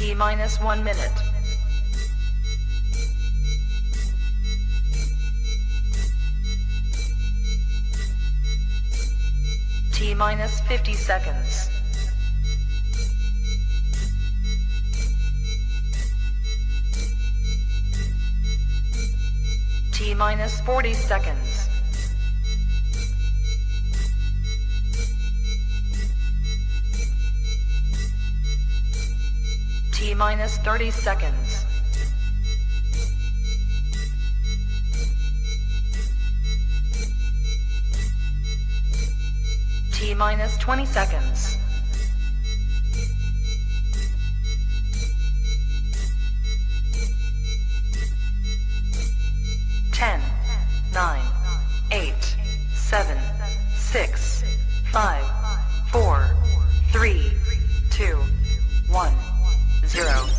T minus 1 minute. T minus 50 seconds. T minus 40 seconds. T minus 30 seconds. T minus 20 seconds. Ten, 9, 8, 7, 6, 5, 4, 3, 2, 1, 0.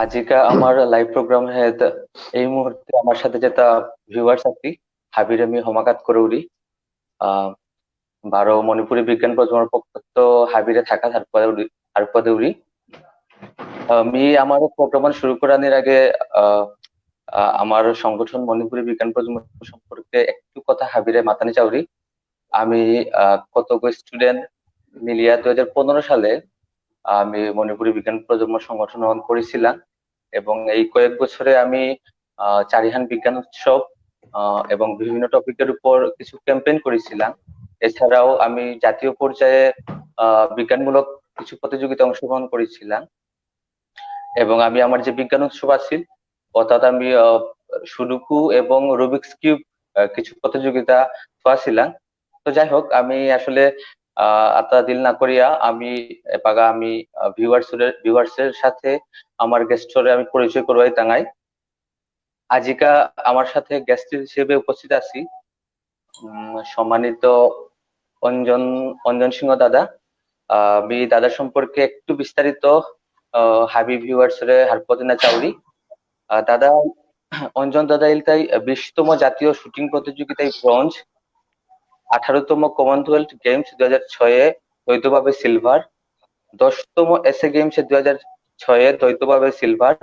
আজিকা আমার live programme হেদ এই মুহূর্তে আমার সাথে যেটা ভিউয়ার্স আছি হাবির আমি হমাকাত করে উড়ি বারো মণিপুরি বিজ্ঞান প্রজন্মের পক্ষ তো হাবিরে থাকা হারপদে উড়ি আমি আমার প্রোগ্রাম শুরু করার আগে আমার সংগঠন মণিপুরি বিজ্ঞান প্রজন্ম সম্পর্কে একটু কথা হাবিরে মাতানি চাউরি আমি কতগুলো স্টুডেন্ট মিলিয়া 2015 সালে আমি মণিপুরি বিজ্ঞান প্রজন্ম সংগঠন করেছিলাম এবং এই কয়েক বছরে আমি চারিহান বিজ্ঞান উৎসব এবং বিভিন্ন টপিকের উপর কিছু ক্যাম্পেইন করেছিলাম। এছাড়াও আমি জাতীয় পর্যায়ে বিজ্ঞানমূলক কিছু প্রতিযোগিতায় অংশগ্রহণ করেছিলাম এবং আমি আমার যে বিজ্ঞান উৎসব আছে অর্থাৎ আমি সুডুকু এবং রুবিক্স কিউব কিছু প্রতিযোগিতা পাচ্ছিলাম। তো যাই হোক আমি আসলে আতা দিল না করিয়া আমি আমি ভিউয়ার্সের সাথে আমার গেস্টরে আমি পরিচয় করবাই তাঙ্গাই। আজিকা আমার সাথে গেস্ট হিসেবে উপস্থিত আছি সম্মানিত অঞ্জন অঞ্জন সিংহ দাদা। আমি দাদা সম্পর্কে একটু বিস্তারিত হাবি ভিউয়ার্সরে হারপদিনা চাউরি। দাদা অঞ্জন দাদা ইলতাই 20তম জাতীয় শুটিং প্রতিযোগিতায় ব্রোঞ্জ, 18তম কমনওয়েলথ গেমস 2006 দ্বৈতভাবে সিলভার, 10তম এসএ গেমস 2006 দ্বৈতভাবে সিলভার,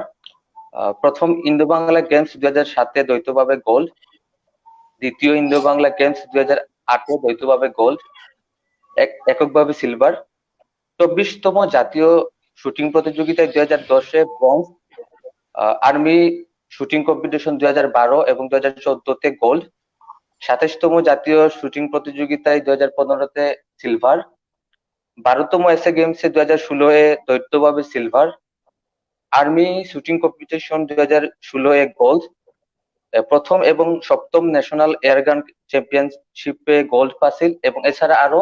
প্রথম ইন্দো বাংলা গেমস 2007 দ্বৈতভাবে গোল্ড, দ্বিতীয় ইন্দো বাংলা গেমস 2008 দ্বৈতভাবে গোল্ড, এককভাবে সিলভার, 24তম জাতীয় শুটিং প্রতিযোগিতায় 2010 ব্রোঞ্জ, আর্মি শুটিং কম্পিটিশন 2012 এবং 2014 গোল্ড, 27তম জাতীয় শুটিং প্রতিযোগিতায় 2015 সিলভার, 12তম এসএ গেমসে 2016 দ্বৈতভাবে silver, army shooting competition 2016 gold, প্রথম এবং সপ্তম ন্যাশনাল এয়ারগান চ্যাম্পিয়নশিপে গোল্ড পাসিল এবং এছাড়া আরো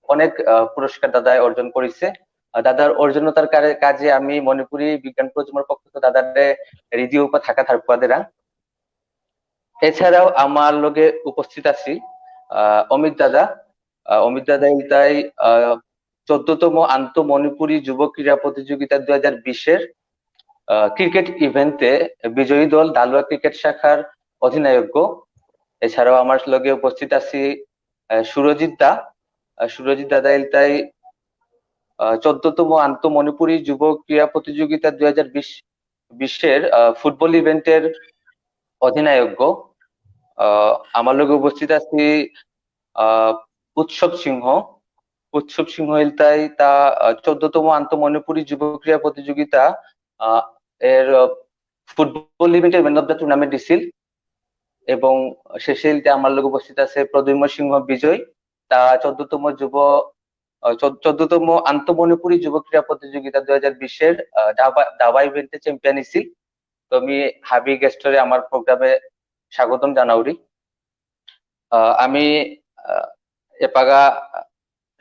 অনেক পুরস্কার দাদা অর্জন করেছে। দাদার অর্জনতার কাজে আমি মণিপুরি বিজ্ঞান প্রজন্মের পক্ষ থেকে দাদার রিডিও উপর থাকা থাকপাদেরা। এছাড়াও আমার লগে উপস্থিত আছি অমিত দাদা। অমিত দাদা ইলতাই 14তম আন্ত মণিপুরি যুব ক্রীড়া প্রতিযোগিতা 2020-এর ক্রিকেট ইভেন্টে বিজয়ী দল দালুয়া ক্রিকেট শাখার অধিনায়ক। এছাড়াও আমার লগে উপস্থিত আছি সুরজিৎ দা। সুরজিৎ দাদা ইলতাই 14তম আন্ত মণিপুরি যুব ক্রীড়া প্রতিযোগিতা 2020-এর ফুটবল ইভেন্টের অধিনায়ক। আমার লগে উপস্থিত আছি উৎসব সিংহ। উৎসব সিংহ ইলতাই তা 14তম আন্ত মণিপুরি যুব ক্রীড়া প্রতিযোগিতা এর ফুটবল ইভেন্টের ম্যান অফ দ্য টুর্নামেন্ট দিছিল এবং শেষে আমার লগে উপস্থিত আছে প্রদ্যুম্ন সিংহ বিজয়। তা 14তম আন্ত মণিপুরি যুব ক্রীড়া প্রতিযোগিতা 2020-এর দাবা ইভেন্টে চ্যাম্পিয়ন ছিল। তো আমি হাবি গেস্টরে আমার প্রোগ্রামে স্বাগতম জানাউরি। আমি এপাগা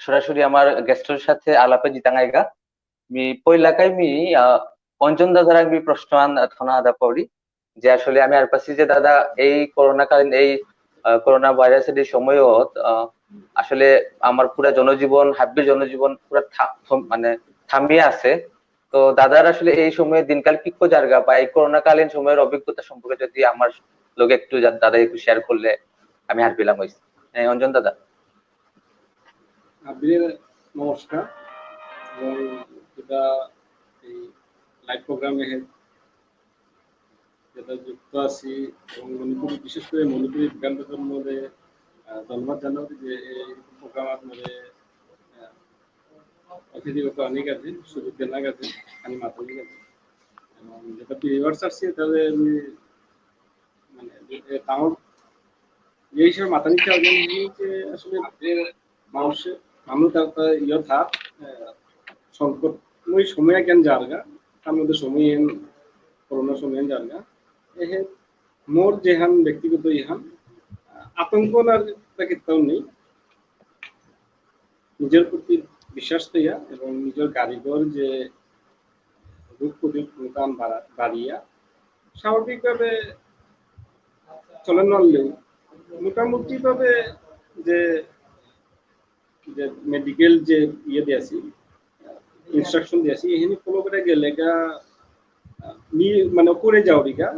সরাসরি আমার গেস্টের সাথে আলাপে জিতাঙ্গাইগা মি পয়লাকাই মি অঞ্জন দাদার আমি প্রশ্ন থনা আদা পাউরি যে আসলে আমি আর পাচ্ছি যে দাদা এই করোনাকালীন এই করোনা ভাইরাসের এই সময়ত আসলে আমার পুরা জনজীবন হাব্বির জনজীবন পুরা মানে থামিয়ে আছে। তো দাদার আসলে এই সময়ে দিনকাল কিক্কো জার্গা বা এই করোনাকালীন সময়ের অভিজ্ঞতা সম্পর্কে যদি আমার লোক একটু দাদা একটু শেয়ার করলে আমি আর পেলাম হয়েছি। হ্যাঁ অঞ্জন দাদা। আবির নমস্কার, এবং যেটা এই লাইভ প্রোগ্রামে যেটা যুক্ত আছি এবং মণিপুরি, বিশেষ করে মণিপুরি বিজ্ঞান মধ্যে ধন্যবাদ জানাবো যে এই প্রোগ্রাম আপনাদের অতিথিগত অনেক আছে, সুযোগ দেনা গেছে, আমি মাধ্যমিক আছে এবং যেটা ভিউয়ার্স আসছে তাদের আমি মানে আমার যে হিসেবে মাথা নিতে হবে যে আসলে মানুষের মানুষ একটা ইয়ে থাক সংকটময় সময় কেন জায়গা তার মধ্যে সময় করোনা সময় জায়গা এহে মোর যেহান ব্যক্তিগত ইহান আতঙ্ক না কেতাও নেই, নিজের প্রতি বিশ্বাস তৈয়া এবং নিজের কারিগর যে রোগ প্রতিরোধ বাড়িয়া স্বাভাবিকভাবে চলে নড়লেও মোটামুটি ভাবে যে যে মেডিকেল যে ইয়ে দিয়েছি ইনস্ট্রাকশন দিয়েছি এখানে ফলো করে গেলে মানে করে যাও রিকা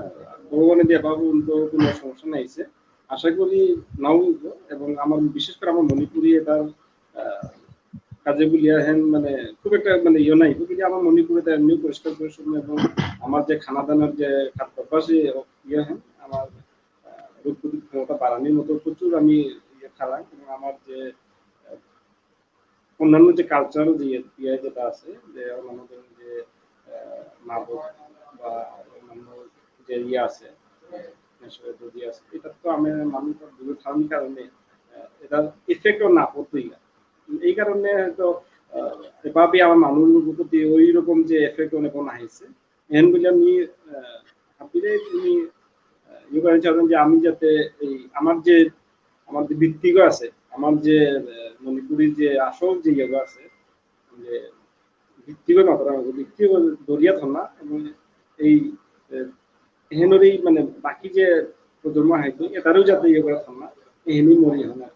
ভগবানের দিয়ে পাবো তো কোনো সমস্যা নাইছে, আশা করি নাও এবং আমার বিশেষ করে আমার মণিপুরি এটার কাজে বলিয়া হেন মানে খুব একটা মানে ইয়ে নাই, কিন্তু আমার মণিপুরে এমনি পরিষ্কার পরিচ্ছন্ন এবং আমার যে খানা দানার যে খাদ্যাভ্যাস ইয়ে হেন আমার রোগ প্রতিরোধ ক্ষমতা বাড়ানোর মতো প্রচুর আমি ইয়ে খাওয়াই এবং আমার যে অন্যান্য যে কালচারাল যে ইয়ে যেটা আছে যে অন্যান্য যে মাদক বা অন্যান্য যে ইয়ে আছে যদি আছে এটা তো আমি মানুষ দূরে থাকার কারণে এটার ইফেক্টও না পড়তেই না, এই কারণে হয়তো এভাবে আমার মানুষের প্রতি ওই রকম যে এফেক্ট অনেক আহিছে এহেন বলে আমি ভাবিলে তুমি ইয়ে করেন চাবেন যে আমি যাতে এই আমার যে ভিত্তিক আছে আমার যে মণিপুরি যে আসল যে ইয়ে আছে যে ভিত্তিক নতরা ভিত্তিক দরিয়া ধরনা এবং এই এহেনরই মানে বাকি যে প্রজন্ম হয়তো এটারও যাতে ইয়ে করে থাকনা এহেনই মরি হয় না।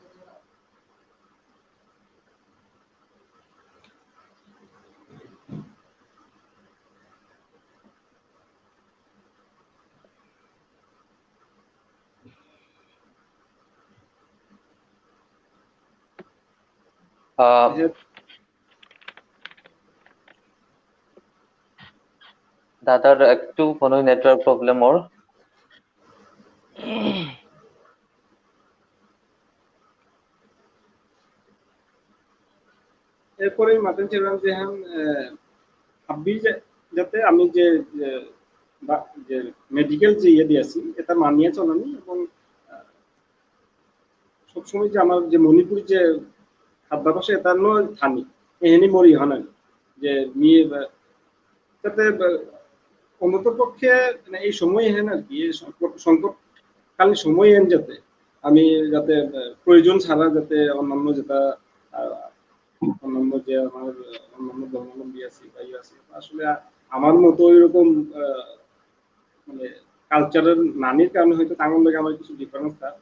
দাদার একটু কোনো নেটওয়ার্ক প্রবলেম ওর। এরপরে মাথায় ছিলাম যে হ্যাঁ ভাবি যাতে আমি যে যে মেডিকেল যে ইয়ে দিয়েছি এটা মানিয়ে চলানি এবং সবসময় যে আমার যে মণিপুরি যে খাদ্যাভ্যাস এটা নয় থানি এহেনি মরি হয় না যে মেয়ে যাতে অন্তত পক্ষে মানে এই সময় হেন আর কি সংকটকালীন সময় হেন যাতে আমি যাতে প্রয়োজন ছাড়া যাতে অন্যান্য যেটা অন্যান্য যে আমার অন্যান্য ধর্মাবলম্বী আছে বা ইয়ে আছে আসলে আমার মতো এরকম মানে কালচারের নানির কারণে হয়তো তাঙ্গল লাগে আমার কিছু ডিফারেন্স থাক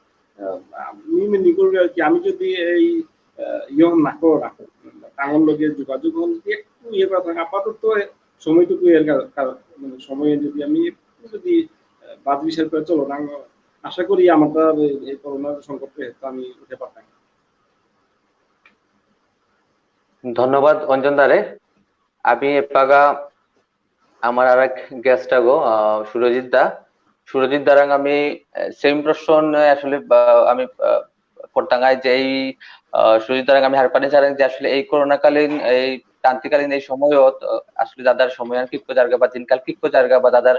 আমি নিকল আর কি আমি যদি এই ইয়ে না করে রাখো তাঙ্গল লগে যোগাযোগ হল একটু ইয়ে করা থাকে আপাতত সময়টুকু এর মানে সময়ে যদি আমি একটু যদি বাদ বিচার করে চলো আশা করি আমরা এই করোনার সংকটে আমি উঠে পারতাম। ধন্যবাদ অঞ্জন দারে। আমি এপাগা আমার আর এক গেস্ট আগো সুরজিৎ দারাং আমি সেম প্রশ্ন আসলে আমি পড়তাঙ্গায় যে এই সুরজিৎ দারাং আমি হারপানি চারাং যে আসলে এই করোনাকালীন এই ক্রান্তিকালীন এই সময়ও আসলে দাদার সময় আর কিক্কো জায়গা বা দিনকাল কিক্কো জায়গা বা দাদার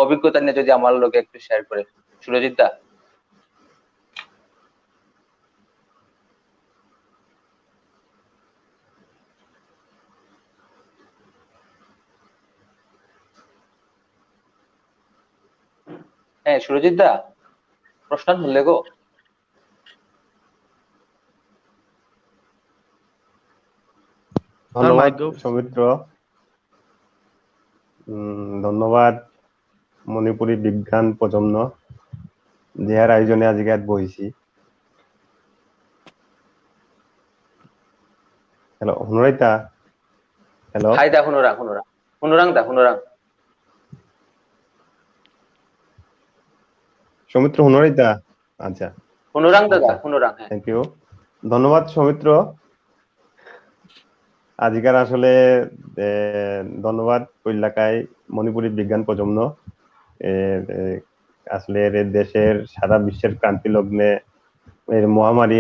অভিজ্ঞতা নিয়ে যদি আমার লোকে একটু শেয়ার করে সুরজিৎ দা। হ্যাঁ সুরজিৎ দা প্রশ্ন শুনলে গো। ধন্যবাদ সৌমিত্র, ধন্যবাদ মণিপুৰী বিজ্ঞান প্ৰজন্ম যাৰ আয়োজনে আজি ইয়াত বহিছি। হেল্ল' শুনৰাইতা? হেল্ল' হাই দা শুনরা হুনুরাং। সৌমিত্র হুনরিতা। আচ্ছা হুনুরাং দাদা, আচ্ছা, হুনুরাং, হ্যাঁ। Thank you. ধন্যবাদ সৌমিত্র। আজিকার আসলে ধন্যবাদ কইলাকায় মণিপুরী বিজ্ঞান প্রজন্ম আসলে এর দেশের সারা বিশ্বের ক্রান্তি লগ্নে এর মহামারী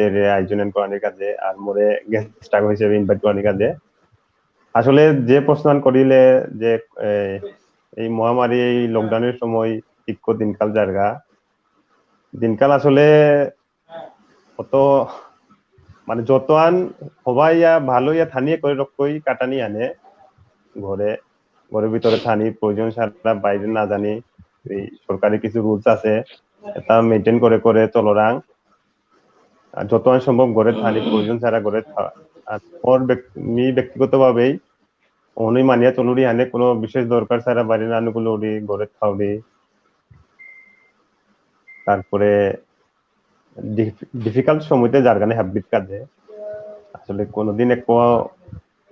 এর আয়োজন করার কাজে আর মোরে গেস্ট হিসেবে ইনভাইট করার কাজে আসলে যে প্রশ্ন করিলে যে এই মহামারী এই লকডাউনের সময় ঠিক দিনকাল জায়গা দিনকাল আসলে অত মানে যত আন সবাই ভালো থানিয়ে করে রক্ষই কাটানি আনে ঘরে ঘরের ভিতরে থানি প্রয়োজন ছাড়া বাইরে না জানি এই সরকারি কিছু রুলস আছে এটা মেনটেন করে করে চলরাং আর যত সম্ভব ঘরে থানি প্রয়োজন ছাড়া ঘরে আর ওর ব্যক্তিগতভাবেই উনি মানিয়া চলুরি হানে কোনো বিশেষ দরকার ছাড়া বাইরে না আনুগুলো উড়ি ঘরে থাউরি তারপরে ডিফিকাল্ট সময়তে যার গানে হ্যাবিট কাজে আসলে কোনোদিন এক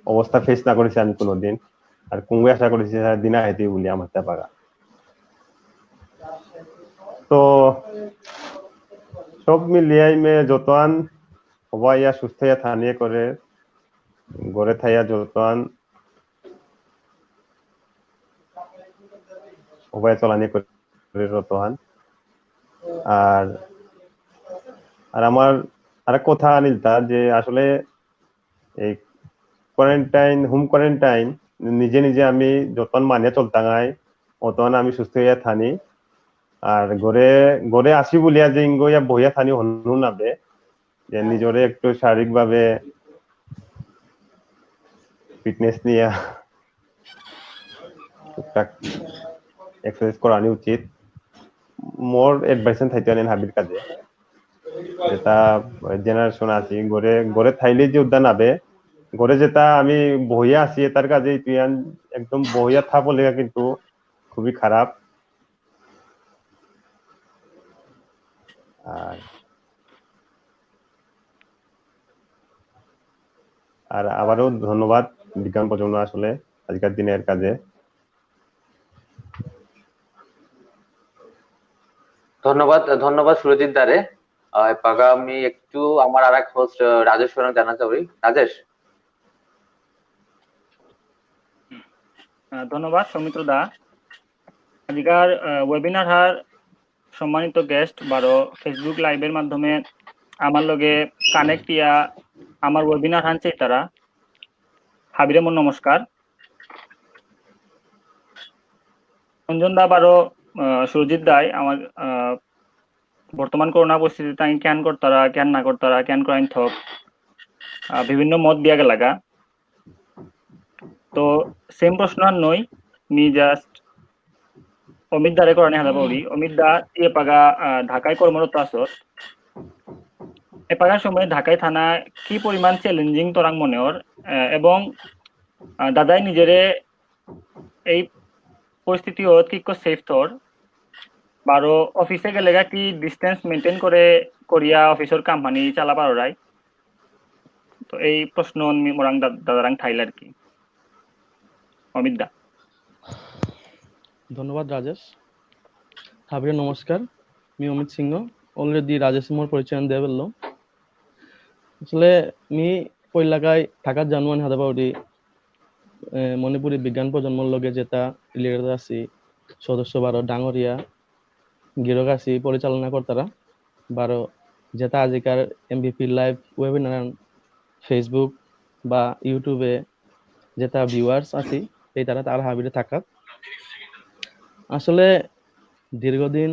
অবস্থা ফেস না করেছি আমি কোনোদিন আর কুঙ্গু আশা করেছি দিন আইতে বলি আমার পাগা তো সব মিলিয়াই মে যতন সবাই সুস্থ থানিয়ে করে গড়ে থাইয়া যতন সবাই চলানি করে যতন আর আর আমার আরেক কথা আনিলতা যে আসলে এই কোয়ারেন্টাইন হোম কোয়ারেন্টাইন নিজে নিজে আমি যতন মানিয়ে চলতাঙাই অতন আমি সুস্থ হইয়া থানি আর ঘরে ঘরে আসি বলিয়া যে ইঙ্গইয়া বহিয়া থানি হনু নাবে যে নিজরে একটু শারীরিক ভাবে ফিটনেস নিয়ে টুকটাক এক্সারসাইজ করানি উচিত মোর এডভাইসন থাইতে আনেন হাবির কাজে যেটা জেনারেশন আছি ঘরে ঘরে থাইলে যে উদ্যান আবে ঘরে যেটা আমি বহিয়া আছি তার কাজে তুই একদম বহিয়া থা বলে কিন্তু খুবই খারাপ আর আবারও ধন্যবাদ বিজ্ঞান প্রজন্ম আসলে আজকের দিনের কাজে ধন্যবাদ সুরজিৎ দারে পাগা আমি একটু আমার আরেক হোস্ট রাজেশ জানা চাই রাজেশ। ধন্যবাদ সৌমিত্র দা। আজকের ওয়েবিনার হার সম্মানিত গেস্ট বারো ফেসবুক লাইভের মাধ্যমে আমার লগে কানেক্ট ইয়া আমার ওয়েবিনার হানছে তারা হাবিরে মন নমস্কার। অঞ্জন দা বারো সুরজিৎ দাই আমার বর্তমান করোনা পরিস্থিতি তাই ক্যান করতারা ক্যান না করতারা ক্যান করাইন থক বিভিন্ন মত দিয়া গেলাগা। তো সেম প্রশ্ন আর নই মি জাস্ট অমিত দারে করানি হাদা পাউরি। অমিত দা এ পাগা ঢাকায় কর্মরত আসত এ পাগার সময় ঢাকায় থানা কি পরিমাণ চ্যালেঞ্জিং তরাং মনে ওর এবং দাদাই নিজেরে এই পরিস্থিতি ও কি সেফ তোর বারো অফিসে গেলেগা কি ডিস্টেন্স মেনটেন করে করিয়া অফিসের কাম্পানি চালা পারো রাই। তো এই প্রশ্ন মোরাং দাদারাং ঠাইল আর কি। অমিত দা। ধন্যবাদ রাজেশ। হাবিরে নমস্কার, আমি অমিত সিংহ। অলরেডি রাজেশ মোর পরিচয় দিয়ে বললো আসলে আমি পৈলাকায় থাকার জানুয়ান হাদাবাউরি মণিপুরী বিজ্ঞান প্রজন্মর লগে যেটা লিডার আছি সদস্য বারো ডাঙরিয়া গিরক আছি পরিচালনা কর্তারা বারো যেটা আজিকার এমবিপি লাইভ ওয়েবিনার ফেসবুক বা ইউটিউবে যেটা ভিউয়ার্স আছি এই তারা তার হাবিরে থাকার আসলে দীর্ঘদিন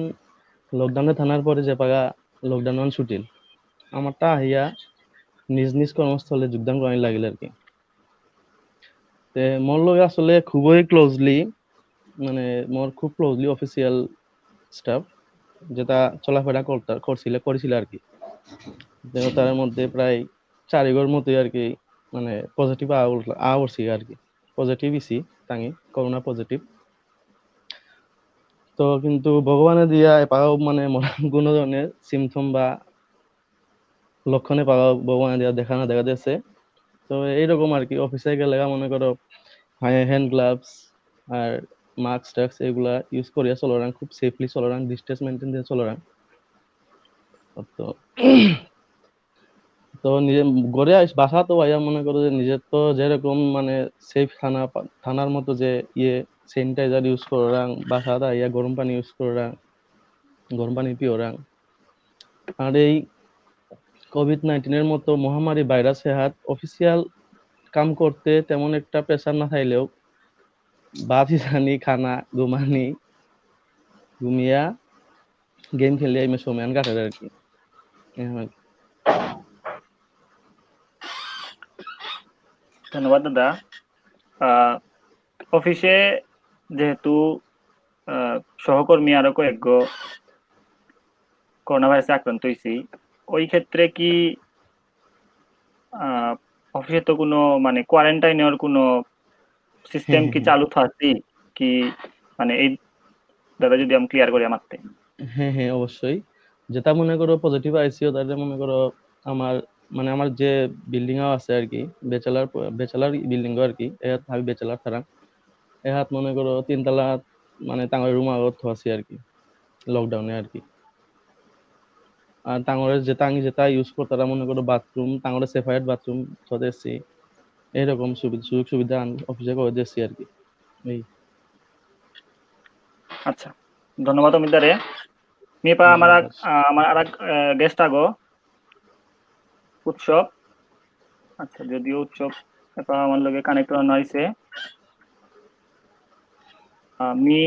লকডাউনে থানার পরে যে পাগা লকডাউন ছুটিল আমারটা আহিয়া নিজ নিজ কর্মস্থলে যোগদান করানি লাগিল আর কি। মোর লগে আসলে খুবই ক্লোজলি মানে মোর খুব ক্লোজলি অফিসিয়াল স্টাফ যেটা চলাফেরা করেছিল আর কি। তার মধ্যে প্রায় 4 ঘর মতোই আর কি মানে পজিটিভ আওয়ারছি আর কি পজিটিভ ইসি তাঙ্গি করোনা পজিটিভ। তো কিন্তু ভগবানে দিয়া পাওয়া মানে কোনো ধরনের সিমথম বা লক্ষণে পাওয়া ভগবানে দিয়া দেখা দিয়েছে। তো এইরকম আর কি অফিসে গেলে মনে করো হ্যান্ড গ্লাভস আর মাস্ক টাস্ক এগুলা ইউজ করিয়া চলরাং, খুব সেফলি চলরাং, ডিস্টেন্স মেনটেন দিয়ে চলরাং। তো তো নিজে গড়ে বাসা তো ভাইয়া মনে করো যে নিজের তো যেরকম মানে সেফ থানার মতো যে ইয়ে স্যানিটাইজার ইউজ করাং, বাসাটা ইয়া গরম পানি ইউজ করাং, গরম পানি পিওরাং। আর এই কোভিড-19 মতো মহামারী ভাইরাসে হাত অফিসিয়াল কাম করতে তেমন একটা প্রেসার না থাকলেও বাতি জানি খানা ঘুমানি ঘুমিয়া গেম খেলিয়া ইমে সময় কাটার আর কি। ধন্যবাদ দাদা। অফিসে যেহেতু সহকর্মী আরো কয়েকগ করোনা ভাইরাসে আক্রান্ত হয়েছি, ওই ক্ষেত্রে কি অফিসে তো কোনো মানে কোয়ারেন্টাইনের কোনো সিস্টেম কি চালু থাকছে কি, মানে এই দাদা যদি আমি ক্লিয়ার করি আমারতে। হ্যাঁ হ্যাঁ অবশ্যই। যেটা মনে করো পজিটিভ আইসিও তাদের মনে করো আমার মানে আমার যে বিল্ডিং আছে আর কি, বেচেলার বিল্ডিং আর কি, এহাত আমি বেচেলার থারা এহাত মনে করো 3 তলা মানে টাঙ্গর রুম আগত আছি আর কি লকডাউনে আর কি। আর টাঙ্গরের যেটা ইউজ করতে তারা মনে করো বাথরুম টাঙ্গরের সেপারেট বাথরুম সদেছি, এরকম সুযোগ সুবিধা অফিসে করে দিয়েছি আর কি। এই আচ্ছা, ধন্যবাদ অমিতারে। মেপা আমার আর গেস্ট আগো উৎসব। আচ্ছা, যদিও উৎসব এপা আমার লগে কানেক্ট করানো হয়েছে, আমি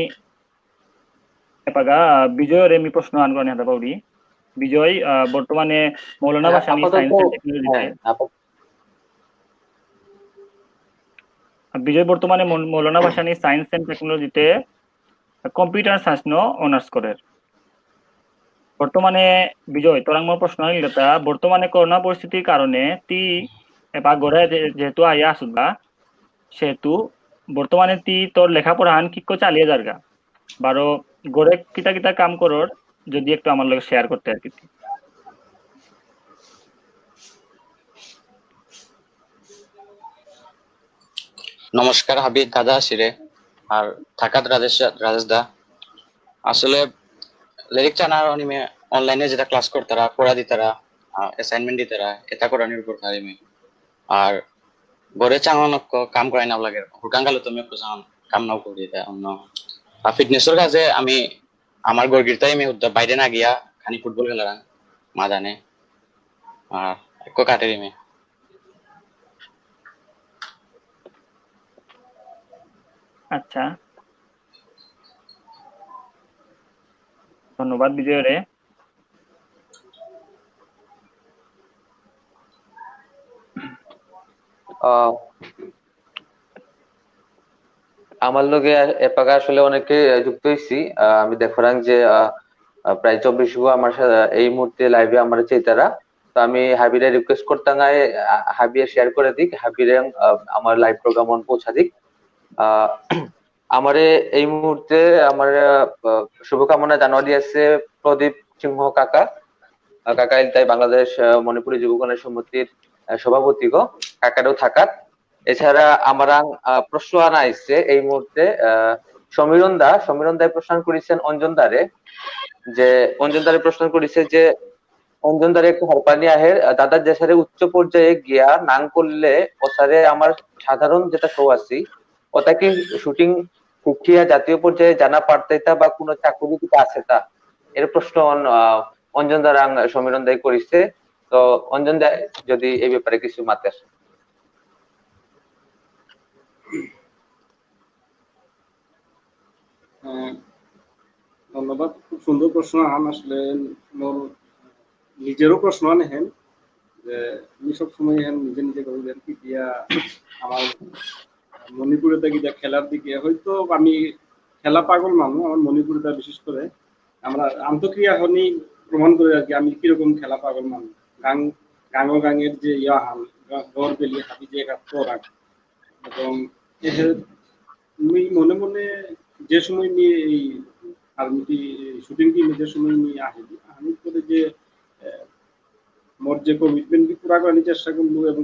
এপাগা বিজয়ের আমি প্রশ্ন আনগানি হাতে পাউরি। বিজয় বর্তমানে মৌলানা ভাসানী সায়েন্স এন্ড টেকনোলজিতে বিজয় বর্তমানে মৌলানা ভাসানী সায়েন্স এন্ড টেকনোলজিতে কম্পিউটার সায়েন্স নো অনার্স করে। বর্তমানে বিজয় তোরাং মোর প্রশ্ন হইলতা, বর্তমানে করোনা পরিস্থিতির কারণে তি এপা গড়ে যেহেতু আইয়া আসুদা, সেহেতু বর্তমানে তি তোর লেখাপড়া আন কিকো চালিয়ে যারগা বারো গড়ে কিতা কিতা কাম করর, যদি একটু আমার লগে শেয়ার করতে আর কি। নমস্কার হাবিব দাদা সিরে আর থাকাত রাজেশ দা। আসলে লিরিক চানার অনিমে অনলাইনে যেটা ক্লাস করতারা পড়া দিতারা অ্যাসাইনমেন্ট দিতারা এটা করানোর উপর হারিমে আর গড়ে চাঙনক কাম করাই নাও লাগে হুকাঙ্গালো তুমি একটু চাঙন কাম নাও করি এটা অন্য ফিটনেসের কাজে আমি আমার গড়গিরতাই আমি বাইরে না গিয়া খানি ফুটবল খেলারাম মা জানে আর একো কাটেরিমে। আচ্ছা, ধন্যবাদ বিজয় রে। আমার লগে এপাকা আসলে অনেকে যুক্ত হয়েছি। আমি দেখরাং যে প্রায় 24 আমার সাথে এই মুহূর্তে লাইভে আমার চেতারা। তো আমি হাবিরে রিকোয়েস্ট করতাম হাবিয়ে শেয়ার করে দিক, হাবিরে আমার লাইভ প্রোগ্রাম পৌঁছা দিক। আমারে এই মুহূর্তে আমার শুভকামনা জানানো দিয়েছে প্রদীপ সিংহ কাকা। কাকা তাই বাংলাদেশ মণিপুরী যুবগণের সমিতির সভাপতি গো, কাকারও থাকাত। এছাড়া আমার প্রশ্ন আনা আসছে এই মুহূর্তে সমীরণ দায় প্রশ্ন করেছেন অঞ্জন দারে, যে অঞ্জন দারে প্রশ্ন করেছে যে অঞ্জন দারে একটু হরপানি আহে দাদার যে সারে উচ্চ পর্যায়ে গিয়া নাং করলে ও সারে আমার সাধারণ যেটা শো আছি ওটা কি শুটিং কুকিয়া জাতীয় পর্যায়ে জানা পারতেতা বা কোনো চাকরি কি আছে তা, এর প্রশ্ন অঞ্জন দারাং সমীরণ দায় করেছে। তো অঞ্জন দায় যদি এই ব্যাপারে কিছু মাতে আসে। ধন্যবাদ, খুব সুন্দর প্রশ্ন আন। আসলে মোর নিজেরও প্রশ্ন আনে হেন যে আমি সবসময় হেন নিজে নিজে করবেন কি দিয়া আমার মণিপুরে থাকি খেলার দিকে হয়তো আমি খেলা পাগল মানুষ, আমার মণিপুরে বিশেষ করে আমরা আন্তঃক্রিয়া হনি প্রমাণ করে আর কি আমি কিরকম খেলা পাগল মানুষ। গাঙের যে ইয়া হান গড় বেলি হাবি যে রাখ এবং আমি মনে মনে যে সময় নিয়ে এই আর্মিটি শুটিং টিমে যে সময় নিয়ে আসি আমি করে যে মোর যে কমিটমেন্ট পুরা করার চেষ্টা করবো এবং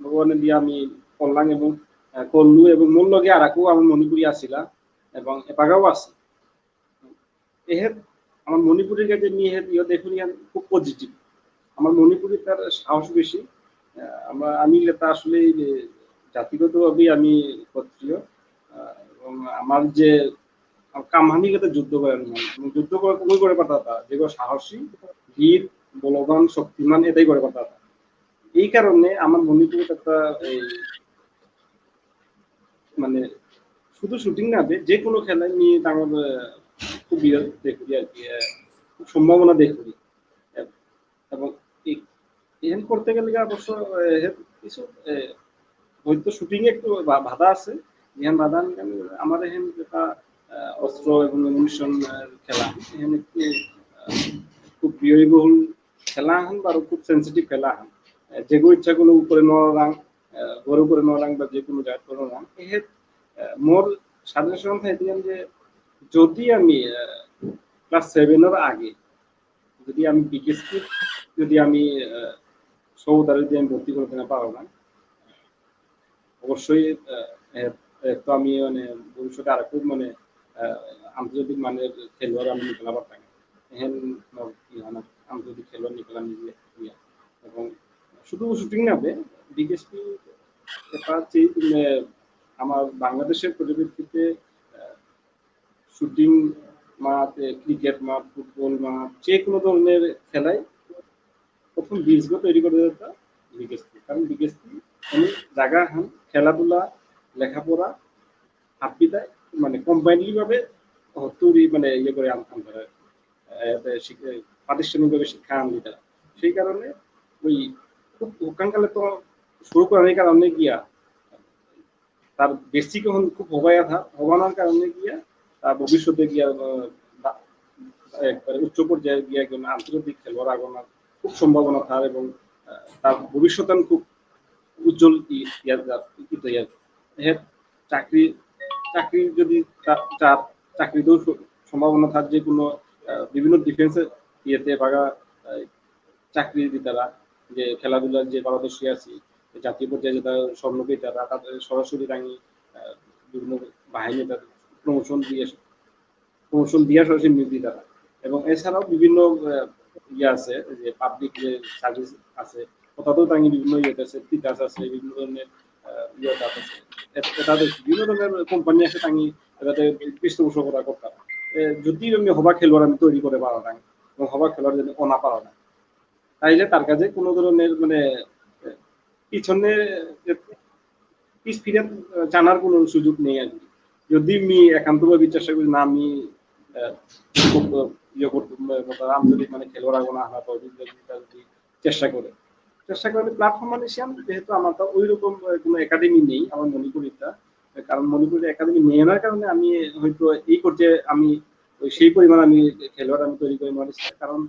ভগবানের দিয়ে আমি করলাম এবং করলু এবং মোর লগে আর আকু আমার মণিপুরি আসিলা এবং এপাগাও আছে এহের আমার মণিপুরের কাছে নিয়ে ইয়ে দেখুন খুব পজিটিভ আমার মণিপুরে তার সাহস বেশি আমি এটা আসলে জাতিগতভাবেই আমি ক্ষত্রিয় এবং আমার যে কামহানির সাথে যুদ্ধ করেন যুদ্ধ করে পাঠাতা যেগুলো সাহসী বীর বলবান শক্তিমান এটাই করে পাঠাতা এই কারণে আমার মণিপুরে একটা এই মানে শুধু শুটিং না যে কোনো খেলায় নিয়ে আমার খুব বিরল দেখি আর কি খুব সম্ভাবনা দেখি এবং এহেন করতে গেলে অবশ্য কিছু হয়তো শুটিং একটু বাধা আছে ইহান বাধা আমার এহেন যেটা অস্ত্র এবং মিশন খেলা এহেন একটু খুব ব্যয়বহুল খেলা আন বা খুব সেন্সিটিভ খেলা আন যেগুলো ইচ্ছাগুলো উপরে নরাং গড়ে উপরে নরাং বা যে কোনো জায়গায় করে নরাং এহেন মোর সাজেশন থাকে যে যদি আমি ক্লাস 7 আগে যদি আমি বিকেএসপি যদি আমি সৌদারে যদি আমি ভর্তি করতে না পারো না অবশ্যই তো আমি মানে ভবিষ্যতে আর খুব মানে আন্তর্জাতিক মানের খেলোয়াড় আমি নিকলা পারতাম এহেন আন্তর্জাতিক খেলোয়াড় নিকলাম নিজে এবং শুধু শুটিং না বিকেএসপি আমার বাংলাদেশের পরিপ্রেক্ষিতে শুটিং মাঠ ক্রিকেট মাঠ ফুটবল মাঠ যে কোনো ধরনের খেলায় প্রথম বীজগুলো তৈরি করে দিতে বিকেএসপি কারণ বিকেএসপি অনেক জায়গা হান খেলাধুলা লেখাপড়া হাতবিদ্যায় মানে কম্বাইনলি ভাবে তৈরি মানে ইয়ে করে আনতাম তারা প্রাতিষ্ঠানিকভাবে শিক্ষা আনলি তারা সেই কারণে ওই খুব ওখানকালে তো শুরু করার কারণে গিয়া তার বেসিক এখন খুব হবানোর কারণে গিয়া তার ভবিষ্যতে গিয়া একবারে উচ্চ পর্যায়ে গিয়া একজন আন্তর্জাতিক খেলোয়াড় আগানোর খুব সম্ভাবনা তার এবং তার ভবিষ্যৎ খুব উজ্জ্বল চাকরি যদি চাকরিতেও সম্ভাবনা থাক যে কোনো বিভিন্ন ডিফেন্সের ইয়েতে বাগা চাকরি দিতারা যে খেলাধুলার যে পারদর্শী আছি জাতীয় পর্যায়ে যে তারা স্বর্ণকে তারা তাদের সরাসরি রাঙি বিভিন্ন বাহিনী তাদের প্রমোশন দিয়ে সরাসরি নিয়োগ দিই তারা এবং এছাড়াও বিভিন্ন ইয়ে আছে যে পাবলিক যে সার্ভিস আছে কোথাও তাঙ্গি বিভিন্ন ইয়েতে আছে তিতাস আছে বিভিন্ন ধরনের ইয়েটা আছে তাদের বিভিন্ন ধরনের কোম্পানি আছে তাঙ্গি যাতে পৃষ্ঠপোষকতা করতাম যদি আমি হবা খেলোয়াড় আমি তৈরি করে পারা না এবং হবা খেলোয়াড় যদি অনা পারা না তাইলে তার কাছে কোনো ধরনের মানে পিছনে পিছ ফিরে জানার কোনো সুযোগ নেই আর কি যদি আমি একান্তভাবে চেষ্টা করি না আমি ইয়ে করতে আন্তর্জাতিক মানে খেলোয়াড় আগুন আনা যদি চেষ্টা করে প্ল্যাটফর্ম মালয়েশিয়ান যেহেতু আমার তো ওই রকম কোনো একাডেমি নেই আমার মণিপুরিটা কারণ মণিপুরের একাডেমি নিয়ে নেওয়ার কারণে আমি হয়তো এই করতে আমি ওই সেই পরিমাণ আমি খেলোয়াড় আমি তৈরি করি মালয়েশিয়া কারণ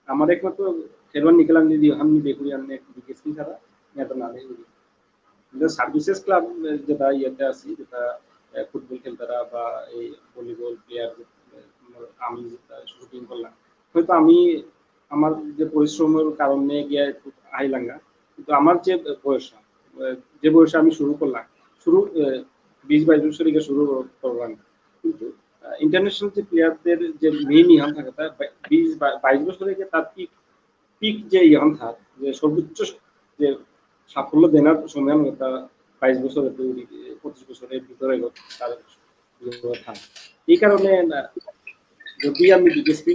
আমার একমাত্র খেলোয়াড় নিকলাম যদি আমি দেখি আমি বিকেএসপি ছাড়া এত না দেখি সার্ভিসেস ক্লাব যেটা ইয়েতে আছি যেটা ফুটবল খেলতারা বা এই ভলিবল প্লেয়ার আমি শুটিং করলাম হয়তো আমি আমার যে পরিশ্রমের কারণে গিয়ে আইলাঙ্গা কিন্তু আমার যে বয়সে আমি শুরু করলাম 20-22 বছর থেকে শুরু করলাম কিন্তু ইন্টারন্যাশনাল যে প্লেয়ারদের যে মেইন ইহান থাকে তার 20-22 বছর থেকে তার পিক যে ইহান থাকে যে সর্বোচ্চ যে সাফল্য দেনার সময় তা 22 বছরের 25 বছরের ভিতরে তার থাকে এই কারণে যদি আমি বিকেএসপি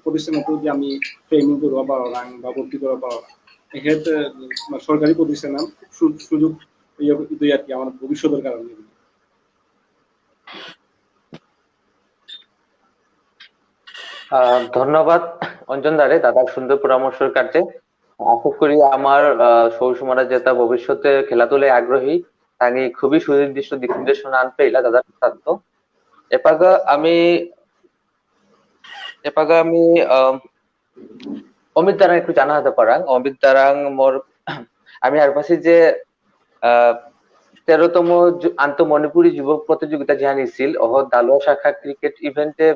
প্রতিষ্ঠানে যদি আমি ট্রেনিং করবো পারো না বা ভর্তি করবো পারো না এক্ষেত্রে সরকারি প্রতিষ্ঠান সুযোগ আর কি আমার ভবিষ্যতের কারণে ধন্যবাদ অঞ্জন দারে দাদার সুন্দর পরামর্শের কাছে আশা করি আমার সৌসুমারা যেটা ভবিষ্যতে খেলাধুলায় আগ্রহী তাকে খুবই সুনির্দিষ্ট দিক নির্দেশনা আনতে ইলা দাদার ছাত্র এপাগা আমি অমিত দারাং একটু জানা হতে পারাং অমিত দারাং মোর আমি আর পাশে যে 13তম আন্তঃমণিপুরী যুবক প্রতিযোগিতা যাহা নিছিল অহ দালুয়া শাখা ক্রিকেট ইভেন্টে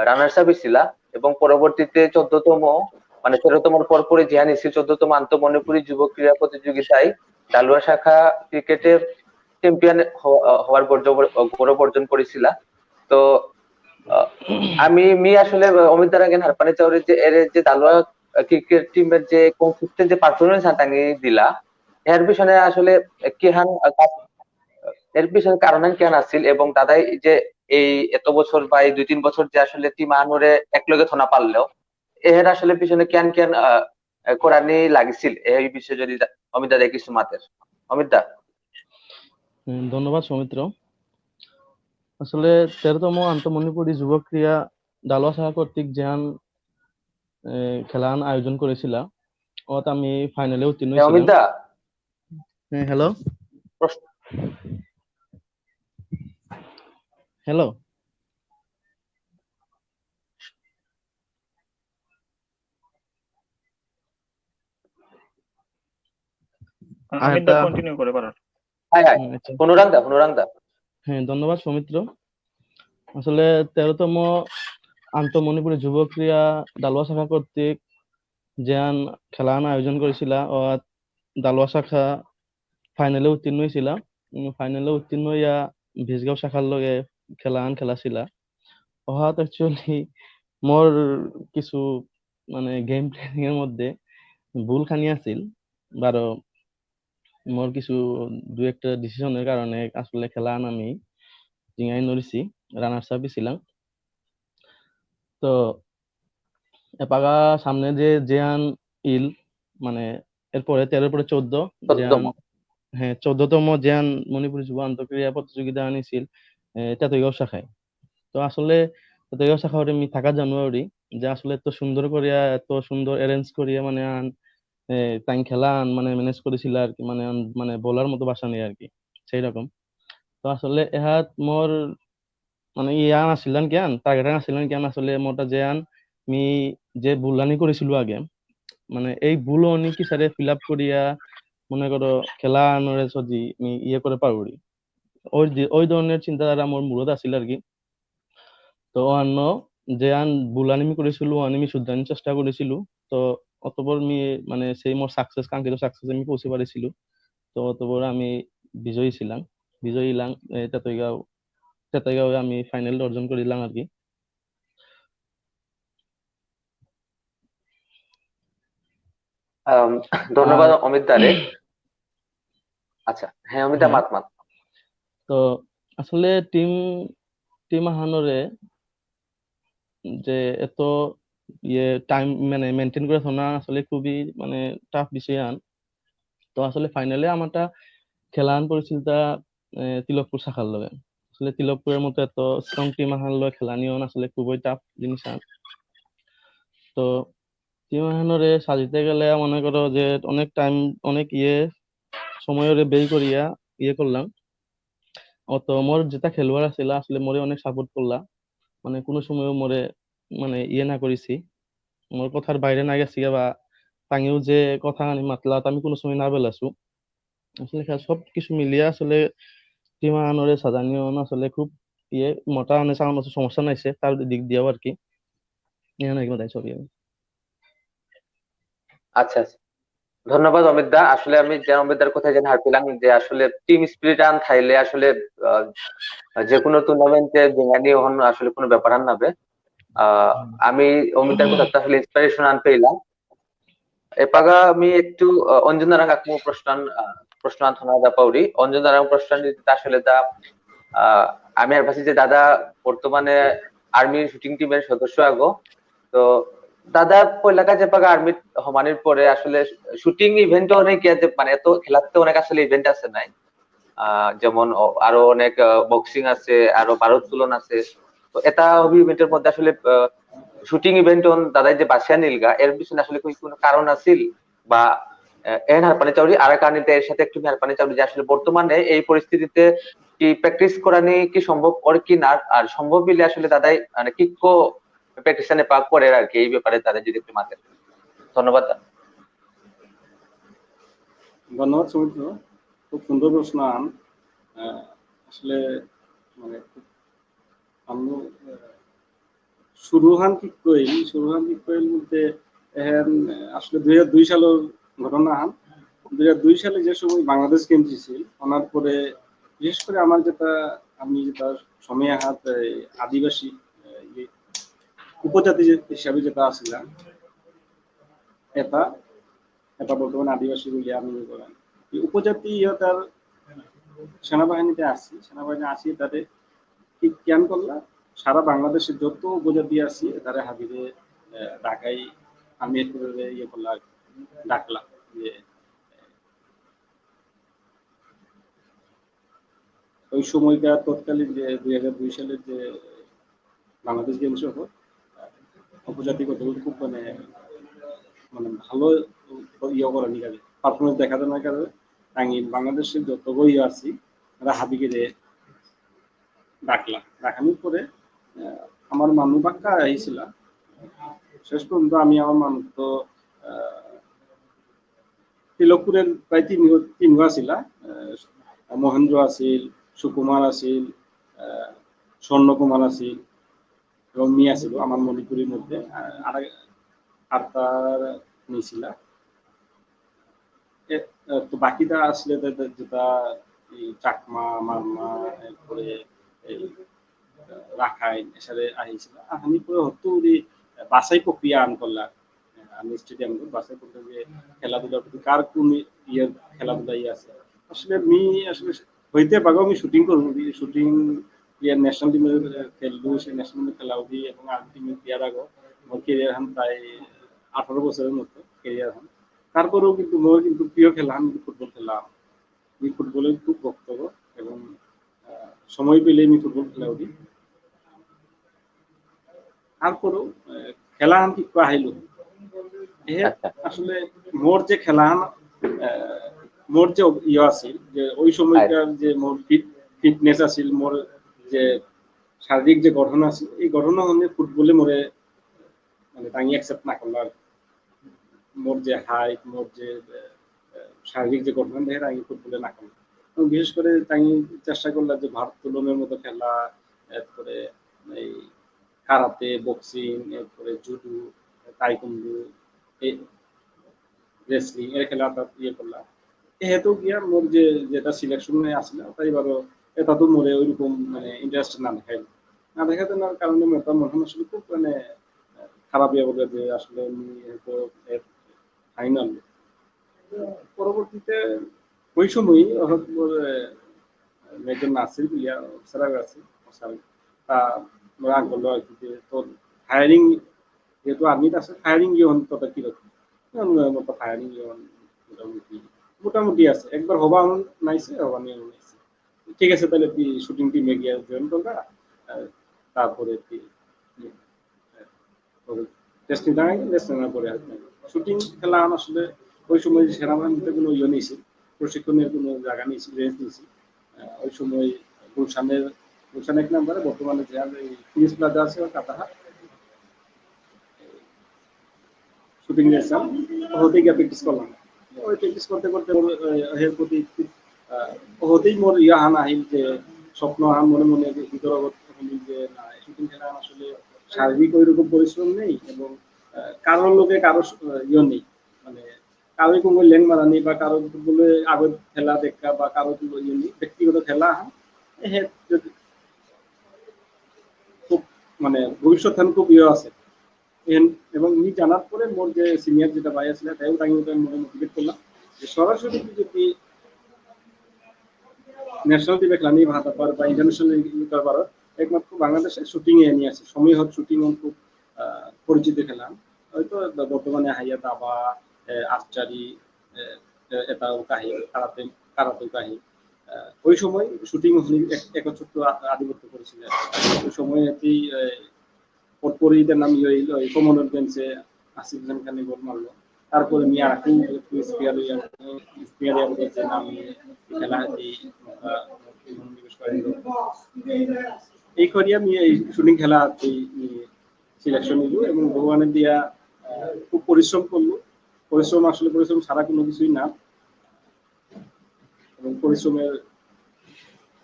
রানার্স আপ হয়েছিল এবং পরবর্তীতে 14তম মানে 13তম পরপরে যাহা নিছিল 14তম আন্তঃমণিপুরী যুবক ক্রীড়া প্রতিযোগিতায় দালুয়া শাখা ক্রিকেটে চ্যাম্পিয়ন হওয়ার গৌরব অর্জন করেছিলা। তো আমি আসলে অমিত দ্বারা জ্ঞান হারপানি চাউরি যে এর যে দালুয়া ক্রিকেট টিমের যে কনসিস্টেন্ট যে পারফরমেন্স হাতাঙ্গি দিলা এর পিছনে আসলে কিহান এর পিছনে কারণ কেন আছিল এবং দাদাই যে এই এত বছর বা এই 2-3 বছর যে আসলে টিম আনুরে একলগে থনা পারলেও এর আসলে পিছনে কেন কেন কোরআনি লাগিছিল এই বিষয়ে যদি অমিত দা কিছু মাতের। অমিত দা। ধন্যবাদ সৌমিত্র। আসলে 13তম আন্তঃমণিপুরী যুব ক্রীড়া দালুয়া শাখা কর্তৃক যেহান খেলান আয়োজন করেছিল ওত আমি ফাইনালে উত্তীর্ণ অমিত হয়েছিলাম। দা হ্যালো হ্যালো অমিত দা কন্টিনিউ করে পারেন। হ্যাঁ হ্যাঁ আচ্ছা। অনুরাগ দা। হ্যাঁ, ধন্যবাদ সৌমিত্র। আসলে 13তম আন্তঃমণিপুরী যুব ক্রীড়া দালুয়া শাখা কর্তৃক যেহান খেলান আয়োজন করেছিল ও দালুয়া শাখা ফাইনালে উত্তীর্ণ হয়েছিল। ফাইনালে উত্তীর্ণ হইয়া ভিজগাঁও শাখার লগে খেলাছিল। ওহাত অ্যাকচুয়ালি মোর কিছু মানে গেম প্ল্যানিং এর মধ্যে ভুল খানি আছিল বারো মোর কিছু দু একটা ডিসিশনের কারণে আসলে খেলান আমি জিঙাই নড়িছি, রানার্স আপ ছিলাম। তো এপাগা সামনে যে জেয়ান ইল মানে এরপরে 13 পরে 14 জেয়ান, হ্যাঁ 14তম জেয়ান মণিপুরী যুব আন্তঃক্রীড়া প্রতিযোগিতা আনিছিল তেতইগাঁও শাখায়। তো আসলে তেতইগাঁও শাখায় আমি থাকা জানুয়ারি যে আসলে এত সুন্দর করিয়া এত সুন্দর অ্যারেঞ্জ করিয়া মানে তাই খেলা মানে ম্যানেজ করেছিল আর কি, মানে বলার মতো বাসা নেই আর কি সেই রকম। তো আসলে এহাত মোর মানে ইয়ান আসিলেন কেন টার্গেট আসিলেন কেন আসলে মোটা যেয়ান মি যে বুলানি করেছিল আগে মানে এই বুলো অনি কি সারে ফিল আপ করিয়া মনে করো খেলা আনরে যদি মি ইয়ে করে পারি ওই ধরনের চিন্তাধারা মোর মূলত আসিল আর কি। তো অন্য যে আন বুলানি মি করেছিল আমি শুদ্ধানির চেষ্টা করেছিল। তো অতপর মি মানে সেই মোর সাকসেস কাঙ্ক্ষিত সাকসেস আমি পৌঁছে পারিছিল। তো অতপর আমি বিজয়ী ছিলাম, বিজয়ী ইলাম তেতইগাঁও আমি ফাইনাল অর্জন করিলাম আর কি। ধন্যবাদ আর অমিত দারে। আচ্ছা হ্যাঁ অমিত দা হ্যাঁ, মাত। তো আসলে টিম টিম আহানরে যে এত ইয়ে টাইম মানে মেনটেন করে শোনা আসলে খুবই মানে টাফ বিষয় আন। তো আসলে ফাইনালে আমারটা খেলান পরিস্থিতিটা তিলকপুর শাখার লগে। আসলে তিলকপুরের মতো এত স্ট্রং টিম আহার লগে খেলা নিও আসলে খুবই টাফ জিনিস আন। তো টিম আহানরে সাজিতে গেলে মনে করো যে অনেক টাইম অনেক সময়ের ব্যয় করিয়া করলাম। অত মোর যেটা খেলোয়াড় আছিল আসলে মোরে অনেক সাপোর্ট করলা, মানে কোনো সময় মোরে মানে না করেছি, মোর কথার বাইরে না গেছি বা তাঙ্গেও যে কথা আনি মাতলা তা আমি কোনো সময় না বেলাছু। আসলে সব কিছু মিলিয়ে আসলে টিমা আনরে সাজানিও আসলে খুব মোটা আনে আমার সমস্যা নাইছে তার দিক দিয়েও আর কি নাকি তাই ছবি আমি। আচ্ছা আচ্ছা ধন্যবাদ অমিত দা। আসলে আমি যে অমিত দার কথা জেনে হারছিলাম যে আসলে টিম স্পিরিট আন থাইলে আসলে আহ, যে কোনো টুর্নামেন্টে জেঙানি হন আসলে কোনো ব্যাপার আন নাবে। আমি অমিত দার কথা আসলে ইন্সপিরেশন আন পেলাম। এপাগা আমি একটু অঞ্জনা রাং আকমু প্রশ্ন আনথনা দা পাউরি অঞ্জনা রাং প্রশ্ন আসলে দা আমি আর ভাবছি যে দাদা বর্তমানে আর্মি শুটিং টিমের সদস্য আগো। তো দাদা পয়লা কাজে পাগা আর্মি হমানির পরে আসলে শুটিং ইভেন্ট অনেক মানে এত খেলাতে অনেক আসলে ইভেন্ট আছে নাই যেমন আরো অনেক বক্সিং আছে আরো ভারোত্তোলন আছে। তো এটা হবি ইভেন্টের মধ্যে আসলে শুটিং ইভেন্ট দাদাই যে বাসিয়া নীলগা এর পিছনে আসলে কোনো কারণ আছিল বা এন হারপানি চাউরি আর কারণে এর সাথে একটু হারপানি চাউরি যে আসলে বর্তমানে এই পরিস্থিতিতে কি প্র্যাকটিস করানি কি সম্ভব ওর কি না আর সম্ভব হইলে আসলে দাদাই মানে কি প্র্যাকটিসনে পাক করে আর কি এই ব্যাপারে দাদা যদি একটু মাতেন। ধন্যবাদ। ধন্যবাদ সৌমিত্র, খুব সুন্দর প্রশ্ন আন। আসলে মানে আমি শুরুহান কি কইল বলতে আসলে 2002 সালের ঘটনা আন 2002 সালে যে সময় বাংলাদেশ গেমস ছিল ওনার পরে বিশেষ করে আমার যেটা আমি যেটা সময় হাত আদিবাসী ইয়ে, উপজাতি হিসাবে যেটা আসছিলাম এটা এটা বর্তমানে আদিবাসী বলে আমি বলেন এই উপজাতি তার সেনাবাহিনীতে আসছি সেনাবাহিনী আসি তাদের কি জ্ঞান করলাম সারা বাংলাদেশের যত উপজাতি আছে তারা হাবিরে ঢাকায় আমি একটু ইয়ে করলাম ডাকলাম যে ওই সময়কার তৎকালীন যে 2002 সালের যে বাংলাদেশ গেমস হতো উপজাতি কতগুলো খুব মানে মানে ভালো ইয়ে করে নিয়ে যাবে পারফরমেন্স দেখা যায় না কারণে আমি বাংলাদেশের যত বই আছি তারা হাবিকে ডাকলাম ডাকানোর পরে আমার মানুষ বাক্কা আইছিল শেষ পর্যন্ত আমি আমার মানুষ তো তিলকপুরের প্রায় তিন আছিল মহেন্দ্র আছিল সুকুমার আছিল স্বর্ণকুমার আছিল এবং মিয়া ছিল আমার মণিপুরের মধ্যে আর তার নিয়েছিল তো বাকিটা আসলে যেটা চাকমা মারমা এরপরে রাখাইন এসারে আহিছিল আহানি পরে হতো বাছাই প্রক্রিয়া আন করলাম আমি স্টেডিয়াম বাছাই করতে যে খেলাধুলার প্রতি কার কোন ইয়ের খেলাধুলা আছে আসলে আসলে হইতে পারবো আমি শুটিং করবো শুটিং প্লেয়ার ন্যাশনাল টিমে খেলবো সেই ন্যাশনাল টিমে খেলা হবি এবং আর টিমে প্লেয়ার আগো আমার কেরিয়ার হান প্রায় 18 বছরের মতো কেরিয়ার হান তারপরেও কিন্তু মোর কিন্তু প্রিয় খেলা আমি ফুটবল খেললাম আমি ফুটবলের খুব বক্তব্য এবং সময় পেলে আমি ফুটবল খেলা হবি তারপরেও খেলা হান কি আহিলো আসলে মোর যে খেলা হান মোর যে ইয়ে আছিল যে ওই সময়কার যে মোর ফিটনেস আছিল মোর যে শারীরিক যে গঠন আছিল এই গঠন হলে ফুটবলে মোরে মানে তাই অ্যাকসেপ্ট না করলো আর মোর যে হাইট মোর যে শারীরিক যে গঠন দেখে তাই ফুটবলে না করলো বিশেষ করে তাই চেষ্টা করলাম যে ভারোত্তোলনের মতো খেলা এরপরে এই কারাতে বক্সিং এরপরে জুডো তাইকোন্ডো রেসলিং এর খেলা ইয়ে করলাম এহেতু গিয়া মোর যে যেটা সিলেকশনে আসলে তাই এবারও এটা তো মোরে ওইরকম মানে ইন্টারেস্ট না দেখাই না দেখাতে না কারণে মোটা মনে আসলে খুব মানে খারাপ ইয়ে বলে যে আসলে হয়তো ফাইনাল পরবর্তীতে ওই সময় মেজর নাসির বিলিয়া অফিসার আছে তা রাগ বললো আর কি যে তোর ফায়ারিং যেহেতু আর্মিতে আছে ফায়ারিং ইয়ে তোটা কিরকম মতো ফায়ারিং মোটামুটি মোটামুটি আছে একবার হবা নাইছে হবা নিয়ে নাইছে ঠিক আছে তাহলে তুই শুটিং টিমে গিয়ে জয়েন করবা তারপরে তুই টেস্টিং দাঁড়াই টেস্টিং পরে শুটিং খেলা আসলে ওই সময় সেনাবাহিনীতে কোনো ইয়ে নিয়েছি প্রশিক্ষণের কোনো জায়গা নিয়েছি রেঞ্জ নিয়েছি ওই সময় গুলশান 1 নম্বরে বর্তমানে যে পুলিশ প্লাজা আছে কাতাহার শুটিং নিয়েছিলাম হতে গিয়ে প্র্যাকটিস করলাম ওই প্র্যাকটিস করতে করতে এর প্রতি হতেই মোর ইয়া হান আহিল যে স্বপ্ন হান মনে মনে ভিতরগত যে না শুটিং খেলা আসলে শারীরিক ওইরকম পরিশ্রম নেই এবং কারোর লোকে কারো ইয়ে নেই মানে কারোই কোনো ল্যাং মারা নেই বা কারো বলে আগত খেলা দেখা বা কারো কোনো ইয়ে নেই ব্যক্তিগত খেলা খুব মানে ভবিষ্যৎ খুব ইয়ে আছে এবং ই জানার পরে মোর যে সিনিয়র যেটা ভাই আছে তাইও তাকে মনে মোটিভেট করলাম যে সরাসরি যদি ন্যাশনাল টিমে খেলা নিয়ে ভাতা পার বা ইন্টারন্যাশনাল করবার একমাত্র বাংলাদেশে শুটিং এ নিয়ে আছে সময় হত শুটিং খুব পরিচিত খেলা হয়তো বর্তমানে হাইয়া দাবা আর্চারি এটাও কাহি কারাতে কাহি ওই সময় শুটিং একচ্ছত্র আধিপত্য করেছিল ওই সময় এতেই পরিচিতের নাম ইয়ে হইল কমনওয়েলথ গেমসে আসিফ হাসান খানে গোল মারলো তারপরে মিয়া রাখি স্পিয়ার নাম খেলা এই করিয়া আমি এই শুটিং খেলা সিলেকশন নিল এবং ভগবানের দিয়া খুব পরিশ্রম করলো পরিশ্রম আসলে পরিশ্রম ছাড়া কোনো কিছুই না এবং পরিশ্রমের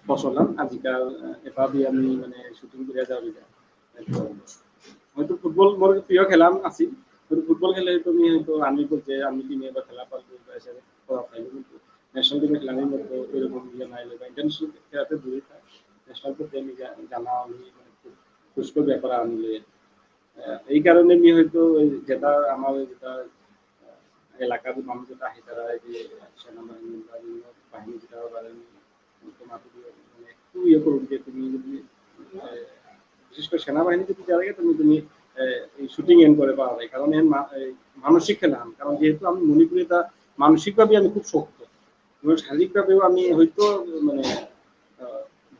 ফসল আজিকাল এটা দিয়ে আমি মানে শুটিং করে যাওয়া হয়তো ফুটবল মোর প্রিয় খেলা আছি ফুটবল খেলে তুমি হয়তো আমি বলতে আমি টিমে বা খেলা পারবো বা এসে করা পাইবো, কিন্তু ন্যাশনাল টিমে খেলানোর মতো ওইরকম ইয়ে নাই, বা ইন্টারন্যাশনাল খেলাতে দূরে থাকে। ন্যাশনাল প্রতি আমি জানা আমি মানে খুব খুশকো ব্যাপার আনলে এই কারণে আমি হয়তো যেটা আমার যেটা এলাকার মানুষ যেটা আহে তারা এই যে সেনাবাহিনী বা বিভিন্ন বাহিনী যেটা পারেন তোমাকে মানে একটু ইয়ে করুন যে তুমি যদি বিশেষ করে সেনাবাহিনী যদি যারা তুমি তুমি এই শুটিং এন্ড করে পাওয়া যায়, কারণ এর মানসিক খেলা, কারণ যেহেতু আমি মণিপুরে তা মানসিকভাবে আমি খুব শক্ত এবং শারীরিকভাবেও আমি হয়তো মানে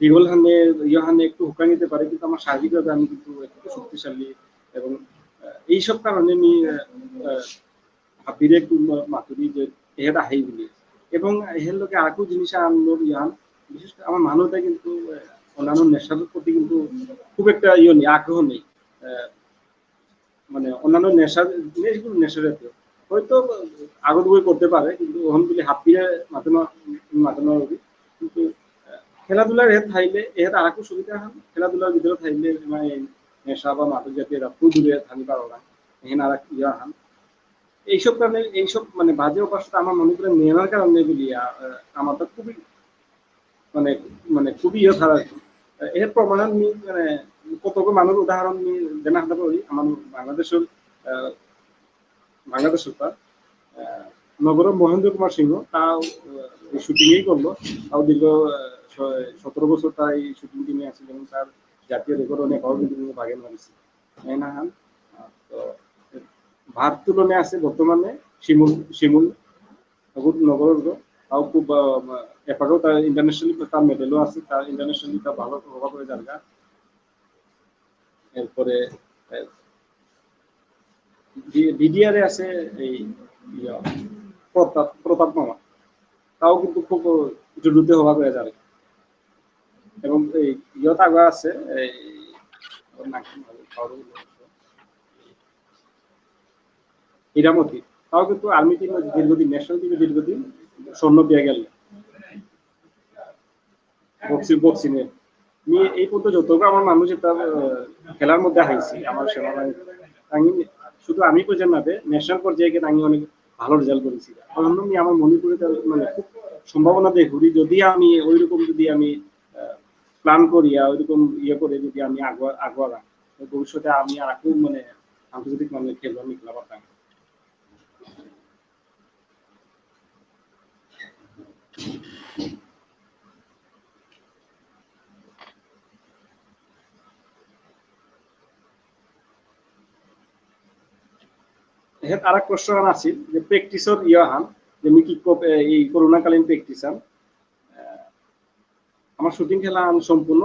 বিগল হানে ইয়ে হানে একটু হুকা নিতে পারি, কিন্তু আমার শারীরিকভাবে আমি কিন্তু একটু শক্তিশালী এবং এইসব কারণে আমি হাবিরে একটু মাতুরি যে এহেদ আহেই বলি এবং এহের লোকে আরেকটু জিনিস আনলো ইয়ান, বিশেষ করে আমার মানুষটা কিন্তু অন্যান্য নেশার প্রতি কিন্তু খুব একটা ইয়ে নেই, আগ্রহ নেই। মানে অন্যান্য নেশার জিনিসগুলো নেশার হয়তো আগত বই করতে পারে, কিন্তু ওখান থেকে হাপিয়ে মাতানো কিন্তু খেলাধুলার এর থাইলে এর আর একটু সুবিধা হয়, খেলাধুলার ভিতরে থাইলে মানে নেশা বা মাদক জাতীয় রাখু দূরে থাকি পারো না, এখানে আর ইয়া হান এইসব কারণে এইসব মানে বাজে অভ্যাসটা আমার মনে করে নেওয়ার কারণে এগুলি আমার তো খুবই মানে মানে খুবই ইয়ে খারাপ। এর প্রমাণ আমি মানে কতক মানুষ উদাহরণ দেনা হতে পারি আমার বাংলাদেশের বাংলাদেশের নগর মহেন্দ্র কুমার সিংহ তাও শুটিংই করলো, তাও দীর্ঘ 17 বছর তার এই শুটিং টিমে আছে, যেমন তার জাতীয় রেকর্ড অনেক কিন্তু ভাগে মারিছে না হান। তো ভার তুলনে আছে বর্তমানে শিমুল শিমুল নগর তাও খুব এপারেও তার ইন্টারন্যাশনালি তার মেডেলও আছে, তার ইন্টারন্যাশনালি তার ভালো প্রভাব হয়ে জায়গা। এরপরে বিডিআরে আছে এই প্রতাপ মামা, তাও কিন্তু খুব জরুরিতে হওয়া হয়ে যাবে এবং এই ইয়ত আগা আছে এই হীরামতি, তাও কিন্তু আর্মি টিমে দীর্ঘদিন ন্যাশনাল টিমে দীর্ঘদিন স্বর্ণ পেয়ে গেল বক্সিং এ নিয়ে। এই পর্যন্ত যতটুকু আমার মানুষ এটা খেলার মধ্যে হাইছি আমার সেনাবাহিনী শুধু আমি পর্যন্ত না ন্যাশনাল পর্যায়ে গিয়ে আমি অনেক ভালো রেজাল্ট করেছি, কারণ আমি আমার মণিপুরে মানে খুব সম্ভাবনা দেখি যদি আমি ওইরকম যদি আমি প্ল্যান করি ওইরকম ইয়ে করে যদি আমি আগুয়া ভবিষ্যতে আমি আর খুব মানে আন্তর্জাতিক মানে খেলবো আমি খেলা পারতাম। আর এক প্রশ্ন আছে যে প্র্যাকটিসর ইয়াহান যেমনি কি এই করোনাকালীন প্র্যাকটিসার আমার শুটিং খেলা সম্পূর্ণ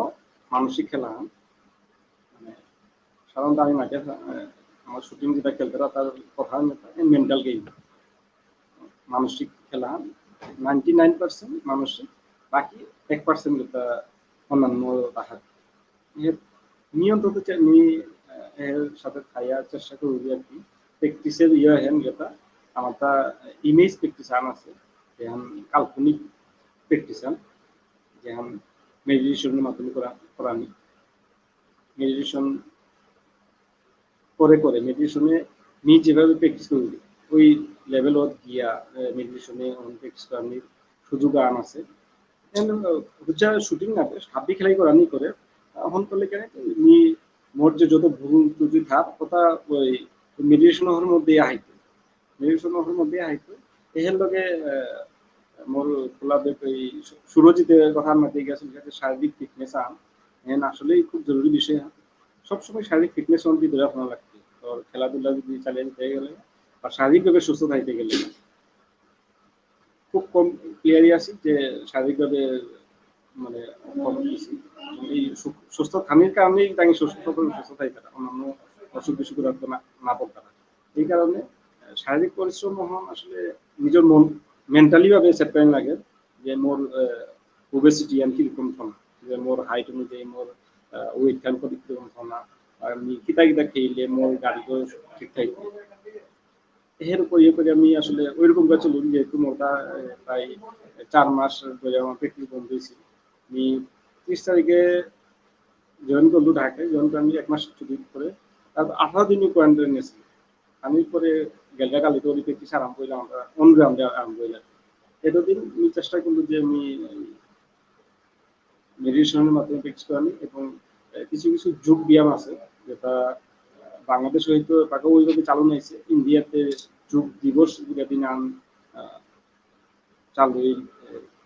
মানসিক খেলা, মানে সাধারণত আমি মাঠে আমার শুটিং যেটা খেলতে তার কথা মেন্টাল গেম মানসিক খেলা 99% মানসিক, বাকি 1% যেটা অন্যান্য রাখা নিয়ন্ত্রণ এর সাথে খাইয়ার চেষ্টা করি আর কি। প্র্যাকটিসের ইয়ে হেন যেটা আমার তা ইমেজ প্র্যাকটিসান আছে, যেমন কাল্পনিক প্র্যাকটিসান যেমন মেডিটেশনের মাধ্যমে করানি মেডিটেশন করে মেডিটেশনে নিয়ে যেভাবে প্র্যাকটিস করি ওই লেভেলত গিয়া মেডিটেশনে প্র্যাকটিস করার সুযোগ আন আছে। শুটিং না হাবি খেলাই করানি করে এখন করলে কেন মোর যে যত ভুল ত্রুটি থাক কথা ওই মেডিটেশনের মধ্যে আইতো এর লগে মোর খোলা এই সুরজিতের কথা মাতে গেছে শারীরিক ফিটনেস আন আসলেই খুব জরুরি বিষয়। সবসময় শারীরিক ফিটনেস অনেক ধরে রাখা লাগবে, তো খেলাধুলা যদি চালিয়ে যেতে গেলে বা শারীরিকভাবে সুস্থ থাকতে গেলে খুব কম ক্লিয়ারই আছে যে শারীরিকভাবে মানে এই সুস্থ থানির কারণেই তাকে সুস্থ থাকতে অন্যান্য অসুখ বিসুখ রাখতে না পড়তে পারে। এই কারণে শারীরিক পরিশ্রম আসলে নিজের মন মেন্টালি ভাবে সেট করেন লাগে যে মোর ওবেসিটি আমি কিরকম থানা, যে মোর হাইট অনুযায়ী মোর ওয়েট কান কত কিরকম থানা, আমি কিতা খেলে মোর গাড়িও ঠিক থাকবে এর উপর ইয়ে করে আমি আসলে ওইরকম করে চলুন, যেহেতু মোটা প্রায় 4 মাস ধরে আমার প্র্যাকটিস বন্ধ হয়েছিল। আমি 30 তারিখে জয়েন করলো ঢাকায়, জয়েন করে আমি 1 মাস ছুটি করে তারপর 18 দিনই কোয়ারেন্টাইন নিয়েছি। আমি পরে গেলগা কালি তো প্র্যাকটিস আরম্ভ করলাম আমরা অন গ্রাউন্ডে আরম্ভ করলাম এতদিন আমি চেষ্টা করলো যে আমি মেডিটেশনের মাধ্যমে প্র্যাকটিস করি এবং কিছু কিছু যোগ ব্যায়াম আছে যেটা বাংলাদেশ হয়তো তাকে ওইভাবে চালু হয়েছে ইন্ডিয়াতে যোগ দিবস যেটা দিন চালু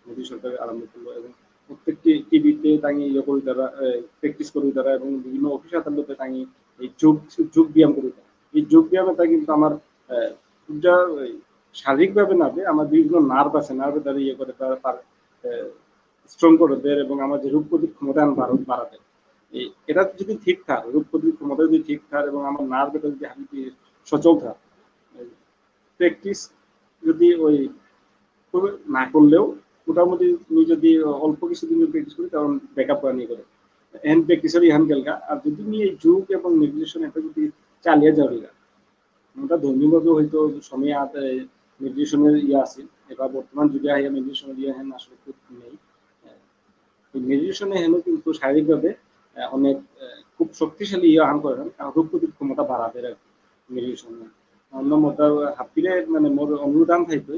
মোদী সরকার আরম্ভ করলো এবং প্রত্যেকটি টিভিতে তাঙ্গি ইয়ে করে তারা প্র্যাকটিস করে তারা এবং বিভিন্ন অফিস আদালতে তাঙ্গি এই যোগ ব্যায়াম করে তারা এই যোগ ব্যায়ামটা কিন্তু আমার যা শারীরিকভাবে না আমার বিভিন্ন নার্ভ আছে নার্ভে তারা ইয়ে করে তার স্ট্রং করে দেয় এবং আমার যে রোগ প্রতিরোধ ক্ষমতা বাড়াতে এটা যদি ঠিক থাকে রোগ প্রতিরোধ ক্ষমতা যদি ঠিক থাকে এবং আমার নার্ভ এটা যদি হালকি সচল থাকে প্র্যাকটিস যদি ওই না করলেও মোটামুটি তুমি যদি অল্প কিছুদিন প্র্যাকটিস করি তখন ব্যাকআপ করা নিয়ে করে হ্যান্ড প্র্যাকটিসেরই হ্যান্ড গেলগা আর যদি তুমি এই যোগ এবং মেডিটেশন এটা যদি চালিয়ে যাও রিগা আমরা ধর্মীয়ভাবে হয়তো সময় মেডিটেশনের ইয়ে আছে এবার বর্তমান যুগে আইয়া মেডিটেশনের ইয়ে হ্যান্ড আসলে খুব নেই মেডিটেশনে হেন কিন্তু শারীরিকভাবে অনেক খুব শক্তিশালী ইয়ে আহ্বান করেন কারণ রোগ প্রতিরোধ ক্ষমতা বাড়াবে আর কি মেডিটেশন অন্য মতো হাপ্পিরে মানে মোর অনুদান থাকবে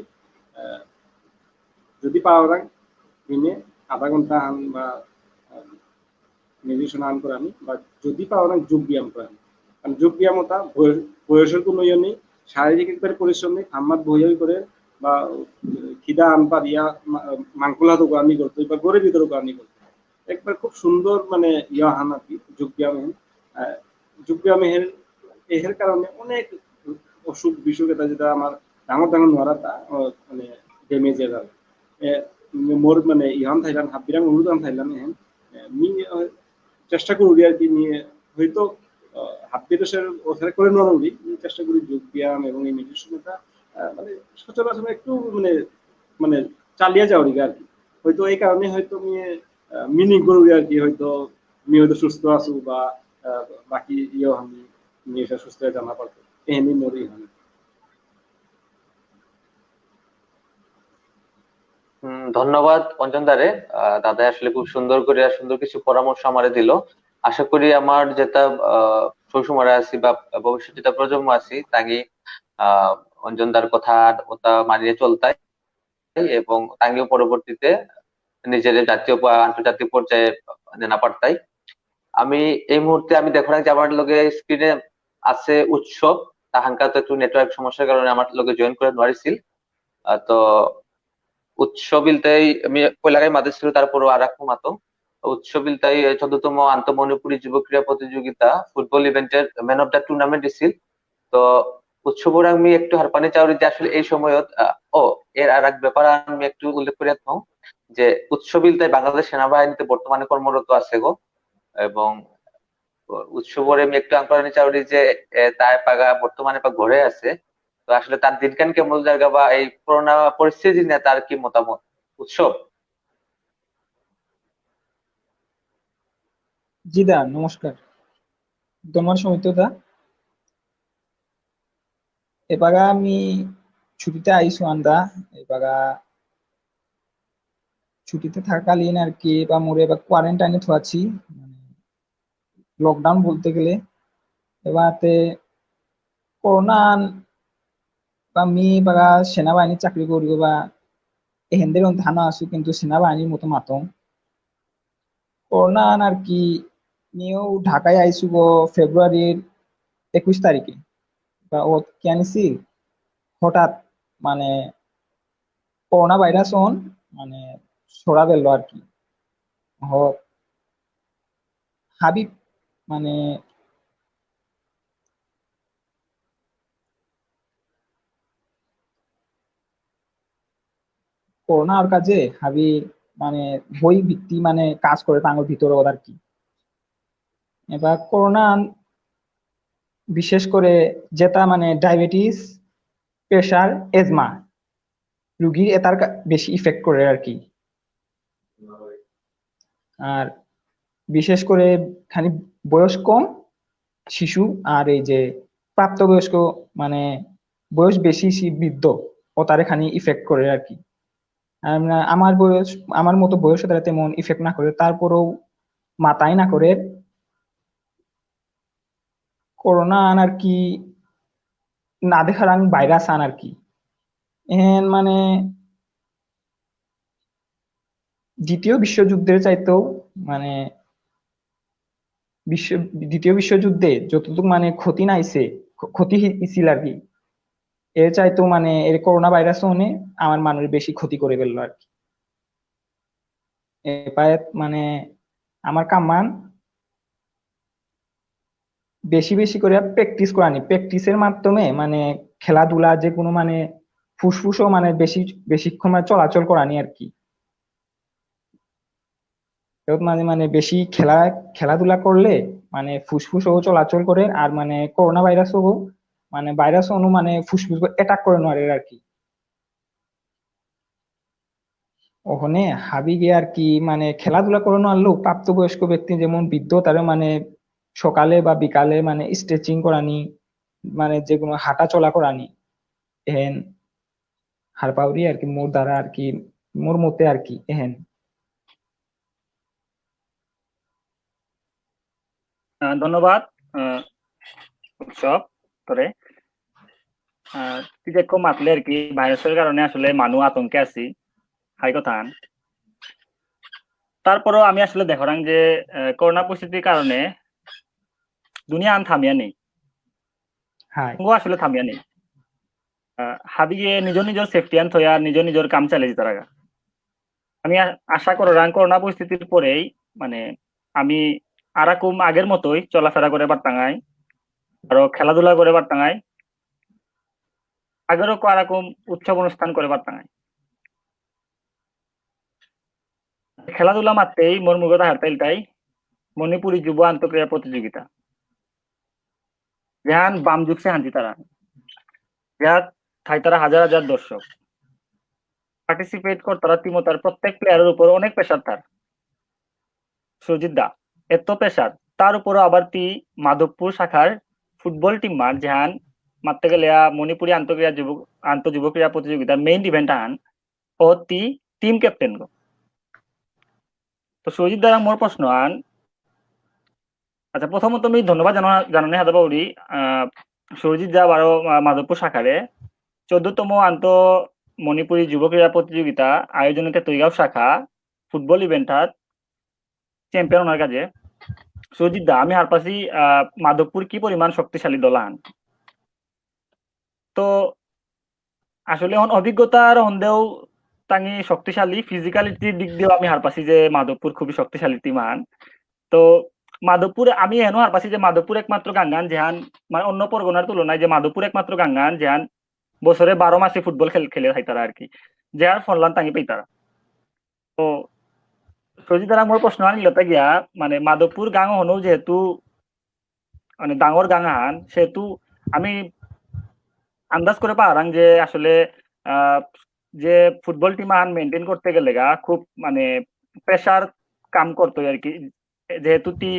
যদি পাওয়া দিনে আধা ঘন্টা আন বা মেডিটেশন আন করে আমি বা যদি পাওয়া যোগ ব্যায়াম করে আমি কারণ যোগ ব্যায়ামটা বয়সের কোনো ইয়ে নেই শারীরিক একবারে পরিশ্রম নেই আমার বই করে বা খিদা আনবা দিয়া মাংকুলা তো গানি করতো বা গড়ে ভিতরে গানি করতো একবার খুব সুন্দর মানে ইয়া হান আর কি যোগ ব্যায়াম এর কারণে অনেক অসুখ বিসুখ এটা যেটা আমার ডাঙর ডাঙর নোয়ারাটা মানে ড্যামেজ হয়ে যাবে মোর মানে ইহান থাইলাম হাবিরাং অনুদান থাইলাম এখন মি চেষ্টা করি আর কি নিয়ে হয়তো হাবিরের ওখানে করে নরমলি চেষ্টা করি যোগ ব্যায়াম এবং এই মেডিটেশনটা মানে সচরাচর একটু মানে মানে চালিয়ে যাওয়ার আর কি হয়তো এই কারণে হয়তো মিনি করবি আর কি হয়তো আমি হয়তো সুস্থ আছো বা বাকি ইয়েও আমি নিয়ে সুস্থ হয়ে জানা পারতো এমনি মরি হয় ধন্যবাদ অঞ্জন দারে দাদা আসলে খুব সুন্দর করে সুন্দর কিছু পরামর্শ আমারে দিল আশা করি আমার যেটা শৈশবরে আছি বা ভবিষ্যৎ যেটা প্রজন্ম আছি তাকে অঞ্জন দার কথা ওটা মানিয়ে চলতাই এবং তাঙ্গিও পরবর্তীতে নিজের জাতীয় বা আন্তর্জাতিক পর্যায়ে নেনা পারতাই আমি এই মুহূর্তে আমি দেখো না যে আমার লগে স্ক্রিনে আছে উৎসব তাহাঙ্কা তো একটু নেটওয়ার্ক সমস্যার কারণে আমার লগে জয়েন করে নোৱাৰিছিল তো উৎসবিলতাই আমি পয়লাগাই মাঝে ছিল তারপরও আর এক মাতো উৎসবিলতাই 14তম আন্তঃমণিপুরী যুব ক্রীড়া প্রতিযোগিতা ফুটবল ইভেন্টের ম্যান অফ দ্য টুর্নামেন্ট দিছিল তো উৎসবর আমি একটু হারপানি চাউরি যে আসলে এই সময়ত এর আর এক ব্যাপার আমি একটু উল্লেখ করে থাম যে উৎসবিলতাই বাংলাদেশ সেনাবাহিনীতে বর্তমানে কর্মরত আছে গো এবং উৎসবরে আমি একটু আঙ্করানি চাউরি যে তাই পাগা বর্তমানে পা ঘরে আছে তো আসলে তার দিনকান কেমন জায়গা বা এই করোনা পরিস্থিতি নিয়ে তার কি মতামত উৎসব জি দা নমস্কার তোমার সমিতদা এবারা আমি ছুটিতে আইসু আন্দা এবারা ছুটিতে থাকাকালীন আর কি বা মোরে এবার কোয়ারেন্টাইনে থাকি লকডাউন বলতে গেলে এবারে করোনা বা মি বাগা সেনাবাহিনীর চাকরি করিব বা এহেন্দের ধানা আছো কিন্তু সেনাবাহিনীর মতো মাতং করোনা আর কি নিয়েও ঢাকায় আইসু গো ফেব্রুয়ারির 21 তারিখে বা ও কি আনিছি হঠাৎ মানে করোনা ভাইরাস অন মানে ছড়া গেল আর কি হাবিব মানে করোনার কাজে হাবি মানে বই ভিত্তি মানে কাজ করে তাঙ্গর ভিতরে আর কি এবার করোনা বিশেষ করে যেটা মানে ডায়াবেটিস প্রেশার এজমা রুগীর এটার বেশি ইফেক্ট করে আর কি আর বিশেষ করে খালি বয়স কম শিশু আর এই যে প্রাপ্তবয়স্ক মানে বয়স বেশি বৃদ্ধ ও তারে খানি ইফেক্ট করে আর কি আমার বয়স আমার মতো বয়স তারা তেমন ইফেক্ট না করে তারপরেও মাথায় না করে করোনা আর কি না দেখার আমি ভাইরাস আন আর কি এহেন মানে দ্বিতীয় বিশ্বযুদ্ধের চাইতেও মানে বিশ্ব দ্বিতীয় বিশ্বযুদ্ধে যতটুকু মানে ক্ষতি নাইছে ক্ষতি ছিল আর কি এর চাইতেও মানে এর করোনা ভাইরাস মানে আমার মানুষ বেশি ক্ষতি করে ফেললো আর কি এপায় মানে আমার কামান বেশি বেশি করে প্র্যাকটিস করানি প্র্যাকটিসের মাধ্যমে মানে খেলাধুলা যে কোনো মানে ফুসফুসও মানে বেশিক্ষণ মানে চলাচল করানি আর কি মানে মানে বেশি খেলাধুলা করলে মানে ফুসফুসও চলাচল করে আর মানে করোনা ভাইরাসও মানে ভাইরাস অনু মানে ফুসফুস অ্যাটাক করে নোয়ারে আর কি ওখানে হাবি গিয়ে আর কি মানে খেলাধুলা করানো আনলেও প্রাপ্তবয়স্ক ব্যক্তি যেমন বৃদ্ধ তারা মানে সকালে বা বিকালে মানে স্ট্রেচিং করানি মানে যেগুলো হাঁটা চলা করানি এহেন হারপাউরি আর কি মোর দ্বারা আর কি মোর মতে আর কি এহেন ধন্যবাদ উৎসব তোরে তুই দেখো মাতলে আর কি ভাইরাসের কারণে আসলে মানুষ আতঙ্কে আছি হাই কথা তারপরও আমি আসলে দেখরাম যে করোনা পরিস্থিতির কারণে দুনিয়া আন থামিয়া নেই হাই আসলে থামিয়া নেই হাবিয়ে নিজৰ সেফটি আন থয়া নিজৰ কাম চালিয়ে যেতে রাখা আমি আশা করাম করোনা পরিস্থিতির পরেই মানে আমি আরাকুম আগের মতোই চলাফেরা করে বার্তাঙ্গাই আরো খেলাধুলা করে বার্তাঙ্গাই আগেরও আরাকুম উৎসব অনুষ্ঠান করে বার্তাঙ্গাই খেলাধুলা মাত্রেই মোর মুখতা হারতাইলটাই মণিপুরী যুব আন্তঃক্রিয়া প্রতিযোগিতা যেহান বাম যুগসে হাঁটি তারা যা থাই তারা হাজার হাজার দর্শক পার্টিসিপেট কর তারা তিমতার প্রত্যেক প্লেয়ারের উপর অনেক প্রেশার তার সুজিত দা এত প্রেশার তার উপরও আবার তি মাধবপুর শাখার ফুটবল টিম মার যেহান মারতে গেলে মণিপুরী আন্তঃযুব ক্রীড়া প্রতিযোগিতার মেইন ইভেন্ট আন ও তি টিম ক্যাপ্টেন গো তো সুজিত দ্বারা মোর প্রশ্ন আন আচ্ছা প্রথমত আমি ধন্যবাদ জানানি হাতে পাউরি সুরজিৎ যা বারো মাধবপুর শাখারে 14তম আন্ত মণিপুরী যুব ক্রীড়া প্রতিযোগিতা আয়োজনে তৈগাঁও শাখা ফুটবল ইভেন্টার চ্যাম্পিয়ন ওনার কাজে সুরজিৎ দা আমি হারপাসি মাধবপুর কি পরিমাণ শক্তিশালী দলান তো আসলে অভিজ্ঞতার হন্দেও তাঙ্গি শক্তিশালী ফিজিক্যালিটির দিক দিয়েও আমি হারপাসি যে মাধবপুর খুবই শক্তিশালী টিমান তো মাধবপুর আমি এনো হারপাসি যে মাধবপুর একমাত্র গাঙ্গান যেহান মানে অন্য পরগনার তুলনায় যে মাধবপুর একমাত্র গাঙ্গান যেহান বছরে 12 মাসে ফুটবল খেলে হয় তারা আর কি যে আর ফনলান তাঙ্গি পেই তারা তো সজি তারা মোর প্রশ্ন আনিলতে গিয়া মানে মাধবপুর গাং হনো যেহেতু মানে ডাঙর গাঙান সেহেতু আমি আন্দাজ করে পারাং যে আসলে যে ফুটবল টিম আন মেনটেন করতে গেলে গা খুব মানে প্রেসার কাম করতো আর কি যেহেতু তি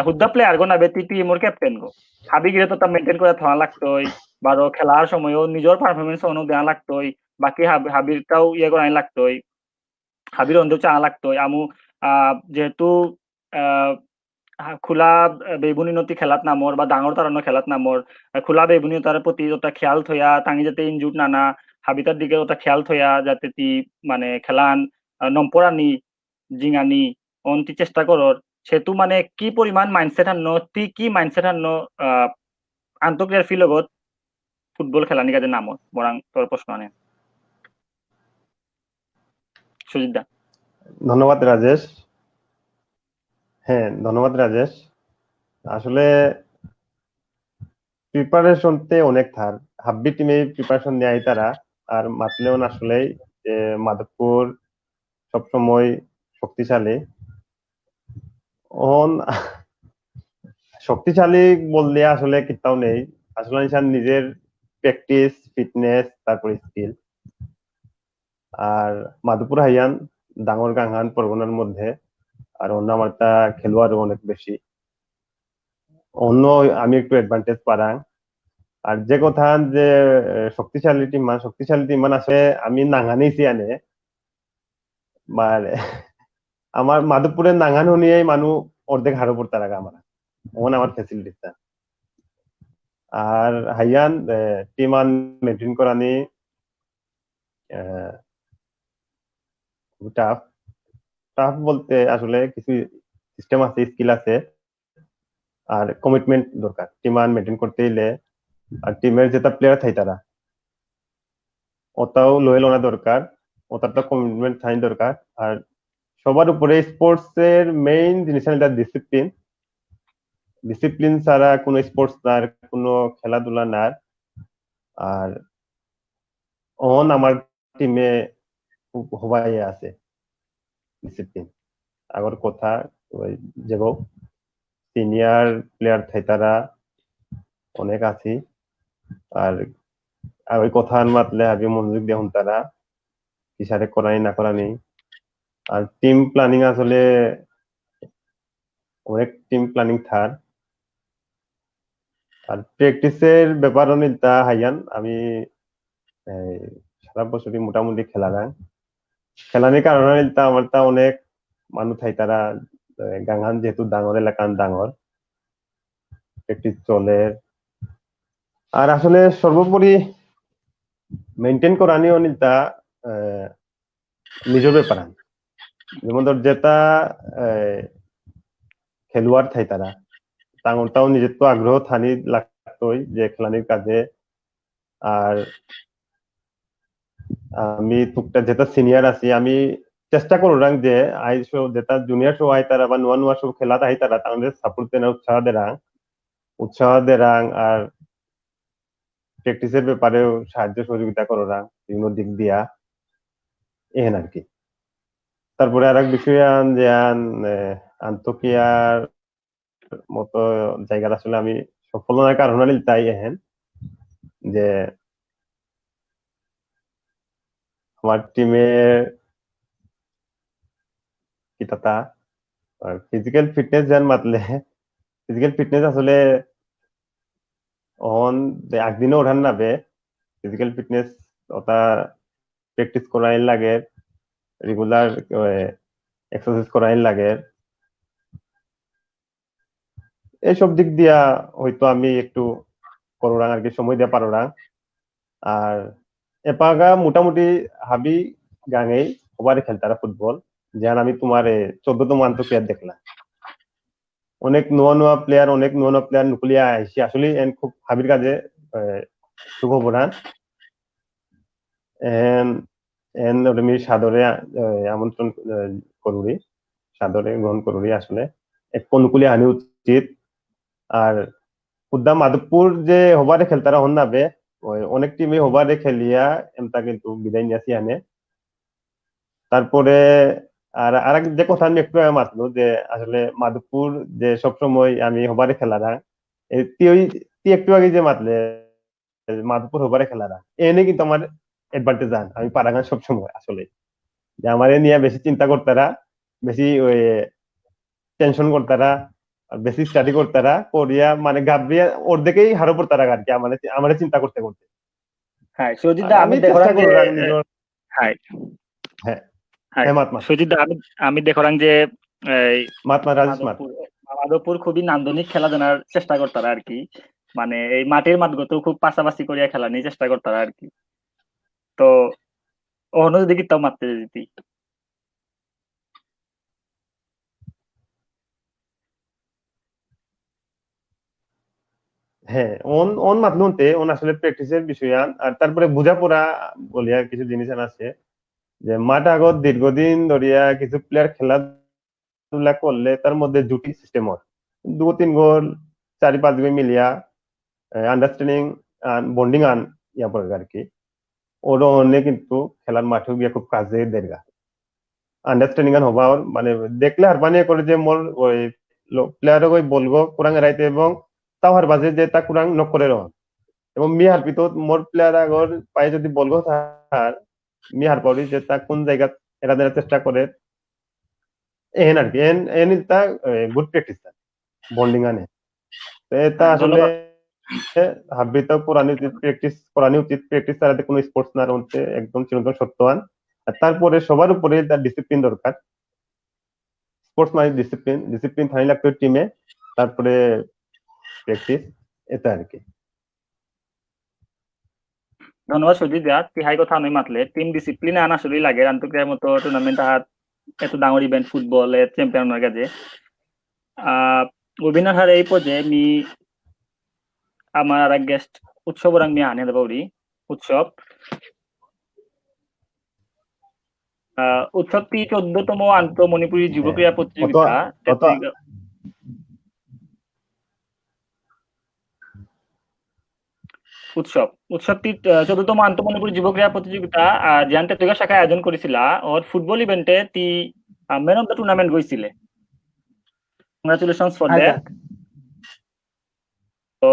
হুদ্দা প্লেয়ার গো না বেতি টিমর ক্যাপ্টেন গো হাবি গিয়ে তো তা মেনটেন করে থাকা লাগতোই বারো খেলার সময়ও নিজের পারফরমেন্স অনু দেওয়া লাগতোই বাকি হাবিরটাও ইয়ে করা লাগতোই হাবির অন্ধ চা লাগতোই আমু যেহেতু খোলা বেবুনিনতি খেলাত নামৰ বা ডাঙৰ তাৰণে খেলাত নামৰ খোলা বেবুনিতাৰ প্ৰতি এটা খেয়াল থয়া তাঙি যাতে ইনজুট নানা হাবিতার দিকে ওটা খেয়াল থয়া যাতে তি মানে খেলান নম্পরানি জিঙানি অন্তি চেষ্টা করর সেতু মানে কি পরিমাণ মাইন্ডসেট আনো তি কি মাইন্ডসেট আনো আন্তঃক্রিয়ার ফিলগত ফুটবল খেলানি কাজে নামত বরাং তোর প্রশ্ন আনে সুজিত দা ধন্যবাদ রাজেশ। হ্যাঁ ধন্যবাদ রাজেশ। আসলে প্রিপারেশনতে অনেক থার হাব্বি টিমে প্রিপারেশন নেয় তারা আর মাতলেও আসলেই যে মাধবপুর সবসময় শক্তিশালী শক্তিশালী বললে আসলে কিতাও নেই আসলে নিজের প্র্যাকটিস ফিটনেস তারপর স্কিল আর মাধবপুর হাইয়ান ডাঙর গাংহান পরগনার মধ্যে আর অন্য আমারটা খেলোয়াড়ও অনেক বেশি অন্য আমি একটু অ্যাডভান্টেজ পারাং আর যে কথা যে শক্তিশালী টিম আছে আমি নাঙানিছি আনে মানে আমার মাধবপুরের নাঙানো নিয়েই মানুষ অর্ধেক হারো পড়তে রাখা আমার আমার ফ্যাসিলিটিটা আর হাইয়ান টিম আন মেনটেন করানি টাফ টাফ বলতে আসলে কিছু সিস্টেম আছে, স্কিল আছে, আর কমিটমেন্ট দরকার টিম আন মেনটেন করতে হইলে। আর টিমের যেটা প্লেয়ার থাই তারা ওটাও লয়েল হওয়া দরকার, ওটারটা কমিটমেন্ট থাই দরকার। আর সবার উপরে স্পোর্টস এর মেইন জিনিস হলো ডিসিপ্লিন। ডিসিপ্লিন ছাড়া কোনো স্পোর্টস না, কোনো খেলাধুলা না। আর আমার টিমে হবাই আছে ডিসিপ্লিন আগর কথা। ওই যে সিনিয়র প্লেয়ার থাই তারা অনেক আছি, আর ওই কথা মাতলে আগে মনোযোগ দেখুন তারা ইশারে করানি না করানি। আর টিম প্ল্যানিং আসলে অনেক টিম প্ল্যানিং থার। আর প্র্যাকটিসের ব্যাপার তা হাইয়ান আমি সারা বছরই মোটামুটি খেলানির কারণে তা আমার তা অনেক মানুষ থাই তারা গাঙ্গান যেহেতু ডাঙর এলাকান ডাঙর প্র্যাকটিস চলে। আর আসলে সর্বোপরি মেনটেন করানি অনিতা নিজের ব্যাপার। যেমন ধর যেটা খেলোয়াড় থাই তারা তাও নিজের তো আগ্রহ থানি লাগতোই যে খেলানির কাজে। আর আমি টুকটা যেটা সিনিয়র আছি আমি চেষ্টা করলাম যে আইসো যেটা জুনিয়র শো আই তারা বা নোয়া নোয়া শো খেলা তাই তারা তাদের সাপোর্ট দেন, উৎসাহ দেরাং আর প্র্যাকটিসের ব্যাপারেও সাহায্য সহযোগিতা করলাম বিভিন্ন দিক দিয়া এহেন আর কি। তারপরে আর এক বিষয় আন যে আন্তকিয়ার মতো জায়গার আসলে আমি সফলতার কারণ তাই এহেন যে আমার টিমে কি তা ফিজিক্যাল ফিটনেস যেন মাতলে ফিজিক্যাল ফিটনেস আসলে একদিনও ওঠান নাবে। ফিজিক্যাল ফিটনেস ওটা প্র্যাকটিস করাই লাগে, রেগুলার এক্সারসাইজ করাই লাগে। এইসব দিক দিয়া হয়তো আমি একটু করোনা আর কি সময় দিয়ে পারোনা। আর এপাগা মোটামুটি হাবি গাঙেই ওভারে খেলতারা ফুটবল যেন আমি তোমার 14তম আন্তর্জাতিক দেখলাম। অনেক নোয়া নোয়া প্লেয়ার নুকুলিয়া আইসি আসলে খুব হাবির কাজে শুভ প্রধান আমি সাদরে আমন্ত্রণ করুরি, সাদরে গ্রহণ করুরি আসলে এক অনুকূলে আনি উচিত। আর খুদ্দা মাধবপুর যে হবারে খেলতারা হন নাবে অনেক টিমে হবারে খেলিয়া এমতা কিন্তু বিদায় নিয়েছি আনে। তারপরে আর আরেক যে কথা আমি একটু মাতলো যে আসলে মাধবপুর যে সবসময় আমি হবারে খেলারা তুই একটু আগে যে মাতলে মাধবপুর হবারে খেলারা এনে কিন্তু আমার অ্যাডভান্টেজ আন আমি পারাগান সবসময় আসলে যে আমার নিয়ে বেশি চিন্তা করতারা, বেশি ওই টেনশন করতারা, বেশি স্টাডি করতারা করিয়া মানে গাবরিয়া ওর দিকেই হারো পড়তারা আর কি আমার চিন্তা করতে করতে। হ্যাঁ সুজিত দা আমি চেষ্টা দেখলাম যে হ্যাঁ হ্যাঁ হ্যাঁ মাতমা সুজিত দা আমি দেখলাম যে মাতমা রাজেশ মাত মাধবপুর খুবই নান্দনিক খেলা জানার চেষ্টা করতারা আর কি, মানে এই মাটির মাঠগত খুব পাশাপাশি করিয়া খেলা নিয়ে চেষ্টা করতারা আর কি। তো অন্য দিকে তাও মারতে যেতি। হ্যাঁ অন মাতলুনতে অন আসলে প্র্যাকটিসের বিষয় আর তারপরে বোঝাপড়া বলিয়া কিছু জিনিস আছে যে মাঠ আগত দীর্ঘদিন ধরিয়া কিছু প্লেয়ার খেলাধুলা করলে তার মধ্যে জুটি সিস্টেম হয় 2-3 গোল 4-5 গোল মিলিয়া আন্ডারস্ট্যান্ডিং বন্ডিং আন ইয়া পড়ে আর কি। ওর অনেক কিন্তু খেলার মাঠেও গিয়ে খুব কাজে দেরগা আন্ডারস্ট্যান্ডিং আন হবা মানে দেখলে আর বানিয়ে করে যে মোর ওই প্লেয়ার ওই বলবো কুরাং রাইতে এবং তাও হার বাজে যে তা কুরাং নক করে রহন এবং মি হার পিতো মোর প্লেয়ার আগর পায়ে যদি বলবো তার মি হার পাউরি যে তা কোন জায়গা এরা দেওয়ার চেষ্টা করে এহেন আর কি এন তা গুড প্র্যাকটিস বন্ডিং আনে তা আসলে হাবি তো পুরানি প্র্যাকটিস করানি উচিত। প্র্যাকটিস ছাড়াতে কোনো স্পোর্টস না হচ্ছে একদম চিরন্তন সত্যবান। আর তারপরে সবার উপরে তার ডিসিপ্লিন দরকার। স্পোর্টস মানে ডিসিপ্লিন থাকি লাগতো টিমে, তারপরে প্র্যাকটিস এটা আর কি। ধন্যবাদ সজিত দা তিহাই কথা নই মাতলে টিম ডিসিপ্লিন আনা আসলে লাগে আন্তর্জাতিক মতো টুর্নামেন্ট হাত এত ডাঙর ইভেন্ট ফুটবল চ্যাম্পিয়নের কাছে অভিনয় হার এই পর্যায়ে মি আমার আর গেস্ট উৎসব রং মি আনে দেবরি উৎসব উৎসবটি 14তম আন্তঃমণিপুরী যুব ক্রীড়া প্রতিযোগিতা উৎসবটি 14তম আন্তঃমণিপুরী যুব ক্রীড়া প্রতিযোগিতা জিয়ান টেটুগা শাখায় আয়োজন করেছিল ওর ফুটবল ইভেন্টে তি ম্যান অফ দ্য টুর্নামেন্ট গইছিলে কংগ্রাচুলেশনস ফর দ্যাট তো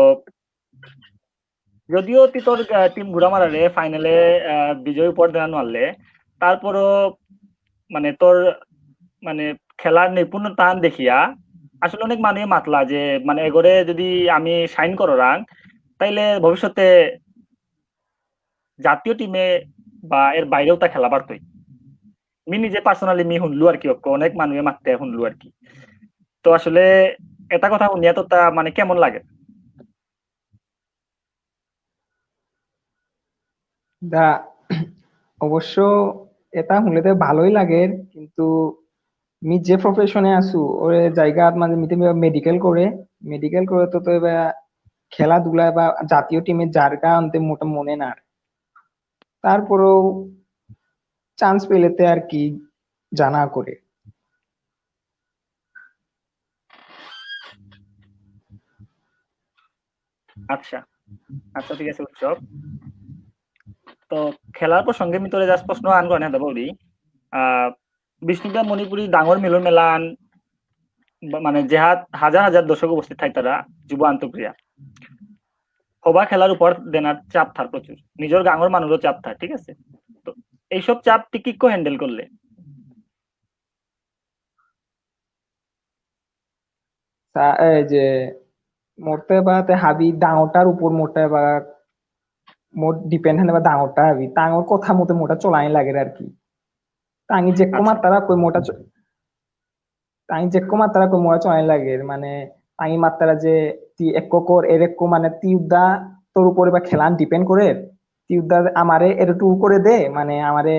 যদিও তি তোর টিম ঘুরামারারে ফাইনালে বিজয় উপহার দেওয়া নারলে তারপরও মানে তোর মানে খেলার নিপুণতা দেখিয়া আসলে অনেক মানুষ মাতলা যে মানে এগরে যদি আমি সাইন করো রাং তাইলে ভবিষ্যতে জাতীয় টিমে বা এর বাইরেও তা খেলা পারতই মি নিজে পার্সোনালি মি শুনলু আর কি অনেক মানুষে মারতে শুনলু আর কি তো আসলে এটা কথা শুনিয়া তো তা মানে কেমন লাগে দা অবশ্য এটা শুনলে ভালোই লাগে কিন্তু মি যে প্রফেশনে আছো ওর জায়গা মানে মিতে মেডিকেল করে তো এবার খেলাধুলা বা জাতীয় টিমে জায়গা আনতে মোটা মনে না তারপরেও চান্স পেলেতে আর কি জানা করে আচ্ছা আচ্ছা ঠিক আছে উৎসব তো খেলার প্রসঙ্গে আমি তোরে জাস্ট প্রশ্ন আন করে দেবো বিষ্ণুদা মণিপুরি ডাঙর মিলন মেলান মানে যেহাত হাজার হাজার দর্শক উপস্থিত থাকে তারা যুব আন্তঃক্রিয়া হবা খেলার উপর দেনার চাপ থার প্রচুর নিজের গাঙর মানুষের চাপ থার ঠিক আছে তো এইসব চাপ তুই কি হ্যান্ডেল করলে যে মোটে বা হাবি ডাঙরটার উপর মোটে বা মোট ডিপেন্ড হয় বা ডাঙরটা হাবি ডাঙর কথা মতো মোটা চলাই লাগে আর কি তাই যে কুমার তারা কই মোটা তাই যে কুমার তারা কই মোটা চলাই লাগে মানে তাই মাত্রা যে তি এক কর এর এক মানে তি উদ্দা তোর উপরে বা খেলান ডিপেন্ড করে তি উদ্দা আমারে এরটুকু করে দে মানে আমারে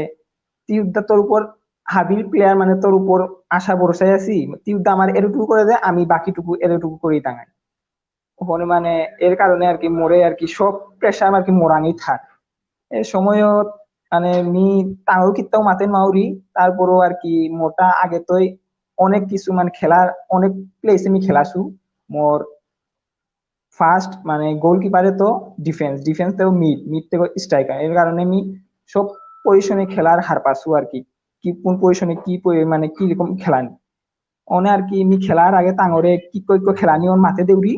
তি উদ্দা তোর উপর হাবিল প্লেয়ার মানে তোর উপর আশা ভরসায় আছি তি উদ্দা আমার এরটুকু করে দে আমি বাকিটুকু এরটুকু করেই টাঙাই ওখানে মানে এর কারণে আর কি মোরে আর কি সব প্রেশার আর কি মোরাঙই থাক এই সময়ও মানে মি তাঙও কিত্তাও মাতে মাউরি তারপরও আর কি মোটা আগে তোই অনেক কিছু মানে খেলার অনেক প্লেসে আমি খেলাছু মোর ফার্স্ট মানে গোলকিপারে তো ডিফেন্স তো মিড থেকে স্ট্রাইকার এর কারণে আমি সব পজিশনে খেলার হার পাছু আর কি কি কোন পজিশনে কি মানে কি রকম খেলানি অনে আর কি আমি খেলার আগে তাঙরে কি কই খেলানি ওর মাতে দেউরি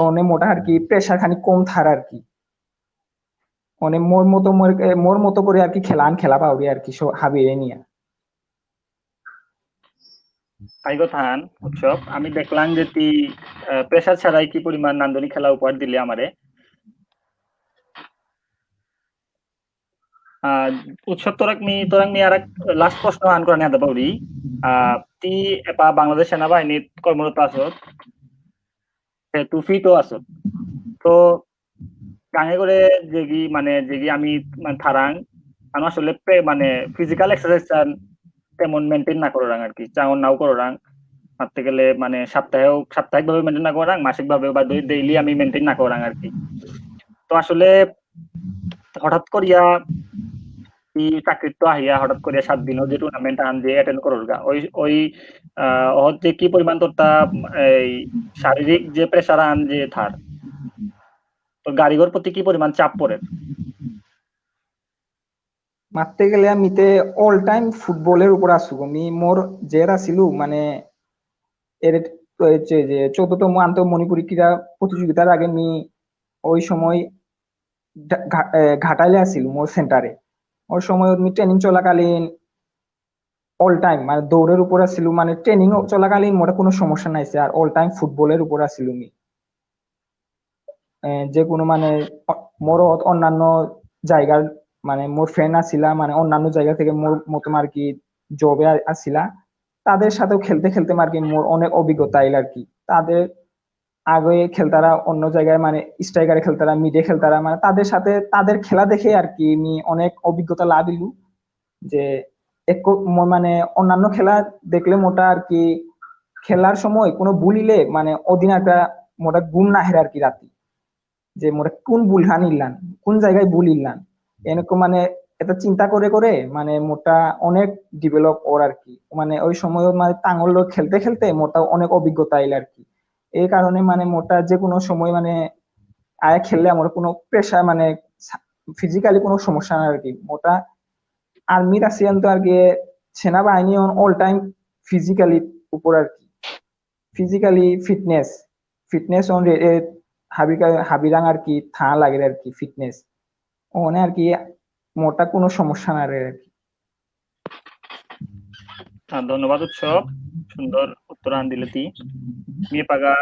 অনে মোটা আর কি প্রেশার খানি কম থার আর কি অনেক মোর মতো করে আর কি খেলা পাওয়া আর কি হাবিয়ে নিয়ে তাই কথা উৎসব আমি দেখলাম যে তুই প্রেশার ছাড়াই কি পরিমাণ নান্দনিক খেলা উপহার দিলে আমারে উৎসব তোরাক মি আর লাস্ট প্রশ্ন আন করে নিয়ে পারি তুই এপা বাংলাদেশ সেনাবাহিনীর কর্মরত আছো তুই ফিটও আছো তো গাঙে করে যেগি মানে যেগি আমি থারাং আমি আসলে মানে ফিজিক্যাল এক্সারসাইজ তেমন মেনটেন না করো রাং আর কি চাঙন নাও করো রাং মারতে গেলে মানে সাপ্তাহিক ভাবে মেনটেন না করো রাং মাসিক ভাবে বা ডেইলি আমি মেনটেন না করো রাং আর কি তো আসলে হঠাৎ করিয়া চাকরিত্ব আহিয়া হঠাৎ করিয়া 7 দিনও যে টুর্নামেন্ট আন দিয়ে অ্যাটেন্ড করো ওই যে কি পরিমাণ তোর তা এই শারীরিক যে প্রেসার আন যে থার তোর গাড়িঘর প্রতি কি পরিমাণ চাপ পড়ে মারতে গেলে আমিতে অল টাইম ফুটবলের উপর আসু আমি মোর জের আসিলু মানে এর যে 14তম আন্তঃমণিপুরী ক্রীড়া প্রতিযোগিতার আগে আমি ওই সময় ঘাটাইলে আসিল মোর সেন্টারে ওই সময় আমি ট্রেনিং চলাকালীন অল টাইম মানে দৌড়ের উপর আসিল মানে ট্রেনিং চলাকালীন মোটা কোনো সমস্যা নাইছে আর অল টাইম ফুটবলের উপর আসিল আমি যে কোনো মানে মোর অন্যান্য জায়গার মানে মোর ফ্রেন্ড আসিলা মানে অন্যান্য জায়গা থেকে মোর মতো আর কি জবে আসিলা তাদের সাথেও খেলতে খেলতে আর কি মোর অনেক অভিজ্ঞতা আইল আর কি তাদের আগে খেলতারা অন্য জায়গায় মানে স্ট্রাইকারে খেলতারা, মিডে খেলতারা, মানে তাদের সাথে তাদের খেলা দেখে আর কি আমি অনেক অভিজ্ঞতা লাভ ইলু যে মানে অন্যান্য খেলা দেখলে মোটা আর কি খেলার সময় কোনো বুলিলে মানে অধিনায়করা মোটা গুম না হেরে আর কি রাতি যে মোটা কোন ভুল হান ইল্লান, কোন জায়গায় ভুল ইল্লান, এরকম মানে এটা চিন্তা করে করে মানে মোটা অনেক ডেভেলপ ওর আর কি, মানে ওই সময় মানে টাঙ্গল খেলতে খেলতে মোটা অনেক অভিজ্ঞতা এল আর কি। এই কারণে মানে মোটা যে কোনো সময় মানে আয় খেললে আমার কোনো প্রেশার মানে ফিজিক্যালি কোনো সমস্যা না আর কি। মোটা আর্মির আসিয়ান তো আর কি সেনাবাহিনী অল টাইম ফিজিক্যালি উপর আর কি, ফিজিক্যালি ফিটনেস ফিটনেস অন হাবিরাং আর কি থা লাগে আর কি ফিটনেস ওখানে আর কি মোটা কোনো সমস্যা না রে আর কি। ধন্যবাদ উৎসব, সুন্দর উত্তর আন দিলে তি মি পাগা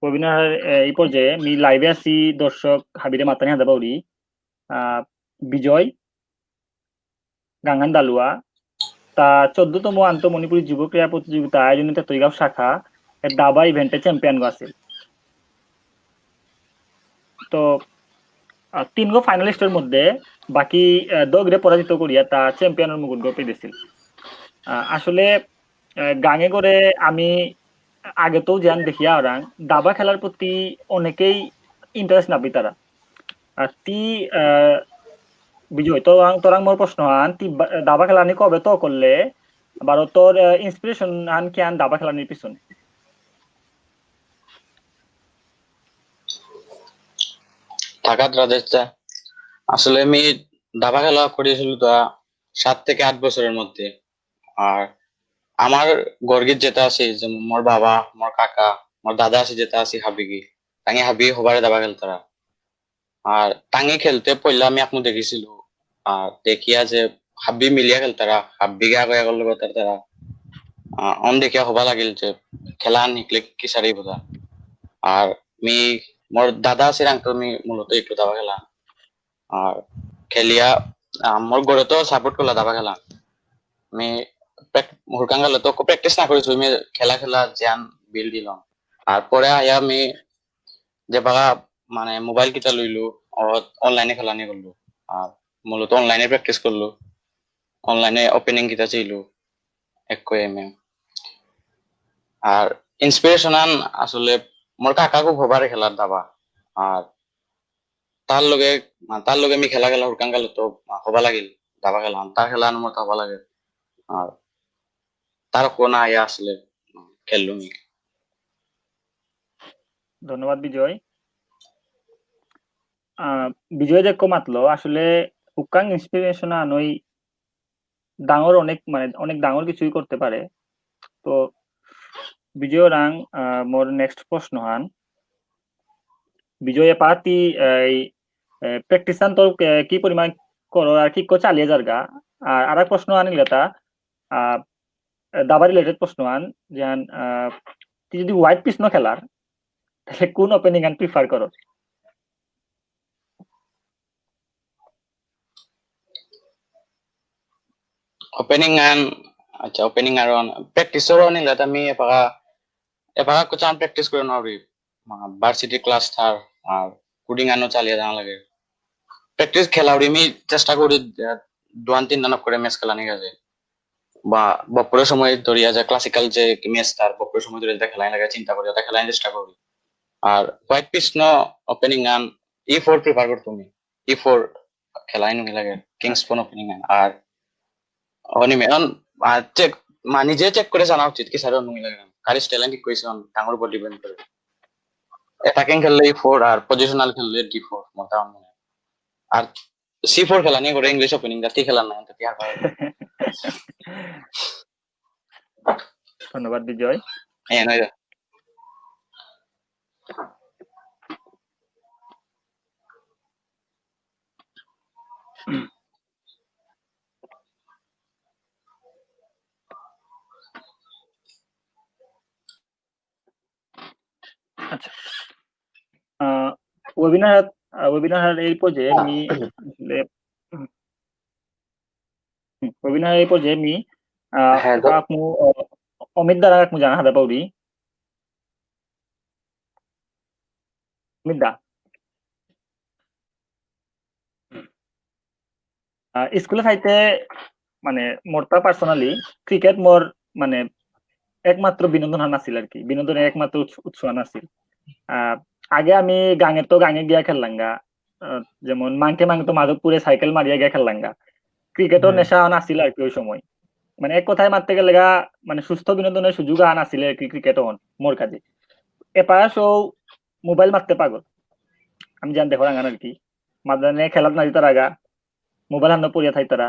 ওয়েবিনার এই পর্যায়ে মি লাইভে আছি দর্শক হাবিরে মাতানি হাদা বাউরি বিজয় গাঙ্গান দালুয়া তা 14তম আন্তঃমণিপুরী যুব ক্রীড়া প্রতিযোগিতা আয়োজনিত তৈগাঁও শাখা দাবা ইভেন্টে চ্যাম্পিয়ন আছে। তো 3 গো ফাইনালিস্টের মধ্যে বাকি 2 গ্রে পরাজিত করিয়া তা চ্যাম্পিয়নের মুকুট গো পেয়েছিল। আসলে গাঙে করে আমি আগে তো জান দেখিয়া ওরাং দাবা খেলার প্রতি অনেকেই ইন্টারেস্ট নাবি তারা। তি বিজয় তো তোরাং মোর প্রশ্ন হান তি দাবা খেলানি কবে তো করলে ভারতর ইন্সপিরেশন হান কি আন দাবা খেলানির পিছনে? ঢাকাত রাজেশদা আসলে আমি দাবা খেলা করেছিল তো 7 থেকে 8 বছরের মধ্যে। আর আমার গর্গিত যেটা আছে যে মোর বাবা মোর কাকা মোর দাদা আছে যেটা আছে হাবিগি তাঙ্গে হাবি হবারে দাবা খেলতারা। আর তাঙ্গে খেলতে পয়লা আমি আপনি দেখেছিল আর দেখিয়া যে হাবি মিলিয়া খেলতারা হাবিগে আগে আগর লগত তারা অন দেখিয়া হবা লাগিল যে খেলা নিকলে কি সারি বোঝা। আর মি মোর দাদা আছে রাং তো আমি মূলত একটু দাবা খেলা আর খেলিয়া মোর ঘরে তো সাপোর্ট করলা দাবা খেলা আমি হুরকাঙ্গালে তো প্র্যাকটিস না করেছি আমি খেলা খেলা জ্ঞান বিল দিলাম। আর পরে আয়া আমি যে বাগা মানে মোবাইল কিটা লইলো অনলাইনে খেলা নিয়ে করলো আর মূলত অনলাইনে প্র্যাকটিস করলো অনলাইনে ওপেনিং কিটা চাইলো এক এমএ। আর ইন্সপিরেশন আন আসলে মোর কাকা খুব হবারে খেলার দাবা আর তার লগে আমি খেলা হুরকাঙ্গালে তো হবা লাগিল দাবা খেলা তার খেলা আমার হবা লাগে আর তার কোন আয়া আসলে খেললো মি। ধন্যবাদ বিজয়। বিজয় যে মাতলো আসলে হুকাং ইন্সপিরেশন আনই ডাঙর অনেক ডাঙর কিছুই করতে পারে। তো বিজয় রাং মোর নেক্সট প্রশ্ন হান বিজয় পাতি প্র্যাকটিসান তোর কি পরিমাণ করো আর কি চালিয়ে যার গা। আর আরেক প্রশ্ন আনিল তা দাবা রিলেটেড প্রশ্ন আন যেন তুই যদি হোয়াইট পিস ন খেলার তাহলে কোন ওপেনিং আন প্রিফার করো? opening and acha opening aron practice oro ni lata mi epaga ko chan practice করে নরি ভার্সিটি ক্লাস থার আর কোডিং আনো চালিয়ে জানা লাগে প্র্যাকটিস খেলাউরি আমি চেষ্টা করি 2-3 রান করে ম্যাচ খেলা নিয়ে যায় বা বপরের সময় ধরিয়া যায় ক্লাসিক্যাল যে ম্যাচ তার বপরের সময় ধরে খেলাই লাগে চিন্তা করি ওটা খেলাই চেষ্টা করি। আর হোয়াইট পিস ন ওপেনিং আন E4 প্রিফার করি তুমি E4 খেলাই নি লাগে কিংস ফোন ওপেনিং আন আর অনিমেন চেক নিজে চেক করে জানা উচিত কি স্যার অনুমি লাগে কারি স্টাইল ঠিক কইছে ডাঙর উপর ডিপেন্ড করে। অ্যাটাকিং খেললে E4 আর পজিশনাল খেললে D4 মোটা মনে আর C4 খেলা নিয়ে করে ইংলিশ ওপেনিং দাতি খেলা না তাতে আর পারে। ধন্যবাদ বিজয়। হ্যাঁ নয় আচ্ছা ওয়েবিনার এই পর্যায়ে আমি আসলে ওয়েবিনার এই পর্যায়ে আমি হ্যাঁ আপনি অমিত দ্বারা এক জানা হাতে পাউরি অমিত দা স্কুলে থাইতে মানে মোরটা পার্সোনালি ক্রিকেট মোর মানে একমাত্র বিনোদন হান আছিল আর কি, বিনোদনের একমাত্র উৎস হান আছিল। আগে আমি গাঙে গিয়া খেললাম গা, যেমন মাংকে তো মাধবপুরে সাইকেল মারিয়া গিয়া খেললাম গা। ক্রিকেটের নেশা হান আছিল আর কি ওই সময়, মানে এক কথায় মারতে গেলে গা মানে সুস্থ বিনোদনের সুযোগ হান আছিল আর কি ক্রিকেট হন মোর কাজে। এপারা সৌ মোবাইল মারতে পাগল, আমি জান দেখো রাঙান আর কি মাদানে খেলাত না দিতার আগা মোবাইল হান্ন পড়িয়া থাই তারা।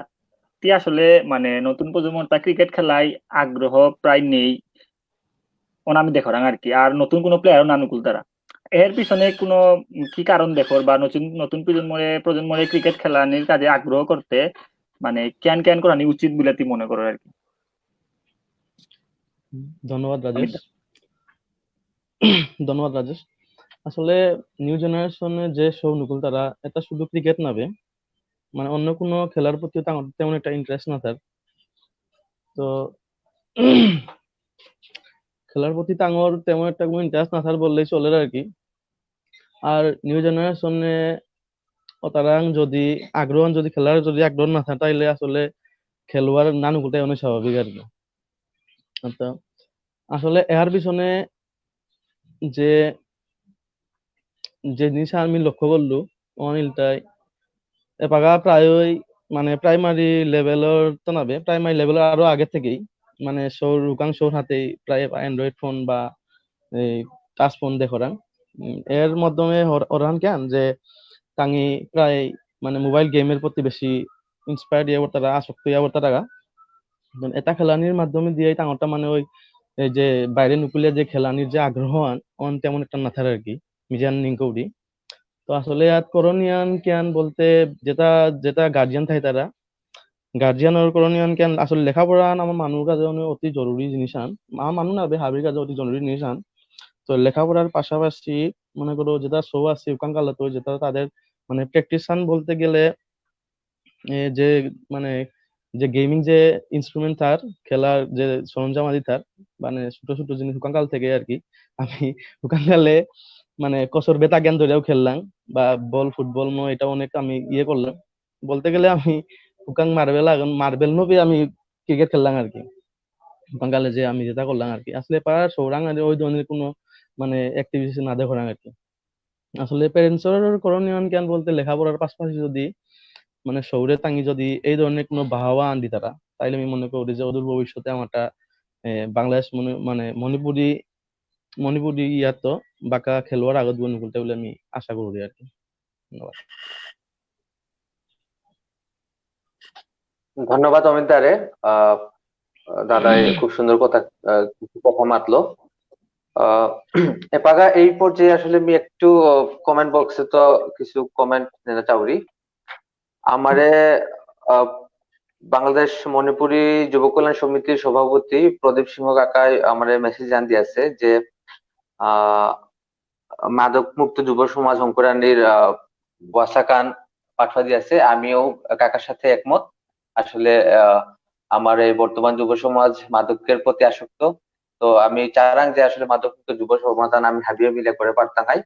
তি আসলে মানে নতুন প্রজন্মর তা ক্রিকেট খেলায় আগ্রহ প্রায় নেই ওনা আমি দেখো আর কি, আর নতুন কোনো প্লেয়ারও না অনুকূল তারা। এর পিছনে কোনো কি কারণ দেখো বা নতুন নতুন প্রজন্মরে ক্রিকেট খেলানির কাজে আগ্রহ করতে মানে ক্যান ক্যান করানি উচিত বলে তুই মনে করো আর কি? ধন্যবাদ রাজেশ। ধন্যবাদ রাজেশ। আসলে নিউ জেনারেশনে যে সব নকুল তারা এটা শুধু ক্রিকেট নাবে, মানে অন্য কোনো খেলার প্রতি তেমন একটা ইন্টারেস্ট না তার। তো খেলার প্রতি তাঙর তেমন একটা কোনো ইন্টারেস্ট না থার বললেই চলে আর কি। আর নিউ জেনারেশনে তারাং যদি খেলার যদি আগ্রহ না থাকে তাইলে আসলে খেলোয়াড় না নুকুলটাই অনেক স্বাভাবিক আর কি। তো আসলে এর পিছনে যে যে জিনিস আমি লক্ষ্য করলো অনিলটাই এপাগা প্রায়ই মানে প্রাইমারি লেভেলের তো নাবে, প্রাইমারি লেভেলের আরো আগে থেকেই মানে রুকাং সৌর হাতেই প্রায় অ্যান্ড্রয়েড ফোন বা এই টাচ ফোন দেখরান। এর মাধ্যমে ওরান কেন যে তাঙ্গি প্রায় মানে মোবাইল গেমের প্রতি বেশি ইন্সপায়ার্ড ইয়ে তারা আসক্ত ইয়ে তারা। এটা খেলানির মাধ্যমে দিয়ে তাঙ্গরটা মানে ওই এই যে বাইরে নুকুলিয়া যে খেলানির যে আগ্রহ অন তেমন একটা না থাকে আর কি মিজান নিঙ্কৌড়ি। তো আসলে আর করণীয়ান কেন বলতে যেটা যেটা গার্জিয়ান থাকে তারা গার্জিয়ানের করণীয়ান কেন আসলে লেখাপড়া আমার মানুষ কাজে অতি জরুরি জিনিস আন মানুষ না হাবির কাজে অতি জরুরি জিনিস আন। তো লেখাপড়ার পাশাপাশি মনে করো যেটা শো আছে উকাঙ্কালা তো যেটা তাদের মানে প্র্যাকটিসান বলতে গেলে যে মানে যে গেমিং যে ইনস্ট্রুমেন্ট তার খেলার যে সরঞ্জাম আদি তার মানে ছোট ছোট জিনিস হুকাঙ্কাল থেকে আর কি আমি হুকাঙ্কালে মানে কসর বেতা জ্ঞান ধরেও খেললাম বা বল ফুটবল এটা অনেক আমি ইয়ে করলাম। বলতে গেলে আমি হুকাং মার্বেল নবী আমি ক্রিকেট খেললাম আর কি হুকাঙ্কালে যে আমি যেটা করলাম আর কি। আসলে পাড়ার সৌরাং আর ওই ধরনের কোনো মানে অ্যাক্টিভিটি না দেখলাম আর কি। আসলে প্যারেন্টসের করণীয় কেন বলতে লেখাপড়ার পাশাপাশি যদি মানে শহরে তাঙ্গি যদি এই ধরনের কোনো বাহাওয়া আন দি তারা তাইলে আমি মনে করি যে ওদের ভবিষ্যতে আমারটা বাংলাদেশ মানে মণিপুরি ইয়াত তো বাঁকা খেলোয়াড় আগত বন করতে বলে আমি আশা করি আর কি। ধন্যবাদ। ধন্যবাদ অমিত দারে। দাদাই খুব সুন্দর কথা কথা মাতলো। এপাগা এই পর্যায়ে আসলে আমি একটু কমেন্ট বক্সে তো কিছু কমেন্ট নিতে চাউরি আমারে বাংলাদেশ মণিপুরী যুব কল্যাণ সমিতির সভাপতি প্রদীপ সিংহ কাকাই আমারে মেসেজ জান দিয়েছে যে মাদক মুক্ত যুব সমাজ অঙ্কুরানির ওয়াসাকান পাঠা দিয়েছে। আমিও কাকার সাথে একমত। আসলে আমার এই বর্তমান যুব সমাজ মাদকের প্রতি আসক্ত। তো আমি চারাং যে আসলে মাদক মুক্ত যুব সমাধান আমি হাবিয়ে মিলে করে পারতাম হাই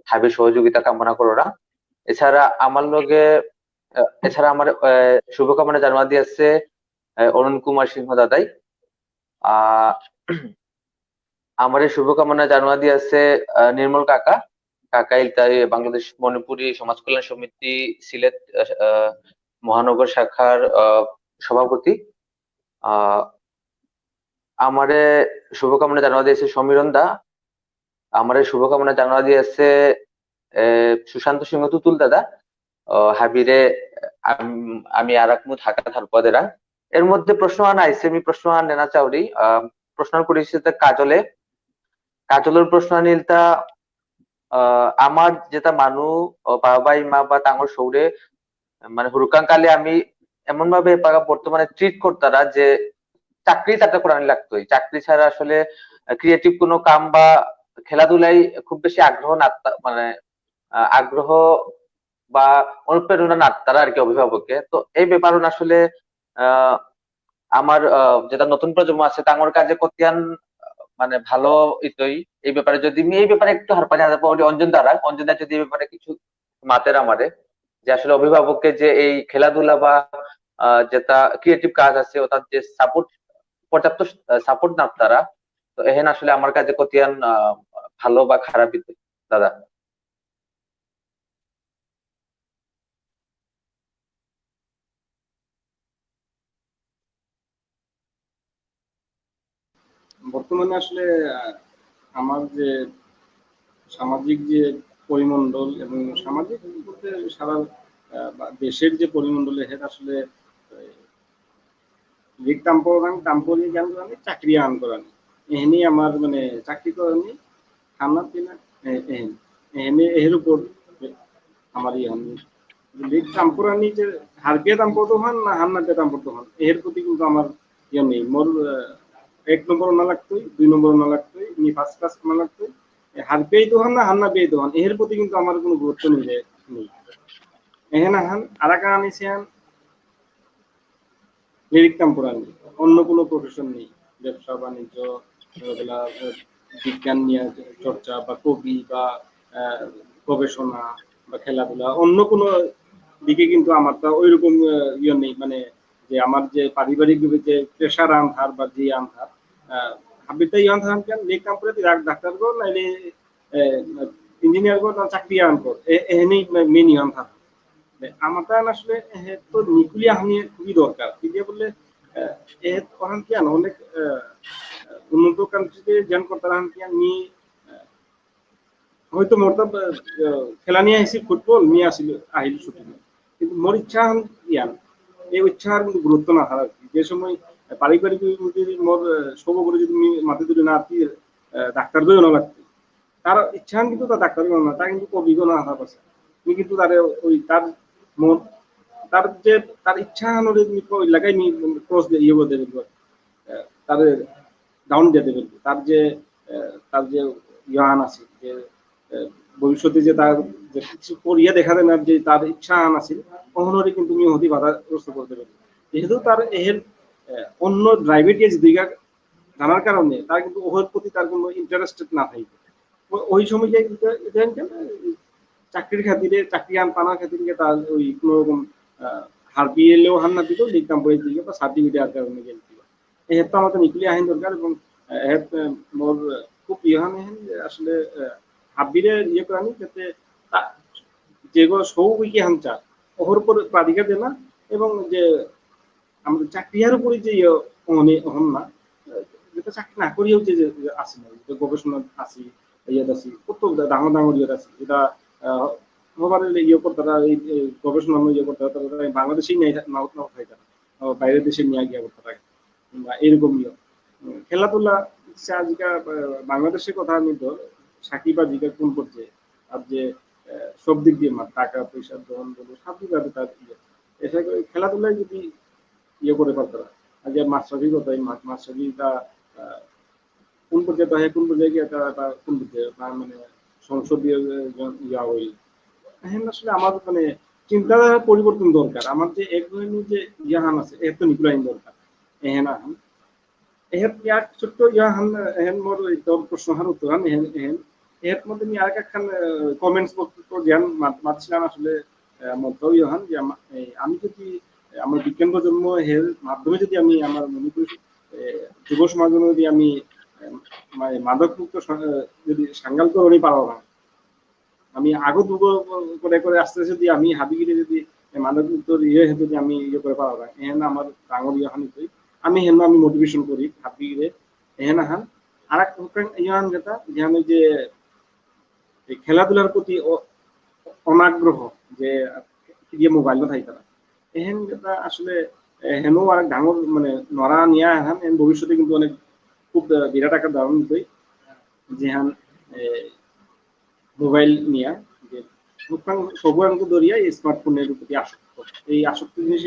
হাবির সহযোগিতা কামনা করোরা। এছাড়া আমার লগে এছাড়া আমার শুভকামনা জানানো দিয়েছে অরুণ কুমার সিংহ দাদাই। আমার এই শুভকামনা জানানো দিয়েছে নির্মল কাকা কাকাই তাই বাংলাদেশ মণিপুরী সমাজ কল্যাণ সমিতি সিলেট মহানগর শাখার সভাপতি। আমারে শুভকামনা জানানো দিয়েছে সমীরণ দা। আমারে শুভকামনা জানানো দিয়েছে সুশান্ত সিংহ তুতুল দাদা। হাবিরে আমি আরাকমু ঢাকা ধারপদেরা। এর মধ্যে প্রশ্ন আনা আইসে আমি প্রশ্ন নেনা চাউরি প্রশ্ন করেছি কাজলের প্রশ্ন আনিলতা আমার যেটা মানু বাবাই মা বা তাঙ্গর সৌরে মানে হুরুকাং কালে আমি এমন ভাবে বর্তমানে ট্রিট করতারা যে চাকরি তাতে করানি লাগতোই। চাকরি ছাড়া আসলে ক্রিয়েটিভ কোনো কাম বা খেলাধুলাই খুব বেশি আগ্রহ না মানে আগ্রহ বা অনুপ্রেরণা না তারা আর কি অভিভাবককে। তো এই ব্যাপার আসলে আমার যেটা নতুন প্রজন্ম আছে তাঙ্গর কাজে কতিয়ান মানে ভালো ইতই এই ব্যাপারে যদি আমি এই ব্যাপারে একটু হারপানি হাজার অঞ্জন দ্বারা যদি এই ব্যাপারে কিছু মাতের আমারে যে আসলে অভিভাবককে যে এই খেলাধুলা বা যেটা ক্রিয়েটিভ কাজ আছে ওটার যে সাপোর্ট পর্যাপ্ত সাপোর্ট না তারা, তো এহেন আসলে আমার কাছে কতিয়ান ভালো বা খারাপ ইতই দাদা। বর্তমানে আসলে আমার যে সামাজিক যে পরিমণ্ডল এবং সামাজিক বলতে সারা দেশের যে পরিমণ্ডলে হেড আসলে লিগ তাম্পরি জ্ঞান করানি চাকরি আন করানি এহেনি আমার মানে চাকরি করানি খানা পিনা এহেন এহেনে এর উপর আমার আমি লিগ তাম্পরানি যে হারকে তাম্পর্ত হন না হান্নাতে তাম্পর্ত হন এর প্রতি কিন্তু আমার নেই মোর 1 নম্বর না লাগতোই 2 নম্বর না লাগতোই নি ফার্স্ট ক্লাস না লাগতোই হারপেই তো হন না হান্না পেই তো হন এর প্রতি কিন্তু আমার কোনো গুরুত্ব নেই এহেন হান আরাকা আনিছেন লিরিক তাম্পরানি অন্য কোনো প্রফেশন নেই, ব্যবসা বাণিজ্য বিজ্ঞান নিয়ে চর্চা বা কবি বা গবেষণা বা খেলাধুলা অন্য কোনো দিকে কিন্তু আমার তো ওইরকম নেই, মানে যে আমার যে পারিবারিক যে প্রেশার আনহার বা যে আনহার হাবিটাই আনহার কেন লিগ তাম্পরে ডাক্তার গো নাইলে ইঞ্জিনিয়ার গো চাকরি আনকো এহেনেই মেন আনহার আমার আসলে তো নিকুলিয়া হানি খুবই দরকার কি বললে ওখান কি অনেক উন্নত কান্ট্রিতে জ্ঞান করতে কি আমি হয়তো মোর খেলা নিয়ে আসি ফুটবল নিয়ে আসিল আহিল ছুটি কিন্তু মোর ইচ্ছা ইয়ান এই ইচ্ছার কিন্তু গুরুত্ব না থাকার যে সময় পারিবারিক মোর সব করে যদি মাথে ধরে না ডাক্তার দইও না লাগতো তার ইচ্ছা কিন্তু তার ডাক্তার না তা কিন্তু কবিও না থাকা পারছে তুমি কিন্তু তার ওই তার মন তার যে তার ইচ্ছা ওই লাগাই ক্রস ইয়ে করে দেবে তার ডাউন দিয়ে দেবে তার যে ইয়ান আছে যে ভবিষ্যতে যে তার যে কিছু করিয়া দেখা দেয় না যে তার ইচ্ছা আন আছে কখনোরই কিন্তু তুমি হতে বাধাগ্রস্ত করতে পারবে যেহেতু তার এর অন্য ড্রাইভের দিকে জানার কারণে তার কিন্তু ওর প্রতি তার কোনো ইন্টারেস্টেড না থাকে ওই সময় চাকরির খাতিরে চাকরি আন পানার খাতিরে তার ওই কোনো রকম হার পিএলেও হার না দিত লিখতাম বই দিকে বা সার্টিফিকেট আর কারণে গেল এর তো আমাদের নিকুলি আইন দরকার এবং মোর খুব ইহান আসলে হাবিরে ইয়ে করানি যাতে যেগুলো সৌ উইকে হানচা ওর উপর প্রাধিকার দেয় না এবং যে আমাদের চাকরির উপরে যে হন না যেটা চাকরি না করিও যে আসি না গবেষণা আসি ইয়াত আছি কত ডাঙর ডাঙর ইয়েত আছে যেটা ইয়ে করতে এই গবেষণা ইয়ে করতে বাংলাদেশেই নাও থাকে তারা বাইরের দেশে নিয়ে গিয়ে করতে থাকে বা এরকম ইয়ে খেলাধুলা আজকাল বাংলাদেশের কথা আমি তো সাকিব বা জিজ্ঞাসা কোন করছে আর যে সব দিক দিয়ে টাকা পয়সা গ্রহণ করবো সব দিক আছে তার ইয়ে এটা খেলাধুলায় যদি ইয়ে করে পারতারা আর যে মাস্টারি কথা মাস্টারিটা কোন পর্যায়ে হয় কোন পর্যায়ে গিয়ে কোন পর্যায়ে মানে সংসদীয় ইয়া হইল হ্যাঁ আসলে আমার মানে চিন্তাধারা পরিবর্তন দরকার আমার যে এক ধরনের যে ইয়াহান আছে এর তো নিকুলাইন দরকার এহেন আহান এহের ইয়ার ছোট্ট ইয়াহান এহেন মোর তোর প্রশ্ন হার উত্তর হান এহেন এহেন এর মধ্যে আমি আর একখান কমেন্টস বক্তব্য জ্ঞান মাতছিলাম আসলে মধ্যেও ইয়াহান যে আমি যদি আমার বিজ্ঞান প্রজন্ম এর মাধ্যমে যদি আমি আমার মনে করি যুব সমাজ যদি আমি মাদক মুক্ত যদি সাঙ্গাল করে পারো না আমি আগত করে করে আস্তে যদি আমি হাবিগিরি যদি মাদক মুক্ত ইয়ে যদি আমি ইয়ে করে পারো না এহেন আমার ডাঙর ইহানি করি আমি হেন আমি মোটিভেশন করি হাবিগিরে এহেন আহান আর এক ইহান যেটা যেন যে খেলাধুলার প্রতি অনাগ্রহ যে দিয়ে মোবাইল না থাকে তারা এহেন যেটা আসলে হেনও আর ডাঙর মানে নড়া নিয়ে আহান এন ভবিষ্যতে কিন্তু অনেক খুব বিরাট আকার ধারণ করি যেহান মোবাইল নিয়ে যে সবুয়াং দরিয়া এই স্মার্টফোনের প্রতি আসক্ত এই আসক্ত জিনিস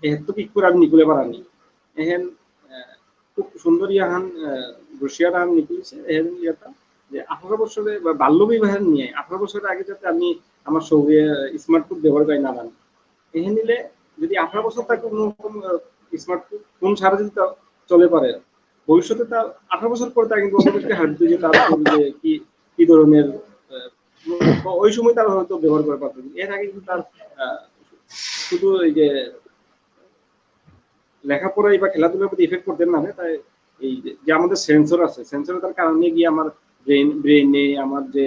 এত কি করে আমি নিকুলে পারানি এহেন খুব সুন্দর ইয়াহান রশিয়ার আন নিকুলেছে এহেন ইয়াটা যে 18 বছরে বাল্য বিবাহের নিয়ে 18 বছরের আগে যাতে আমি আমার সঙ্গে স্মার্টফোন ব্যবহার করি না জানি এহেন নিলে যদি 18 বছর তাকে কোনো রকম স্মার্টফোন ছাড়া যদি তা চলে পারে, ভবিষ্যতে তার 18 বছর পরে তার কিন্তু অটোমেটিক হাত দিয়ে তার উপর যে কি ধরনের ওই সময় তার হয়তো ব্যবহার করে পারতো। এর আগে কিন্তু তার শুধু এই যে লেখাপড়াই বা খেলাধুলার প্রতি ইফেক্ট করতেন না, তাই এই যে আমাদের সেন্সর আছে, সেন্সরের কারণে গিয়ে আমার ব্রেইনে আমার যে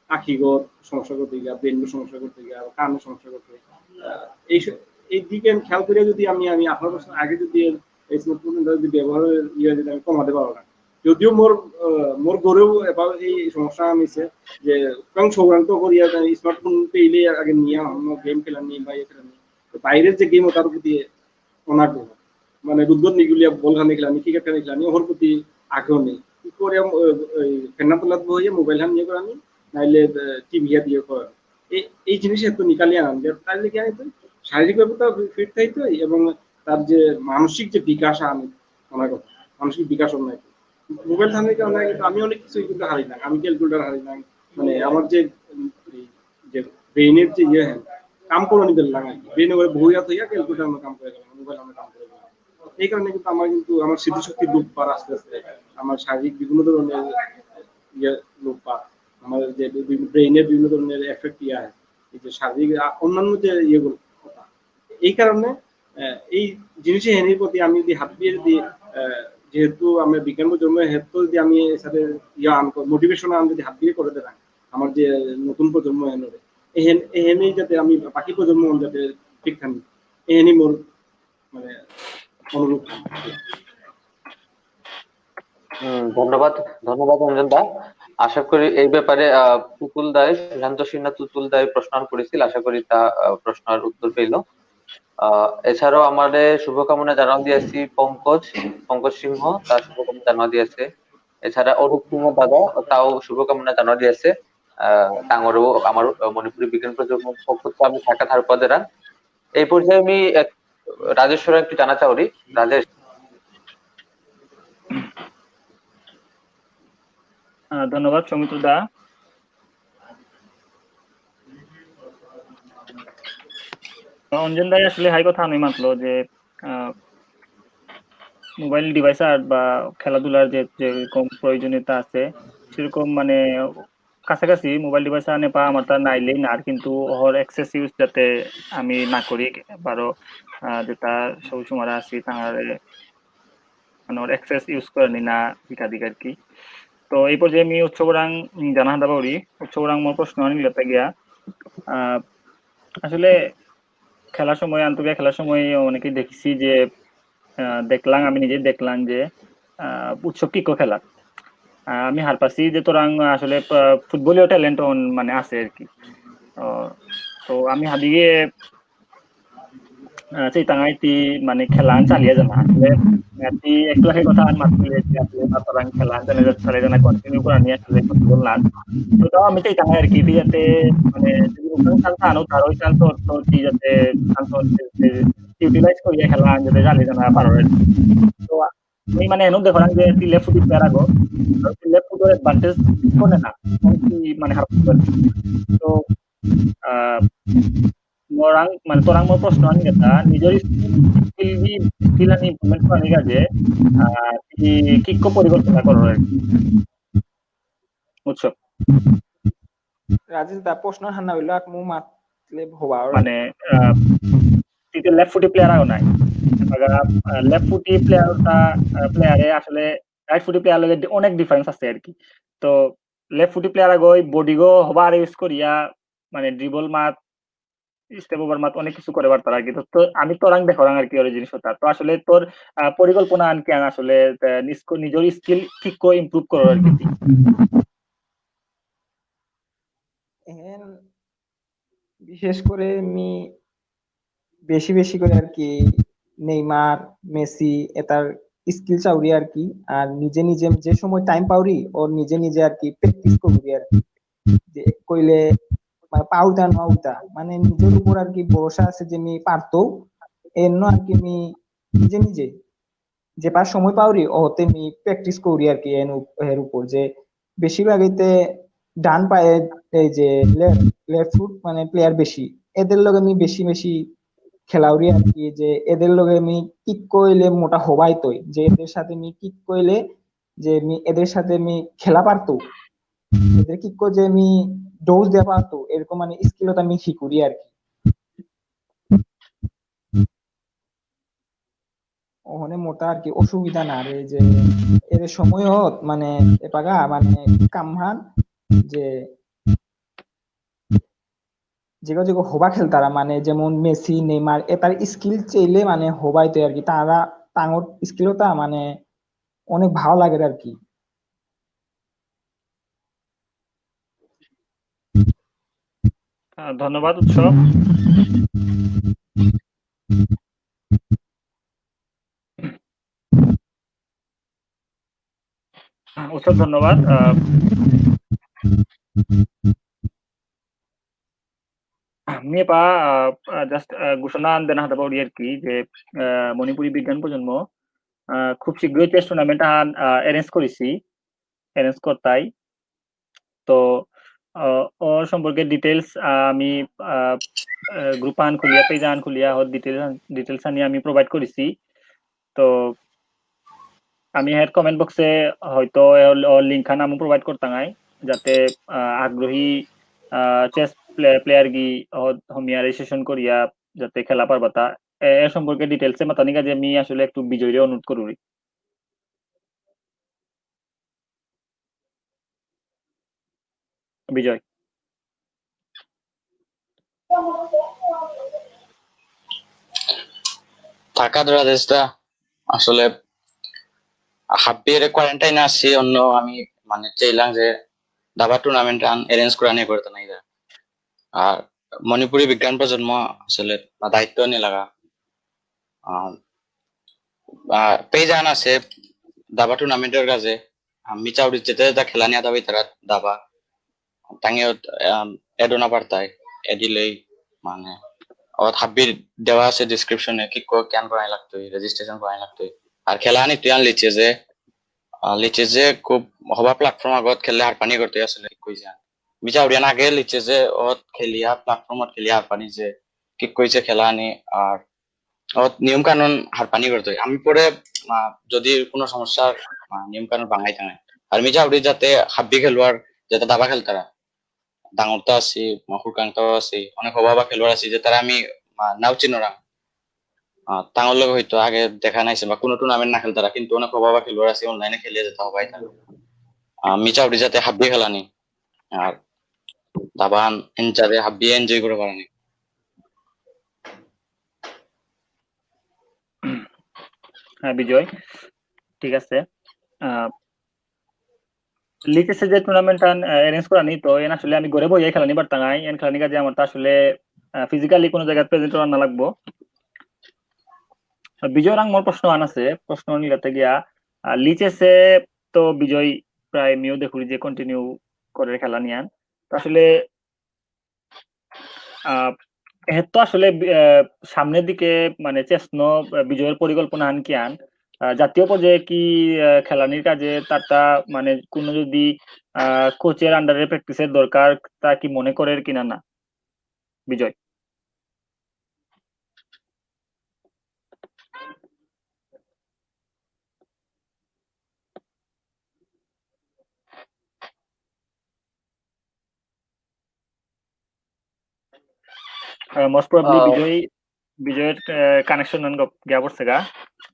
আখিগত সমস্যা করতে গিয়ে, ব্রেনের সমস্যা করতে গিয়ে, কানের সমস্যা করতে এই এই দিকে খেয়াল করে যদি আমি 18 বছর আগে যদি এই স্মার্টফোনটা যদি ব্যবহারের যদি আমি কমাতে পারবো না, যদিও মোর গড়েও এবার এই সমস্যা আনিছে যে কারণ সৌরান্ত করিয়া স্মার্টফোন পেইলে আগে নিয়ে গেম খেলা নিয়ে বা ইয়ে খেলা নিয়ে বাইরের যে গেম তার প্রতি অনাগ্রহ, মানে রুদ্র নিগুলিয়া বল খানি খেলানি, ক্রিকেট খানি খেলানি, ওর প্রতি আগ্রহ নেই। কি করে ফেন্না তোলা বইয়ে মোবাইল হান নিয়ে করানি, নাইলে টিভি দিয়ে করা, এই জিনিস এত নিকালিয়ে আনান তাইলে কি আনিত শারীরিক ব্যাপারটা ফিট থাকতো এবং তার যে মানসিক যে বিকাশ আনি ওনার কথা, মানসিক বিকাশ অন্যায় মোবাইল থানার কারণে কিন্তু আমি অনেক কিছুই কিন্তু হারি না, আমি ক্যালকুলেটার হারি না, মানে আমার যে ব্রেইনের যে ইয়ে কাম করে নিতে লাগে ব্রেনে করে বইয়া থইয়া ক্যালকুলেটার আমরা কাম করে গেলাম, মোবাইল আমরা কাম করে গেলাম। এই কারণে কিন্তু আমার স্মৃতিশক্তি লোপ পার আস্তে আস্তে, আমার শারীরিক বিভিন্ন ধরনের ইয়ে লোপ পার, আমার যে ব্রেইনের বিভিন্ন ধরনের এফেক্ট ইয়ে হয়, এই যে শারীরিক অন্যান্য যে ইয়েগুলো, এই কারণে এই জিনিসের হেনির প্রতি আমি যদি হাত দিয়ে যদি যেহেতু আমরা বিজ্ঞান জন্ম হেতু যদি আমি সাথে মোটিভেশন আমি যদি হাত দিয়ে করে দেন আমার যে নতুন প্রজন্ম এনে এহেনেই যাতে আমি বাকি প্রজন্ম যাতে ঠিক থাকি, এহেনি মোর মানে অনুরূপ। ধন্যবাদ অঞ্জন দা। আশা করি এই ব্যাপারে তুতুল দায়, সুশান্ত সিনহা তুতুল দায় প্রশ্ন করেছিল, আশা করি তা প্রশ্নের উত্তর পেল। এছাড়াও আমাদের শুভকামনা জানাও দিয়েছি পঙ্কজ সিংহ, তার শুভকামনা জানাও দিয়েছে। এছাড়া অরূপ সিংহ দাদা তাও শুভকামনা জানাও দিয়েছে। তাঙরও আমার মণিপুরি বিজ্ঞান প্রজন্ম পক্ষ থেকে আমি ঢাকা ধারপদেরা। এই পর্যায়ে আমি রাজেশ্বর একটু জানা চাওরি। রাজেশ। ধন্যবাদ সৌমিত্র দা। অঞ্জন দাই আসলে হাই কথা আমি মানলো যে মোবাইল ডিভাইস আর বা খেলাধুলার যে যেরকম প্রয়োজনীয়তা আছে সেরকম মানে কাছাকাছি মোবাইল ডিভাইস আনে পা আমার তার নাইলেই না, আর কিন্তু ওর এক্সেস ইউজ যাতে আমি না করি বারো যেটা সব সময় আছি তার মানে ওর এক্সেস ইউজ করে নি না একাধিক আর কি। তো এই পর্যায়ে আমি উৎসবরাং জানা হাদা পারি উৎসবরাং মোর প্রশ্ন আনিলতে গিয়া আসলে খেলার সময় আন্তর্জাতিক খেলার সময় অনেকেই দেখছি যে দেখলাম, আমি নিজে দেখলাম যে উৎসব কিকো খেলা আমি হার পাচ্ছি যে তোরাং আসলে ফুটবলীয় ট্যালেন্ট মানে আছে আর কি। তো আমি হাদিকে সেই টাঙাইতি মানে খেলা চালিয়ে জানা আসলে একটু আগে কথা মাত্র আসলে তোরাং খেলা চালিয়ে জানা কন্টিনিউ করা নিয়ে আসলে পসিবল না। তো তাও আমি সেই টাঙাই আর কি যাতে মানে চান্স আনো তার ওই চান্স যাতে চান্স ইউটিলাইজ করিয়া খেলা যাতে চালিয়ে জানা পারো। তো আমি মানে এনে দেখলাম যে লেফট ফুট প্লেয়ার আগো লেফট ফুটের অ্যাডভান্টেজ কোনে না মানে হার তো মোরাং মানে তোরাং মোর প্রশ্ন আনি কথা নিজের স্কিল আনি ইমপ্রুভমেন্ট করার কাজে কিক পরিকল্পনা করো আর কি উৎসব রাজেশ দা প্রশ্ন হান্না হইলো এক মু মাতলে হবা মানে তিতে লেফট ফুটি প্লেয়ার আও নাই লেফট ফুটি প্লেয়ারে আসলে রাইট ফুটি প্লেয়ার লগে অনেক ডিফারেন্স আছে আর কি। তো লেফট ফুটি প্লেয়ার আগই বডি গো হবার ইউজ করিয়া মানে ড্রিবল মাত স্টেপ ওভার মাত অনেক কিছু করে পারতার আর কি। তো আমি তোরাং দেখলাম আর কি ওর জিনিসটা। তো আসলে তোর পরিকল্পনা আনকি আসলে নিজের স্কিল ঠিক করে ইমপ্রুভ করার আর কি। বিশেষ করে আমি বেশি করে আর কি নেইমার মেসি এটার স্কিল চাউরি আর কি, আর নিজে যে সময় টাইম পাউরি ওর নিজে আর কি প্র্যাকটিস করি আর কি, যে কইলে পাউতা নউতা মানে নিজের উপর আর কি ভরসা আছে যে আমি পারতো এর আর কি আমি নিজে যে পার সময় পাউরি ওতে আমি প্র্যাকটিস করি আর কি এর উপর যে বেশিরভাগইতে ডান পায়ে এই যে লেফট ফুট মানে প্লেয়ার বেশি এদের লগে আমি বেশি খেলাউরি আর কি, যে এদের লগে আমি কিক কইলে মোটা হবাই তৈ, যে এদের সাথে আমি কিক কইলে যে আমি এদের সাথে আমি খেলা পারতো, এদের কিক কই যে আমি ডোজ দেওয়া পারতো, এরকম মানে স্কিলত আমি শিখুরি আর কি। ওখানে মোটা আর কি অসুবিধা না রে, যে এর সময়ত মানে এপাগা মানে কামহান যে যেগো যেগো হবা খেলতারা, মানে যেমন মেসি নেইমার এটার স্কিল চাইলে মানে হবাইতে আর কি, তারা তাঙর স্কিলটা মানে অনেক ভালো লাগে আর কি। ধন্যবাদ উৎসব। উৎসব ধন্যবাদ। আমি পা জাস্ট ঘোষণা দেনা হতে পারি আর কি, যে মণিপুরি বিজ্ঞান প্রজন্ম খুব শীঘ্রই চেস টুর্নামেন্ট অ্যারেঞ্জ করেছি, অ্যারেঞ্জ করতাই। তো ওর সম্পর্কে ডিটেলস আমি গ্রুপ আন খুলিয়া পেজ আন খুলিয়া ওর ডিটেলস আনি আমি প্রোভাইড করেছি। তো আমি হেড কমেন্ট বক্সে হয়তো ওর লিঙ্ক খান আমি প্রোভাইড করতাঙাই, যাতে আগ্রহী চেস প্লেয়ার গি হমিয়া রেজিস্ট্রেশন করিয়া যাতে খেলা পারবা তা এ সম্পর্কে ডিটেলসে মাতানিকা যে আমি আসলে একটু বিজয়ীরে অনুরোধ করুরি। বিজয়। ঢাকা রাজেশটা আসলে হাব্বির কোয়ারেন্টাইনে আসছি, অন্য আমি মানে চাইলাম যে দাবা টুর্নামেন্ট অ্যারেঞ্জ করা নিয়ে করতে নাই। আর মণিপুরি বিজ্ঞান প্রজন্ম আসলে দায়িত্ব নিয়ে লাগা পেজ আন আছে দাবা টুর্নামেন্টের কাছে। আমি চাউরি যেতে যেতে খেলা নিয়ে দাবি তারা দাবা তাঙ্গিও এডোনা পারতায় এডিলেই মানে ওর হাব্বির দেওয়া আছে ডিসক্রিপশনে কি ক্যান করাই লাগতো, রেজিস্ট্রেশন করাই লাগতো। আর খেলা আনি তুই আন লিচে যে খুব হবা প্ল্যাটফর্ম আগত খেললে আর পানি করতে আসলে কই যান বিচা উড়িয়ান আগে লিচে যে ওত খেলিয়া প্ল্যাটফর্মত খেলিয়া আর পানি যে কি কইছে খেলা আনি আর ওত নিয়ম কানুন হার পানি করতে আমি পরে যদি কোনো সমস্যার নিয়ম কানুন ভাঙাই থাকে। আর মিজা উড়ি যাতে হাব্বি খেলোয়ার যাতে দাবা খেলতারা ডাঙরটা আছি হুরকাংটাও আছি অনেক অভাবা খেলোয়াড় আছি যে তারা আমি নাও চিনরা তাঙ্গর লগে হয়তো আগে দেখা নাইছে বা কোনো টুর্নামেন্ট না খেলতারা, কিন্তু অনেক অভাবা খেলোয়াড় আছে অনলাইনে খেলিয়ে যেতে হবে মিচা উড়ি যাতে হাব্বি খেলানি আর দাবান এনজারে হাব্বি এনজয় করে পারানি। হ্যাঁ বিজয়, ঠিক আছে। লিচেসে যে টুর্নামেন্ট অ্যারেঞ্জ করা নি তো এন আসলে আমি ঘরে বইয়ে খেলানি পারতাঙাই, এন খেলানি কাজে আমার তো আসলে ফিজিক্যালি কোনো জায়গায় প্রেজেন্ট করা না লাগবো। বিজয় রাং মোর প্রশ্ন আন আছে, প্রশ্ন নিলাতে গিয়া লিচেসে তো বিজয় প্রায় মিও দেখুরি যে কন্টিনিউ করে খেলা নিয়ান, তো আসলে তো আসলে সামনের দিকে মানে চেষ্ণ বিজয়ের পরিকল্পনা আন কি আন জাতীয় পর্যায়ে কি খেলানির কাজে তারটা মানে কোনো যদি কোচের আন্ডারে প্র্যাকটিসের দরকার তা কি মনে করে কিনা না বিজয়? মোস্ট প্রবাবলি বিজয়ের কানেকশন গিয়া পড়ছে গা।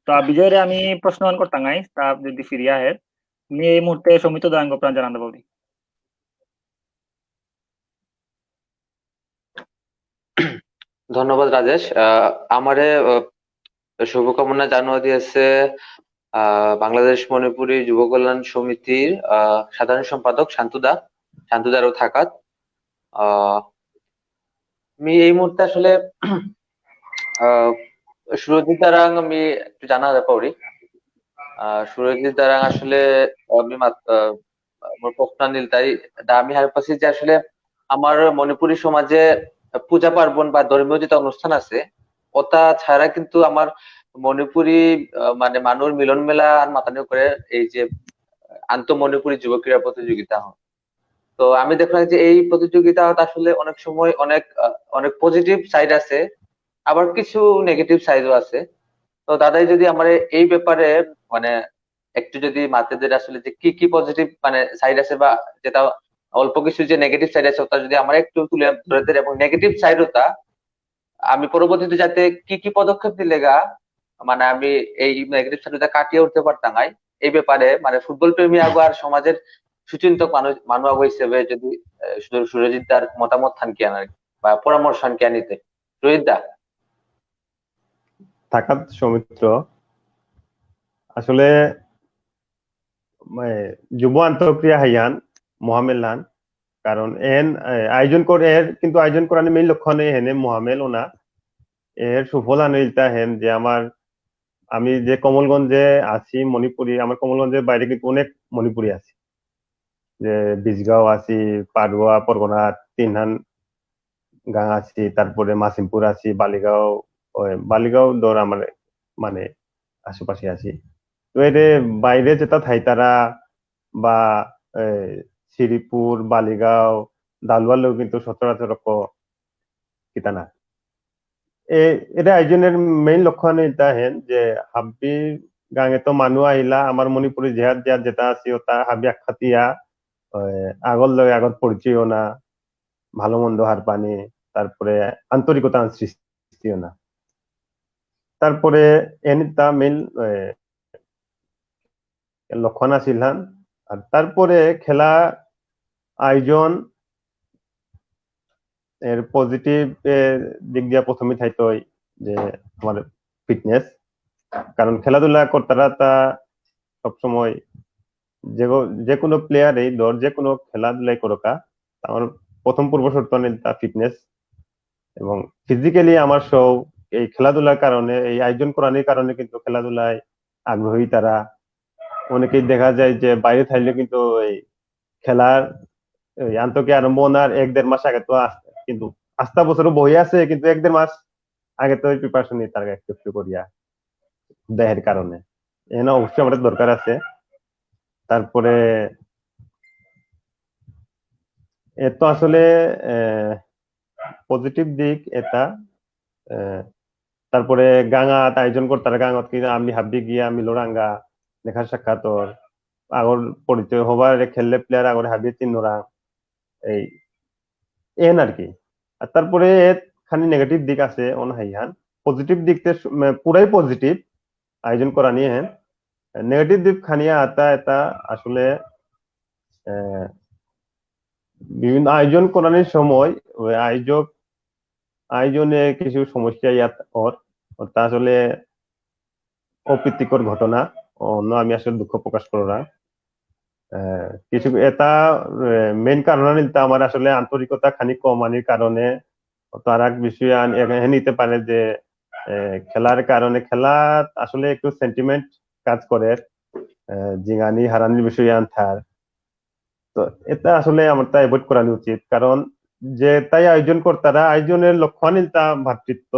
তো বিজয়ের আমি প্রশ্ন করতাঙ্গাই তা যদি ফিরিয়া আহে আমি এই মুহূর্তে সমিত দাঙ্গ প্রাণ জানাতে পারি। ধন্যবাদ রাজেশ। আমারে শুভকামনা জানানো দিয়েছে বাংলাদেশ মণিপুরী যুব কল্যাণ সমিতির সাধারণ সম্পাদক শান্তুদারও থাকাত। আমি এই মুহূর্তে আসলে সুরজিৎ দারাং আমি একটু জানা পারি। সুরজিৎ দারাং আসলে আমি মোর পক্ষা নিল তাই আমি হারপাছি যে আসলে আমার মণিপুরী সমাজে পূজা পার্বণ বা ধর্মীয় যেটা অনুষ্ঠান আছে ওটা ছাড়া কিন্তু আমার মণিপুরি মানে মানুষ মিলন মেলা আর মাতানো করে এই যে আন্ত মণিপুরী যুব ক্রীড়া প্রতিযোগিতা হয়। তো আমি দেখলাম যে এই প্রতিযোগিতা আসলে অনেক সময় অনেক অনেক পজিটিভ সাইড আছে, আবার কিছু নেগেটিভ সাইডও আছে। তো দাদাই যদি আমার এই ব্যাপারে মানে একটু যদি মাতে আসলে যে কি কি পজিটিভ মানে সাইড আছে বা যেটা অল্প কিছু যে নেগেটিভ সাইড আছে ওটা যদি আমার একটু তুলে ধরে দেন এবং নেগেটিভ সাইড ওটা আমি পরবর্তীতে যাতে কি কি পদক্ষেপ দিলে গা মানে আমি এই নেগেটিভ সাইডটা কাটিয়ে উঠতে পারতাম এই ব্যাপারে মানে ফুটবল প্রেমী আগো আর সমাজের সুচিন্তক মানুষ মানুষ আগো হিসেবে যদি সুরজিৎ দার মতামত থাকি আনার বা পরামর্শ থাকি আনিতে সুরজিৎ দা থাকাত সৌমিত্র আসলে যুব আন্তঃক্রিয়া হাইয়ান মহামেলান কারণ এন আয়োজন করে এর কিন্তু আয়োজন করার মেইন লক্ষ্য নেই হেনে মহামেল ওনা এর সুফল আনিলতা হেন যে আমি যে কমলগঞ্জে আছি মণিপুরি আমার কমলগঞ্জের বাইরে কিন্তু অনেক মণিপুরি আছে যে বিজগাঁও আছি পাড়ুয়া পরগনা তিনহান গাঁ আছি তারপরে মাসিমপুর আছি বালিগাঁও দর আমার মানে আশেপাশে আছি তো এর বাইরে যেটা থাইতারা বা শ্রীপুর বালিগাঁও দালওয়ালেও কিন্তু সচরাচর কিতানা এটা আয়োজনের মেইন লক্ষ্য এটা হেন যে হাব্বি গাঙে তো মানুষ আহিলা আমার মণিপুরি জেহাদ জেহাদ যেটা আছে ওটা হাবি আখাতিয়া আগর লগে আগর পরিচয় না ভালো মন্দ হার পানি তারপরে আন্তরিকতা সৃষ্টিও না তারপরে এনিতা মেইন লক্ষণ আছিল আর তারপরে খেলা আয়োজন এর পজিটিভ দিক দিয়া প্রথমে থাইতো যে আমার ফিটনেস কারণ খেলাধুলা করতারা তা সবসময় যে কোনো প্লেয়ার এই দর যে কোনো খেলাধুলাই করোকা আমার প্রথম পূর্ব শর্ত তা ফিটনেস এবং ফিজিক্যালি আমার সব এই খেলাধুলার কারণে এই আয়োজন করানোর কারণে কিন্তু খেলাধুলায় আগ্রহী তারা অনেকেই দেখা যায় যে বাইরে থাকলে কিন্তু এই খেলার আন্তর্জাতিক আরম্ভ হওয়ার 1-1.5 মাস আগে তো কিন্তু আস্থা বছরও বই আছে কিন্তু 1-1.5 মাস আগে তো প্রিপারেশন নিয়ে তার একটু করিয়া দেহের কারণে এনে অবশ্যই আমাদের দরকার আছে তারপরে এত আসলে পজিটিভ দিক এটা তারপরে গাঙাত আয়োজন করতারা গাঙত কি আমি হাবি গিয়া আমি লোরাঙ্গা দেখা সাক্ষাৎর আগর পরিচয় হবার খেললে প্লেয়ার আগর হাবি চিহ্নরা এই এন আর কি আর তারপরে খানি নেগেটিভ দিক আছে অন হাইহান পজিটিভ দিকতে পুরাই পজিটিভ আয়োজন করা নিয়ে হেন নেগেটিভ দিক খানিয়া আতা এটা আসলে বিভিন্ন আয়োজন করানোর সময় আয়োজনে কিছু সমস্যা ইয়াত তা আসলে অপ্রীতিকর ঘটনা অন্য আমি আসলে দুঃখ প্রকাশ করো না কিছু এটা মেইন কারণ আমার আসলে আন্তরিকতা খানিক কমানির কারণে তার এক বিষয় নিতে পারে যে খেলার কারণে খেলা আসলে একটু সেন্টিমেন্ট কাজ করে জিঙানি হারানির বিষয় আনথার তো এটা আসলে আমার তা অ্যাভয়েড করানো উচিত কারণ যে তাই আয়োজন করতারা আয়োজনের লক্ষ্য তা ভাতৃত্ব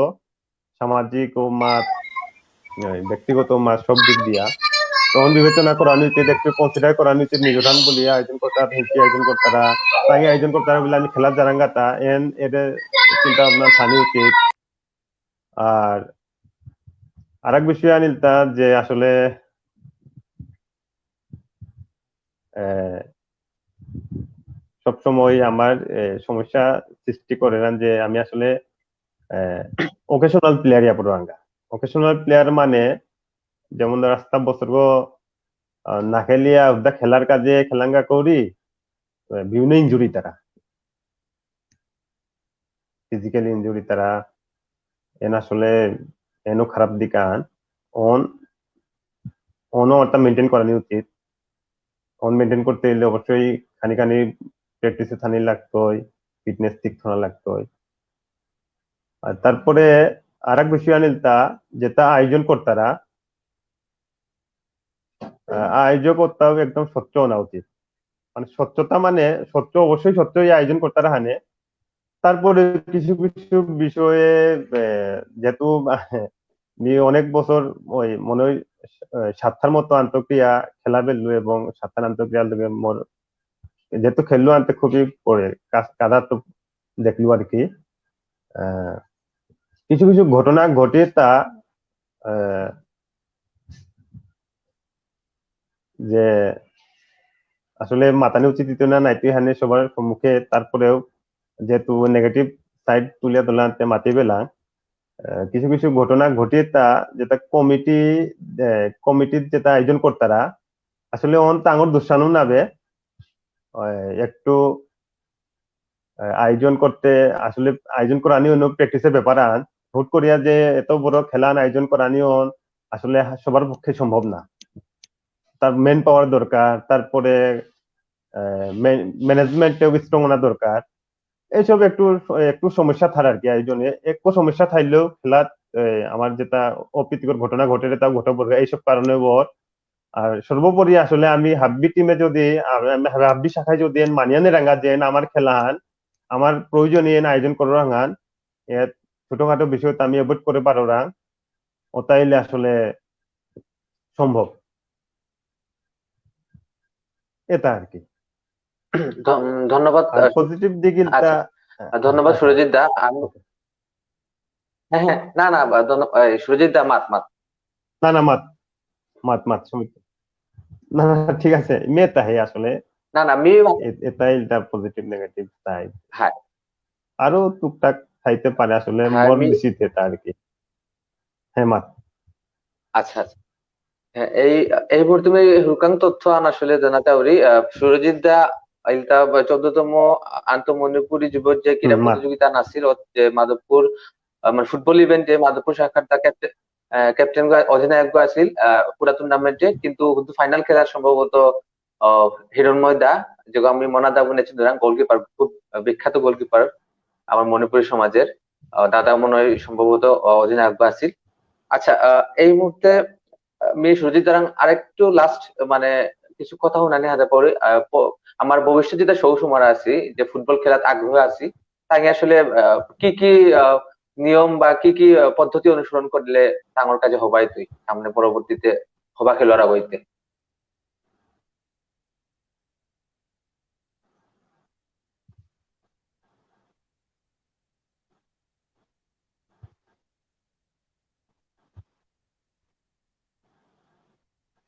সামাজিক ও মাত ব্যক্তিগত মাত সব দিক দিয়া তখন বিবেচনা করানো উচিত একটু কনসিডার করানো উচিত নিজরান বলিয়া আয়োজন করতারা হিসেবে আয়োজন করতারা তাই আয়োজন করতারা বলে আমি খেলার জারাঙ্গাতা এদের চিন্তা ভাবনা থানি উচিত আর আরেক বিষয় আনিলতা যে আসলে সবসময় আমার সমস্যা সৃষ্টি করে না যে আমি আসলে ওকেশনাল প্লেয়ার ইয়া পড়াঙ্গা ওকেশনাল প্লেয়ার মানে যেমন রাস্তা বছর না খেলিয়া খেলার কাজে খেলাঙ্গা করি বিভিন্ন ইঞ্জুরি তারা ফিজিক্যাল ইঞ্জুরি তারা আসলে এনো খারাপ দিকান অনটা মেনটেন করানো উচিত মেনটেন করতে গেলে অবশ্যই খানি প্র্যাকটিসে থানি লাগতোই ফিটনেস ঠিক থানা লাগতোই আর তারপরে আর এক বিষয় আনিলতা যেটা আয়োজন করতারা আয়োজক একদম স্বচ্ছ হওয়া উচিত মানে স্বচ্ছতা মানে স্বচ্ছ অবশ্যই স্বচ্ছ আয়োজন করতারা হানে তারপরে কিছু কিছু বিষয়ে যেহেতু অনেক বছর ওই মনে হয় 7টার মতো আন্তঃক্রিয়া খেলা বেলু এবং 7টার আন্তঃক্রিয়া মোর যেহেতু খেললো আনতে খুবই পড়ে কাদা তো দেখলু আর কি কিছু কিছু ঘটনা ঘটে তা আহ, যে আসলে মাতানি উচিত দিত না নাইতি হানে সবার সম্মুখে, তারপরেও যেহেতু নেগেটিভ সাইড তুলে তোলাতে মাতি পেলাম, কিছু কিছু ঘটনা ঘটে তা যেটা কমিটির যেটা আয়োজন করতারা আসলে অন তাঙ্গর দুঃসানু নাবে একটু আয়োজন করতে, আসলে আয়োজন করানি অন্য প্র্যাকটিসের ব্যাপার আন হুট করিয়া যে এত বড় খেলান আয়োজন করানি আসলে সবার পক্ষে সম্ভব না। তার মেন পাওয়ার দরকার, তারপরে ম্যানেজমেন্টেও স্ট্রং হওয়া দরকার। এইসব একটু একটু সমস্যা থার আর কি আয়োজনে, একটু সমস্যা থাকলেও খেলাত আমার যেটা অপ্রীতিকর ঘটনা ঘটে তাও ঘটব এইসব কারণে ওর। আর সর্বোপরি আসলে আমি হাব্বি টিমে যদি হাব্বি শাখায় যদি মানিয়ানে রাঙা যে আমার খেলাহান আমার প্রয়োজনীয় আয়োজন করে রাঙান এর ছোটখাটো বিষয় আমি অ্যাভয়েড করে পারো রাং ওটাইলে আসলে সম্ভব, এটা আর কি। ধন্যবাদ। আর পজিটিভ দিক আচ্ছা, ধন্যবাদ সুরজিৎ দা। আমি হ্যাঁ হ্যাঁ, না না, সুরজিৎ দা মাত মাত। না না মাত মাত মাত সমিত, না না ঠিক আছে মেয়েটা হে আসলে না না, আমি এটাই এটা পজিটিভ নেগেটিভ তাই হ্যাঁ আরো টুকটাক খাইতে পারে আসলে হ্যাঁ মোর আমি বেশি এটা আর কি। হ্যাঁ মাত। আচ্ছা আচ্ছা। হ্যাঁ, এই মুহূর্তে আমি হুকাং তথ্য আন আসলে জানাতে পারি। সুরজিৎ দা ইলতা 14তম আন্তঃমণিপুরি যুব যে ক্রীড়া মাত প্রতিযোগিতা নাছিল যে মাধবপুর মানে ফুটবল ইভেন্টে মাধবপুর শাখার তা ক্যাপ্টেন অধিনায়ক আছিল পুরা টুর্নামেন্টে, কিন্তু ফাইনাল খেলা সম্ভবত হিরণময় দা যে আমি মনাদা বনেছি গোলকিপার, খুব বিখ্যাত গোলকিপার আমার মণিপুরী সমাজের, দাদা মনে হয় সম্ভবত অধিনায়ক আছিল। আচ্ছা, এই মুহূর্তে আমি সুরজিৎ দারাং আরেকটু লাস্ট মানে কিছু কথা শুনানি হাতে পরে আমার ভবিষ্যৎ যেটা সৌসুমারা আছি যে ফুটবল খেলাত আগ্রহ আছি তাকে আসলে কি কি নিয়ম বা কি কি পদ্ধতি অনুসরণ করলে তাঙ্গর কাজে হবাই তুই সামনে পরবর্তীতে হবা খেলোয়াড় হইতে।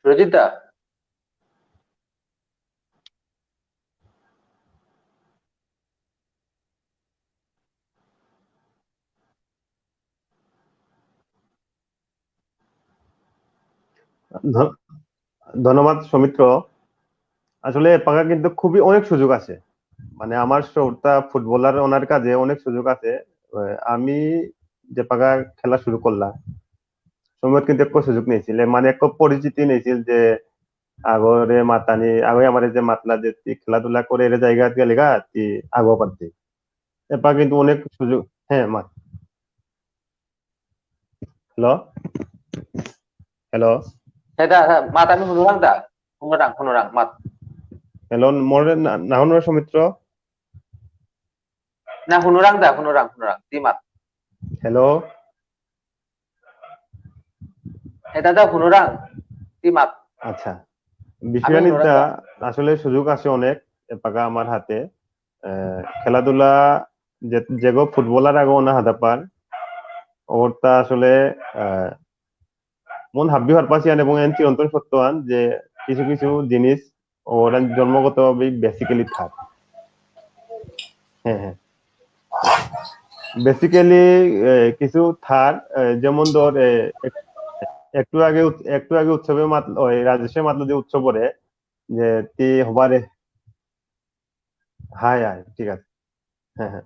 সুরজিৎ দা, ধন্যবাদ সৌমিত্র। আসলে পাকা কিন্তু খুবই অনেক সুযোগ আছে, মানে আমার শোটা ফুটবলার ওনার কাজে অনেক সুযোগ আছে। আমি যে পাকা খেলা শুরু করলাম সময় কিন্তু একটু সুযোগ নিয়েছিল, মানে একটু পরিচিতি নিয়েছিল যে আগরে মাতানি আগে আমার যে মাতলা যে তুই খেলাধুলা করে এর জায়গা গেলে গা তুই আগো পারতি এরপর কিন্তু অনেক সুযোগ। হ্যাঁ মাত। হ্যালো হ্যালো হ্যাঁ দা, হ্যাঁ মাত আমি শুনুরাং মাত। হ্যালো মোর নাহনুর সৌমিত্র। না শুনুরাং তুই মাত। হ্যালো হ্যাঁ দাদা শুনুরাং তুই মাত। আচ্ছা, আমি শুনুরাং বিষয়ানিতা দা। আসলে সুযোগ আছে অনেক এপাকা আমার হাতে। খেলাধুলা যেগো ফুটবলার আগো না হাতে পার ওরটা আসলে আহ, মন হাব্বি হওয়ার পাশিয়ান এবং এন চিরন্তন সত্যবান যে কিছু কিছু জিনিস ওরা জন্মগত বেসিক্যালি থাক। হ্যাঁ হ্যাঁ বেসিক্যালি কিছু থার যেমন ধর একটু আগে উৎসবে মাতল ওই রাজেশে মাতল যে উৎসব করে যে তি হবারে। হাই হাই ঠিক আছে। হ্যাঁ হ্যাঁ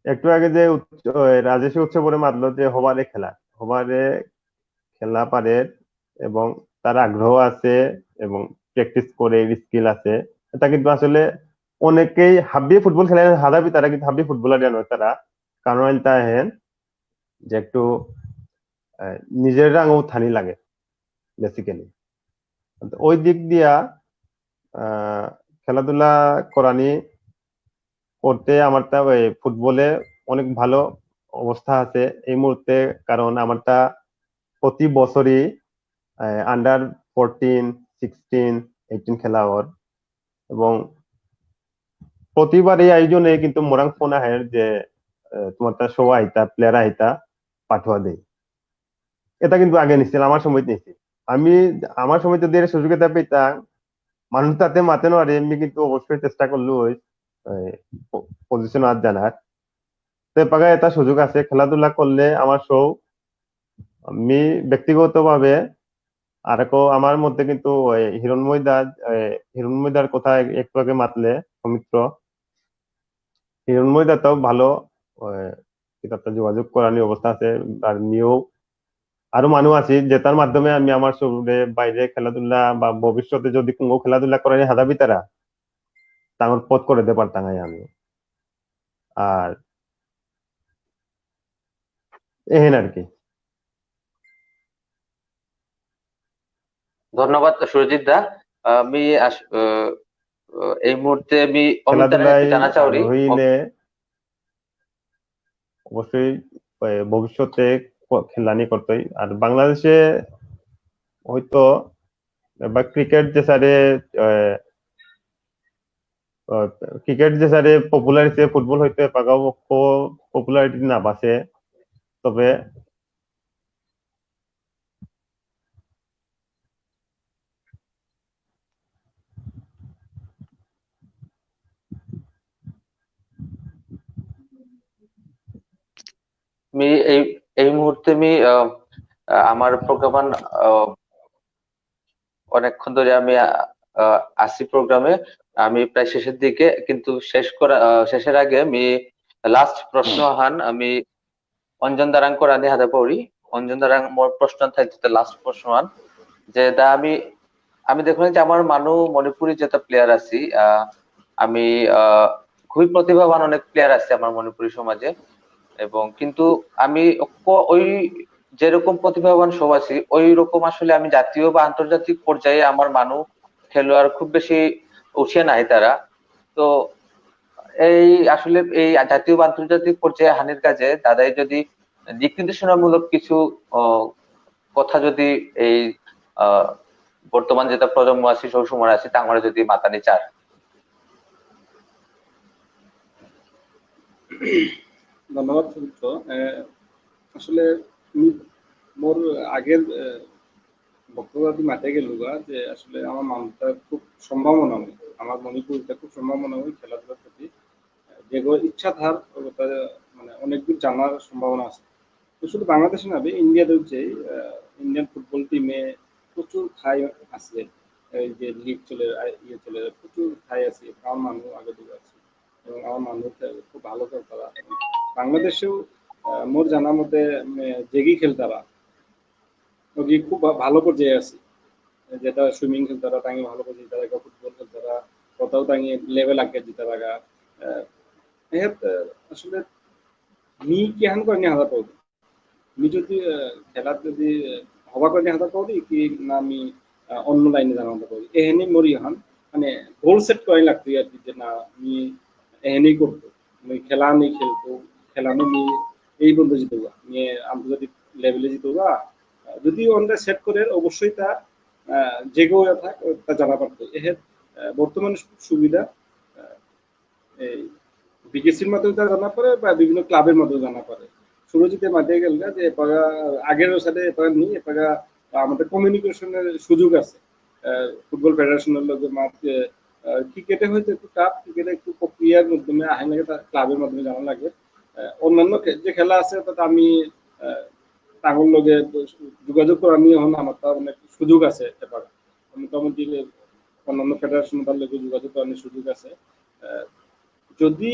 একটু আগে যে রাজেশে উৎসব করে মাতলো যে হবারে খেলা পারে এবং তার আগ্রহ আছে এবং প্র্যাকটিস করে স্কিল আছে। এটা কিন্তু আসলে অনেকেই হাব্বি ফুটবল খেলে হাদাবি তারা কিন্তু হাব্বি ফুটবলার নয় তারা, কারণ এটা হেন যে একটু নিজের রাঙও থানি লাগে বেসিক্যালি। ওই দিক দিয়া খেলাধুলা করানি করতে আমারটা ওই ফুটবলে অনেক ভালো অবস্থা আছে এই মুহূর্তে, কারণ আমারটা প্রতি বছরই আন্ডার 14, 16, 18 খেলা ওর এবং প্রতিবার এই আয়োজনে কিন্তু মোরাং ফোন আহে যে তোমার তা শো আইতা প্লেয়ার আইতা পাঠোয়া দেই। এটা কিন্তু আগে নিছিল, আমার সময় নিছি। আমি আমার সময় যদি এর সুযোগ এটা পেতাম, মানুষ তাতে মাতে না এমনি কিন্তু অবশ্যই চেষ্টা করলো ওই পজিশন আর জানার। তো এপাকে এটা সুযোগ আছে খেলাধুলা করলে আমার শো। আমি ব্যক্তিগতভাবে আর আমার মধ্যে কিন্তু ওই হিরণময়দার কথা একটু আগে মাতলে সৌমিত্র, হিরণময়দা তো ভালো কিতাবটা যোগাযোগ করানি অবস্থা আছে। আর নিয়েও আরো মানুষ আছে যেটার মাধ্যমে আমি আমার শরীরে বাইরে খেলাধুলা বা ভবিষ্যতে যদি কোনো খেলাধুলা করে হাজাবি তারা তাঙ্গর পথ করে দিতে পারতাম আমি। আর এহেন আর কি। ধন্যবাদ সুরজিৎ দা। আমি এই মুহূর্তে আমি অমিত দার খেলাধুলায় একটু জানা চাওরি। হইলে অবশ্যই ভবিষ্যতে খেলানি করতেই। আর বাংলাদেশে হয়তো বা ক্রিকেট যে সারে পপুলারিটি ফুটবল হইতে পাগাও পপুলারিটি না বাসে। তবে আমি এই এই মুহূর্তে আমি আমার প্রোগ্রাম অনেকক্ষণ ধরে আমি আসি প্রোগ্রামে। আমি প্রায় শেষের দিকে, কিন্তু শেষের আগে আমি লাস্ট প্রশ্ন হান আমি অঞ্জন দারাং কোরআনি হাতে পড়ি। অঞ্জন দারাং মোর প্রশ্ন থাকতে লাস্ট প্রশ্ন হান যে দা আমি দেখলাম যে আমার মণিপুরি যেটা প্লেয়ার আছি, আমি খুবই প্রতিভাবান অনেক প্লেয়ার আছে আমার মণিপুরি সমাজে। এবং কিন্তু আমি ওই যেরকম প্রতিভাবান সব আছি ওই রকম আসলে আমি জাতীয় বা আন্তর্জাতিক পর্যায়ে আমার খেলোয়াড় খুব বেশি উঠে নাই তারা। তো এই আসলে এই জাতীয় বা আন্তর্জাতিক পর্যায়ে হানির কাজে দাদাই যদি দিক নির্দেশনামূলক কিছু কথা যদি এই বর্তমান যেটা প্রজন্ম আছে সব সময় আছে তা আমরা যদি মাতানি চার। ধন্যবাদ সুমিত্র। আসলে মোর আগের বক্তব্য মাঠে গেল যে আসলে আমার মানুষটা খুব সম্ভাবনা হয়, আমার মণিপুরটা খুব সম্ভাবনা হয় খেলাধুলার প্রতি, যেগুলো ইচ্ছা ধার মানে অনেক দূর জানার সম্ভাবনা আছে। তো শুধু বাংলাদেশে না, ইন্ডিয়াতেও যে ইন্ডিয়ান ফুটবল টিমে প্রচুর ঠাই আছে, এই যে লিগ চলে প্রচুর ঠাই আছে, আমার মানুষ আগে দিকে আছে এবং আমার মানুষ খুব ভালো খেল তারা। বাংলাদেশেও মোর জানার মধ্যে জেগি খেল তারা ওকে খুব ভালো পর্যায়ে আছে, যেটা সুইমিং খেলতারা তাঙ্গে ভালো পর্যায়ে জিতা রাখা, ফুটবল খেলতারা কোথাও তাঙ্গে লেভেল আগে জিতা রাখা। আসলে মি কেহান করে নিয়ে হাজার পাবো মি যদি খেলার যদি হবা করে নিয়ে হাজার পাবো কি না আমি অন্য লাইনে জানাতে পারি এহেনি মরি হান মানে গোল সেট করে লাগতো আর কি, যে না আমি এহেনি করবো, আমি খেলা নেই খেলবো, খেলানো নিয়ে এই বন্ধু জিতবো, নিয়ে আন্তর্জাতিক লেভেলে জিতবো। যদি ওনটা সেট করে অবশ্যই তা যেগো থাক তা জানা পারতো। এর বর্তমানে সুবিধা এই বিকেসির মাধ্যমে তা জানা পারে বা বিভিন্ন ক্লাবের মাধ্যমে জানা পারে। সুরজিতের মাধ্যমে গেল যে এপাগা আগের সাথে এপাগা নিয়ে এপাগা আমাদের কমিউনিকেশনের সুযোগ আছে ফুটবল ফেডারেশনের লোকের মাধ্যমে। ক্রিকেটে হয়তো একটু টাফ, ক্রিকেটে একটু প্রক্রিয়ার মাধ্যমে আইন লাগে, ক্লাবের মাধ্যমে জানা লাগে। অন্যান্য যে খেলা আছে তাতে আমি তাগর লগে যোগাযোগ করা নিয়ে হন আমার তার অনেক সুযোগ আছে। এবার মোটামুটি অন্যান্য ফেডারেশন তার লগে যোগাযোগ করার সুযোগ আছে। যদি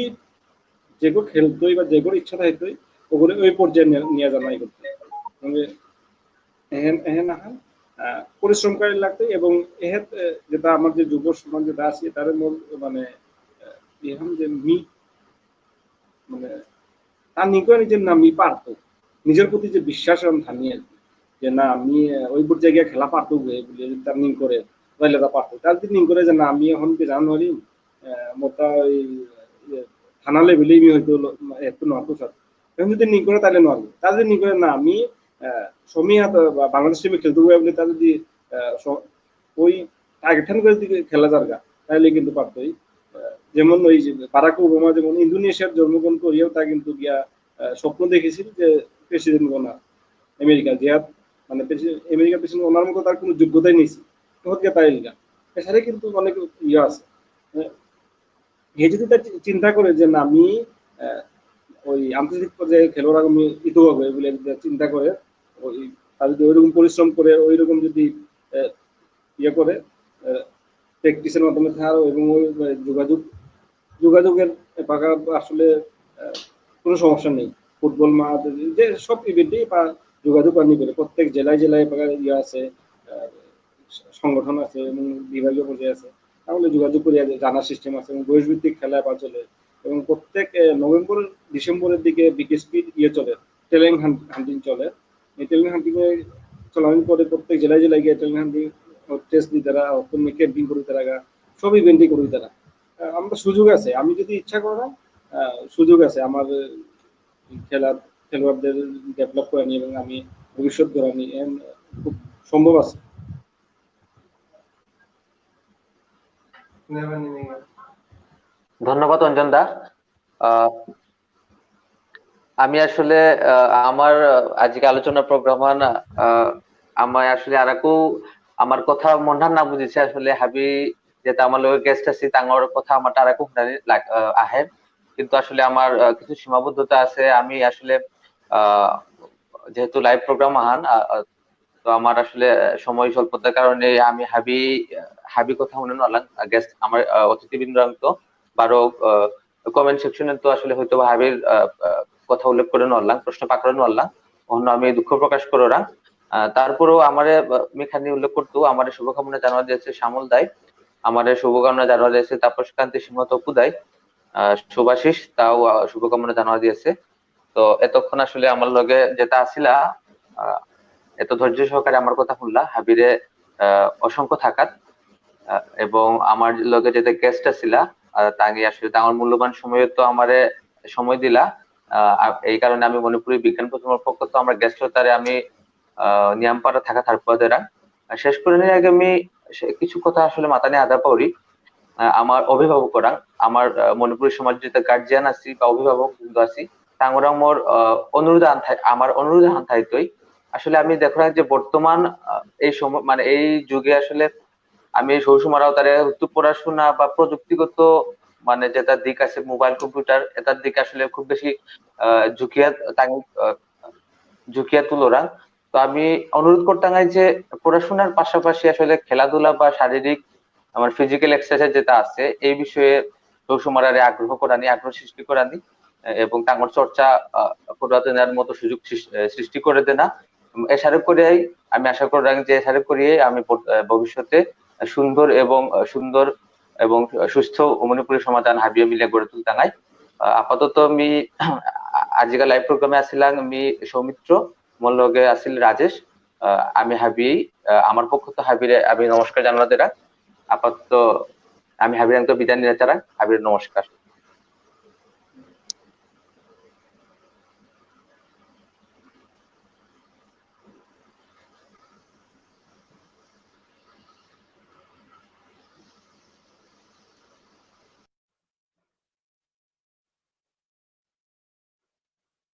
যেগুলো খেলতোই বা যেগুলো ইচ্ছা থাকতোই ওগুলো ওই পর্যায়ে নিয়ে জানাই করতে পরিশ্রম করে লাগতো। এবং এর যেটা আমার যে যুব সমাজ যেটা আছে তার মানে যে মি মানে তার নিকট নিজের নাম মি পারতো, নিজের প্রতি যে বিশ্বাস থামিয়ে যে না আমি ওই পর্যায়ে গিয়ে খেলা পারতো বলে তার নিন করে তাহলে তা পারতো। তার যদি নিন করে যে না আমি এখন কি জানুয়ারি মোটা ওই থানা লেভেলেই আমি হয়তো একটু নতো স্যার এখন যদি নিন করে তাহলে নয়, তার যদি নিন করে না আমি সমীহাত বাংলাদেশ টিমে খেলতে বলে তার যদি ওই টার্গেট করে দিকে খেলা জায়গা তাহলে কিন্তু পারতোই। যেমন ওই যে বারাক ওবামা যেমন ইন্দোনেশিয়ার জন্মগ্রহণ করিয়াও তা কিন্তু গিয়া স্বপ্ন দেখেছিল যে প্রেসিডেন্ট বনা আমেরিকা যে মানে আমেরিকা প্রেসিডেন্ট ওনার মতো তার কোনো যোগ্যতাই নেই হচ্ছে তাই না। এছাড়া কিন্তু অনেক ইয়ে আছে, এ যদি তার চিন্তা করে যে না আমি ওই আন্তর্জাতিক পর্যায়ে খেলোয়াড় আমি ইতো হবে বলে চিন্তা করে ওই তার যদি ওইরকম পরিশ্রম করে ওইরকম যদি ইয়ে করে প্র্যাকটিসের মাধ্যমে থাকার এবং ওই যোগাযোগের পাকা আসলে কোনো সমস্যা নেই। ফুটবল মাঠ যে সব ইভেন্টেই বা যোগাযোগ আনি করে প্রত্যেক জেলায় জেলায় পাকা ইয়ে আছে, সংগঠন আছে এবং বিভাগীয় পর্যায়ে আছে, তাহলে যোগাযোগ করিয়া জানার সিস্টেম আছে এবং বয়সভিত্তিক খেলা বা চলে এবং প্রত্যেক নভেম্বর ডিসেম্বরের দিকে বিকেএসপি ইয়ে চলে, ট্যালেন্ট হান্টিং চলে। এই ট্যালেন্ট হান্টিং এ চলার পরে প্রত্যেক জেলায় জেলায় গিয়ে ট্যালেন্ট হান্টিং টেস্ট দিতে তারা ক্যাম্পিং করি তারা সব ইভেন্টই করি তারা। আমার সুযোগ আছে, আমি যদি ইচ্ছা করা সুযোগ আছে আমার খেলোয়াড়দের ডেভেলপ করে নি এবং আমি ভবিষ্যৎ গড়া নি খুব সম্ভব আছে। ধন্যবাদ অঞ্জন দা। আমি আসলে আমার আজকে আলোচনা প্রোগ্রাম আমায় আসলে আরাকু আমার কথা মনহান না বুঝিছে আসলে হাবি যেটা আমার লগে গেস্ট আছে তাঙ্গর কথা আমার আরাকু আহে, কিন্তু আসলে আমার কিছু সীমাবদ্ধতা আছে। আমি আসলে যেহেতু লাইভ প্রোগ্রাম আহান তো আমার আসলে সময় স্বল্পতার কারণে আমি হাবি কথা মনে নলাম গেস্ট আমার অতিথিবৃন্দ তো বারো কমেন্ট সেকশনে তো আসলে হয়তো হাবির কথা উল্লেখ করে নলাম, প্রশ্ন পাকড়ে নলাম, অন্য আমি দুঃখ প্রকাশ করাম। তারপরেও আমারে মেখানি উল্লেখ করতো আমার শুভকামনা জানানো দিয়েছে শ্যামল দায়, আমাদের শুভকামনা জানানো দিয়েছে তাপস কান্তি সিংহত পুদায়, শুভাশিস তাও শুভকামনা জানানো দিয়েছে। তো এতক্ষণ আসলে আমার লগে যেটা আসিলা এত ধৈর্য সহকারে আমার কথা শুনলা হাবিরে অসংখ্য থাকাত এবং আমার লগে যেটা গেস্ট আসিলা তাকে আসলে আমার মূল্যবান সময় তো আমারে সময় দিলা। এই কারণে আমি মণিপুরি বিজ্ঞান প্রথমের পক্ষ তো আমার গেস্ট তারে আমি নিয়ামপাড়া থাকা থারপদেরা শেষ করে নিয়ে আগে আমি কিছু কথা আসলে মাথা নিয়ে আদা পারি। আমার অভিভাবকরা আমার মণিপুরি সমাজ যেটা গার্জিয়ান আছি বা অভিভাবক আছি তাঙ্গরা মোর আমার অনুরোধ আনথাইতই আসলে আমি দেখো যে বর্তমান এই সময় মানে এই যুগে আসলে আমি সৌসুমারাও তারে পড়াশোনা বা প্রযুক্তিগত মানে যেটা দিক আছে মোবাইল কম্পিউটার এটার দিকে আসলে খুব বেশি ঝুঁকিয়া তুলোরা। তো আমি অনুরোধ করতাম যে পড়াশোনার পাশাপাশি আসলে খেলাধুলা বা শারীরিক আমার ফিজিক্যাল এক্সারসাইজ যেটা আছে এই বিষয়ে সৌসুমারারে আগ্রহ করানি, আগ্রহ সৃষ্টি করানি এবং তাঙ্গর চর্চা পুরাতনের মতো সুযোগ সৃষ্টি করে দেনা। এসারে করিয়াই আমি আশা করি যে এসারে করিয়ে আমি ভবিষ্যতে সুন্দর এবং সুস্থ মণিপুরী সমাধান হাবিয়ে মিলে গড়ে তুলতাঙাই। আপাতত আমি আজকে লাইভ প্রোগ্রামে আসিলাম আমি সৌমিত্র, মোর লগে আসিল রাজেশ, আমি হাবি আমার পক্ষ তো হাবিরে আমি নমস্কার জানালা দেরা। আপাতত আমি হাবির বিদায় নিয়ে চারা হাবির নমস্কার।